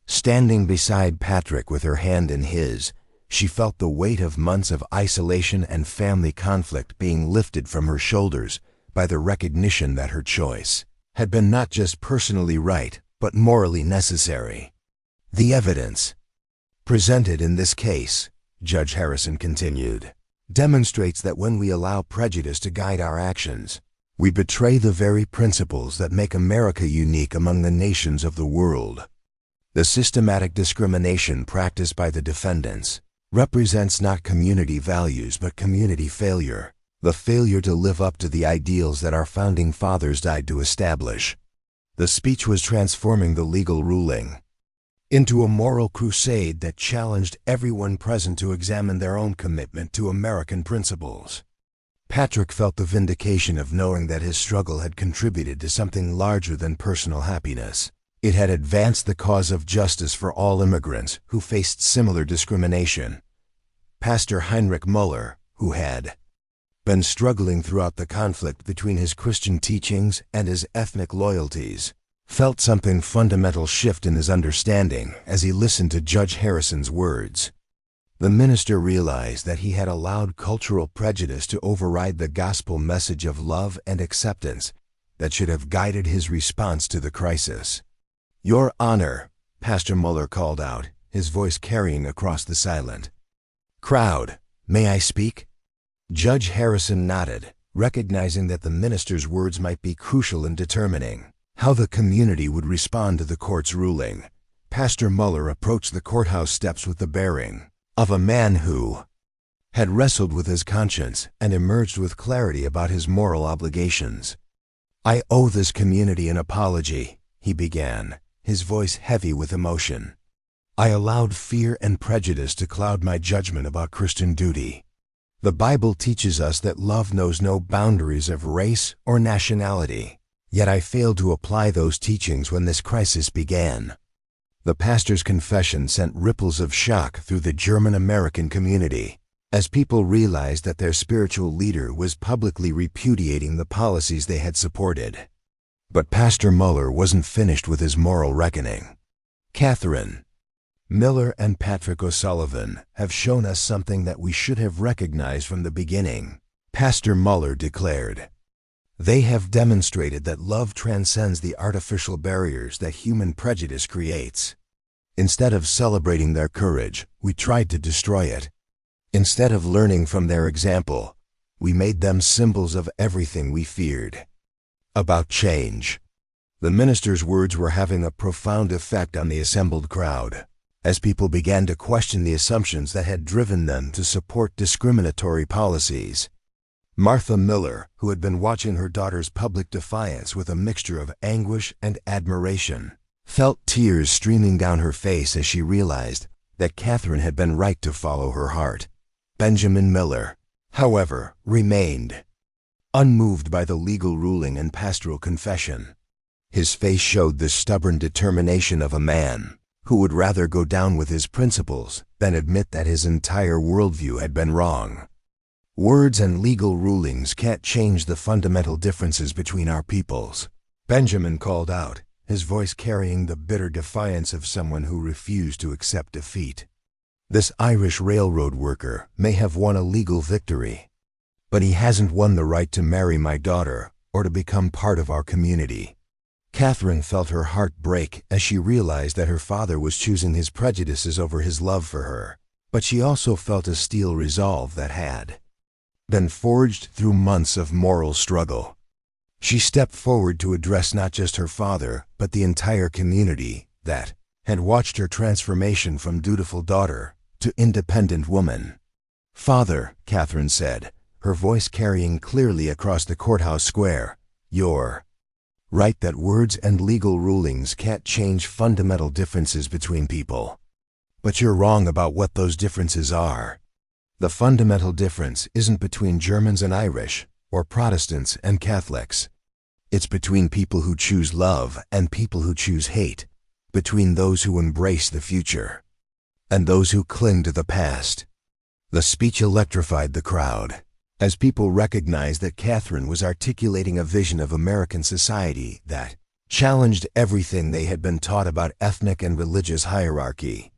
Standing beside Patrick with her hand in his, she felt the weight of months of isolation and family conflict being lifted from her shoulders by the recognition that her choice had been not just personally right, but morally necessary. The evidence presented in this case, Judge Harrison continued, demonstrates that when we allow prejudice to guide our actions, we betray the very principles that make America unique among the nations of the world. The systematic discrimination practiced by the defendants represents not community values but community failure, the failure to live up to the ideals that our founding fathers died to establish. The speech was transforming the legal ruling into a moral crusade that challenged everyone present to examine their own commitment to American principles. Patrick felt the vindication of knowing that his struggle had contributed to something larger than personal happiness. It had advanced the cause of justice for all immigrants who faced similar discrimination. Pastor Heinrich Muller, who had been struggling throughout the conflict between his Christian teachings and his ethnic loyalties, felt something fundamental shift in his understanding as he listened to Judge Harrison's words. The minister realized that he had allowed cultural prejudice to override the gospel message of love and acceptance that should have guided his response to the crisis. "Your Honor," Pastor Muller called out, his voice carrying across the silent crowd, "may I speak?" Judge Harrison nodded, recognizing that the minister's words might be crucial in determining how the community would respond to the court's ruling. Pastor Muller approached the courthouse steps with the bearing of a man who had wrestled with his conscience and emerged with clarity about his moral obligations. "I owe this community an apology," he began, his voice heavy with emotion. "I allowed fear and prejudice to cloud my judgment about Christian duty. The Bible teaches us that love knows no boundaries of race or nationality, yet I failed to apply those teachings when this crisis began." The pastor's confession sent ripples of shock through the German-American community, as people realized that their spiritual leader was publicly repudiating the policies they had supported. But Pastor Muller wasn't finished with his moral reckoning. "Catherine Miller and Patrick O'Sullivan have shown us something that we should have recognized from the beginning," Pastor Muller declared. "They have demonstrated that love transcends the artificial barriers that human prejudice creates. Instead of celebrating their courage, we tried to destroy it. Instead of learning from their example, we made them symbols of everything we feared about change." The minister's words were having a profound effect on the assembled crowd, as people began to question the assumptions that had driven them to support discriminatory policies. Martha Miller, who had been watching her daughter's public defiance with a mixture of anguish and admiration, felt tears streaming down her face as she realized that Catherine had been right to follow her heart. Benjamin Miller, however, remained unmoved by the legal ruling and pastoral confession. His face showed the stubborn determination of a man who would rather go down with his principles than admit that his entire worldview had been wrong. "Words and legal rulings can't change the fundamental differences between our peoples," Benjamin called out, his voice carrying the bitter defiance of someone who refused to accept defeat. "This Irish railroad worker may have won a legal victory, but he hasn't won the right to marry my daughter or to become part of our community." Catherine felt her heart break as she realized that her father was choosing his prejudices over his love for her, but she also felt a steel resolve that had been forged through months of moral struggle. She stepped forward to address not just her father, but the entire community that had watched her transformation from dutiful daughter to independent woman. "Father," Catherine said, her voice carrying clearly across the courthouse square, "you're right that words and legal rulings can't change fundamental differences between people. But you're wrong about what those differences are. The fundamental difference isn't between Germans and Irish, or Protestants and Catholics. It's between people who choose love and people who choose hate, between those who embrace the future and those who cling to the past." The speech electrified the crowd, as people recognized that Catherine was articulating a vision of American society that challenged everything they had been taught about ethnic and religious hierarchy.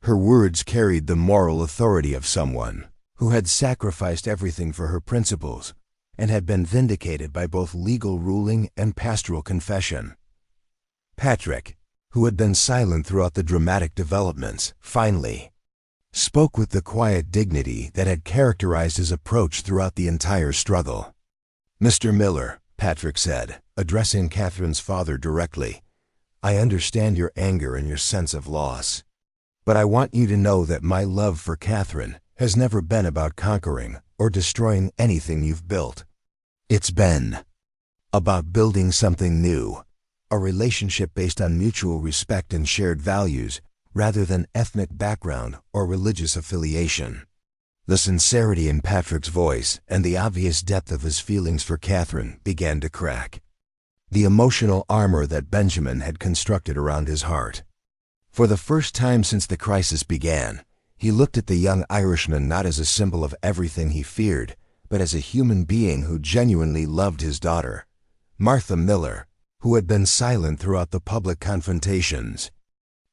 Her words carried the moral authority of someone who had sacrificed everything for her principles and had been vindicated by both legal ruling and pastoral confession. Patrick, who had been silent throughout the dramatic developments, finally spoke with the quiet dignity that had characterized his approach throughout the entire struggle. "Mr. Miller," Patrick said, addressing Catherine's father directly, "I understand your anger and your sense of loss. But I want you to know that my love for Catherine has never been about conquering or destroying anything you've built. It's been about building something new, a relationship based on mutual respect and shared values, rather than ethnic background or religious affiliation." The sincerity in Patrick's voice and the obvious depth of his feelings for Catherine began to crack the emotional armor that Benjamin had constructed around his heart. For the first time since the crisis began, he looked at the young Irishman not as a symbol of everything he feared, but as a human being who genuinely loved his daughter. Martha Miller, who had been silent throughout the public confrontations,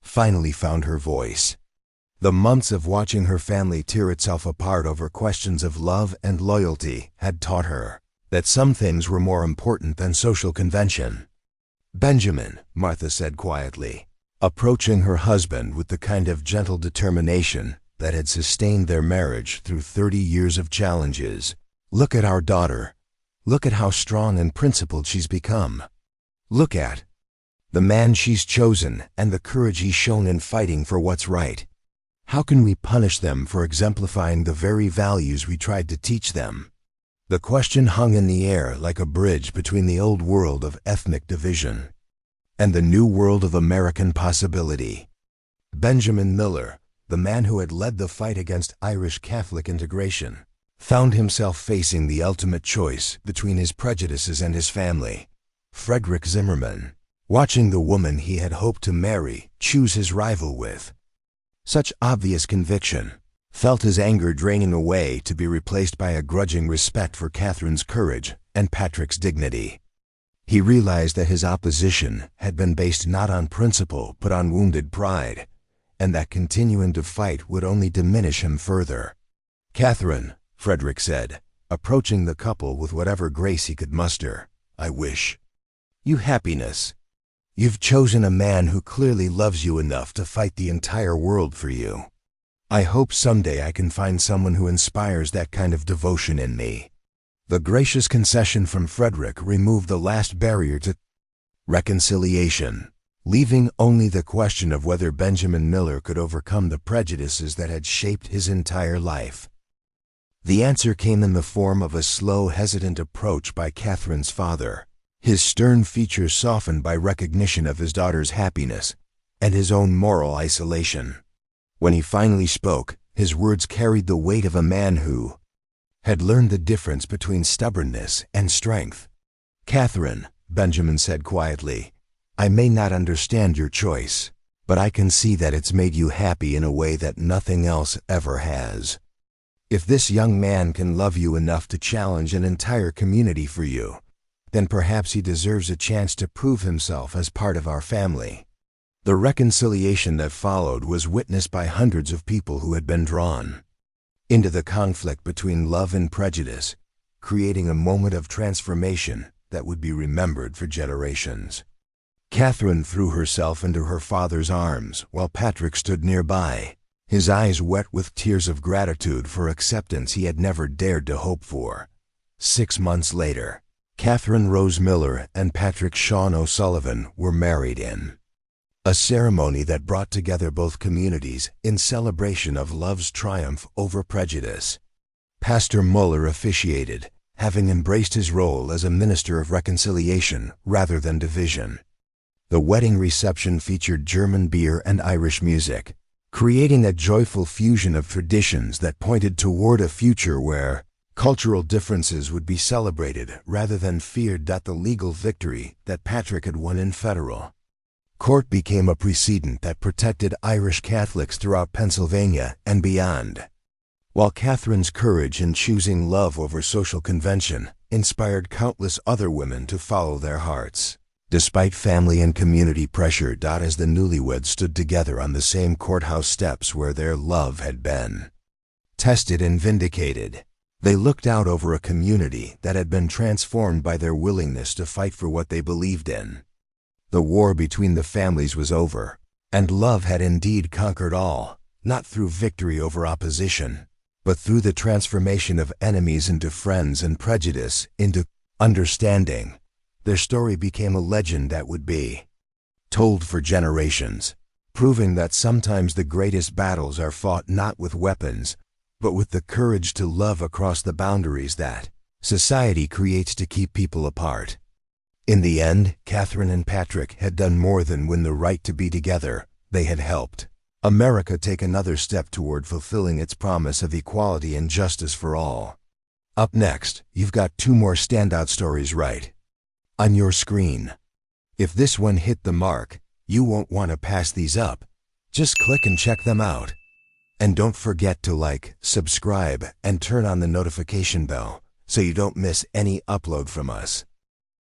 finally found her voice. The months of watching her family tear itself apart over questions of love and loyalty had taught her that some things were more important than social convention. "Benjamin," Martha said quietly, approaching her husband with the kind of gentle determination that had sustained their marriage through 30 years of challenges, "look at our daughter. Look at how strong and principled she's become. Look at the man she's chosen and the courage he's shown in fighting for what's right. How can we punish them for exemplifying the very values we tried to teach them?" The question hung in the air like a bridge between the old world of ethnic division and the new world of American possibility. Benjamin Miller, the man who had led the fight against Irish Catholic integration, found himself facing the ultimate choice between his prejudices and his family. Frederick Zimmerman, watching the woman he had hoped to marry choose his rival with such obvious conviction, felt his anger draining away to be replaced by a grudging respect for Catherine's courage and Patrick's dignity. He realized that his opposition had been based not on principle but on wounded pride, and that continuing to fight would only diminish him further. "Catherine," Frederick said, approaching the couple with whatever grace he could muster, "I wish you happiness. You've chosen a man who clearly loves you enough to fight the entire world for you. I hope someday I can find someone who inspires that kind of devotion in me." The gracious concession from Frederick removed the last barrier to reconciliation, leaving only the question of whether Benjamin Miller could overcome the prejudices that had shaped his entire life. The answer came in the form of a slow, hesitant approach by Catherine's father, his stern features softened by recognition of his daughter's happiness and his own moral isolation. When he finally spoke, his words carried the weight of a man who had learned the difference between stubbornness and strength. "Catherine," Benjamin said quietly, "I may not understand your choice, but I can see that it's made you happy in a way that nothing else ever has. If this young man can love you enough to challenge an entire community for you, then perhaps he deserves a chance to prove himself as part of our family." The reconciliation that followed was witnessed by hundreds of people who had been drawn into the conflict between love and prejudice, creating a moment of transformation that would be remembered for generations. Catherine threw herself into her father's arms while Patrick stood nearby, his eyes wet with tears of gratitude for acceptance he had never dared to hope for. 6 months later, Catherine Rose Miller and Patrick Sean O'Sullivan were married in a ceremony that brought together both communities in celebration of love's triumph over prejudice. Pastor Muller officiated, having embraced his role as a minister of reconciliation rather than division. The wedding reception featured German beer and Irish music, creating a joyful fusion of traditions that pointed toward a future where cultural differences would be celebrated rather than feared. The legal victory that Patrick had won in federal court became a precedent that protected Irish Catholics throughout Pennsylvania and beyond. While Catherine's courage in choosing love over social convention inspired countless other women to follow their hearts, despite family and community pressure. As the newlyweds stood together on the same courthouse steps where their love had been tested and vindicated, they looked out over a community that had been transformed by their willingness to fight for what they believed in. The war between the families was over, and love had indeed conquered all, not through victory over opposition, but through the transformation of enemies into friends and prejudice into understanding. Their story became a legend that would be told for generations, proving that sometimes the greatest battles are fought not with weapons, but with the courage to love across the boundaries that society creates to keep people apart. In the end, Catherine and Patrick had done more than win the right to be together. They had helped America take another step toward fulfilling its promise of equality and justice for all. Up next, you've got 2 more standout stories right on your screen. If this one hit the mark, you won't want to pass these up. Just click and check them out. And don't forget to like, subscribe, and turn on the notification bell so you don't miss any upload from us.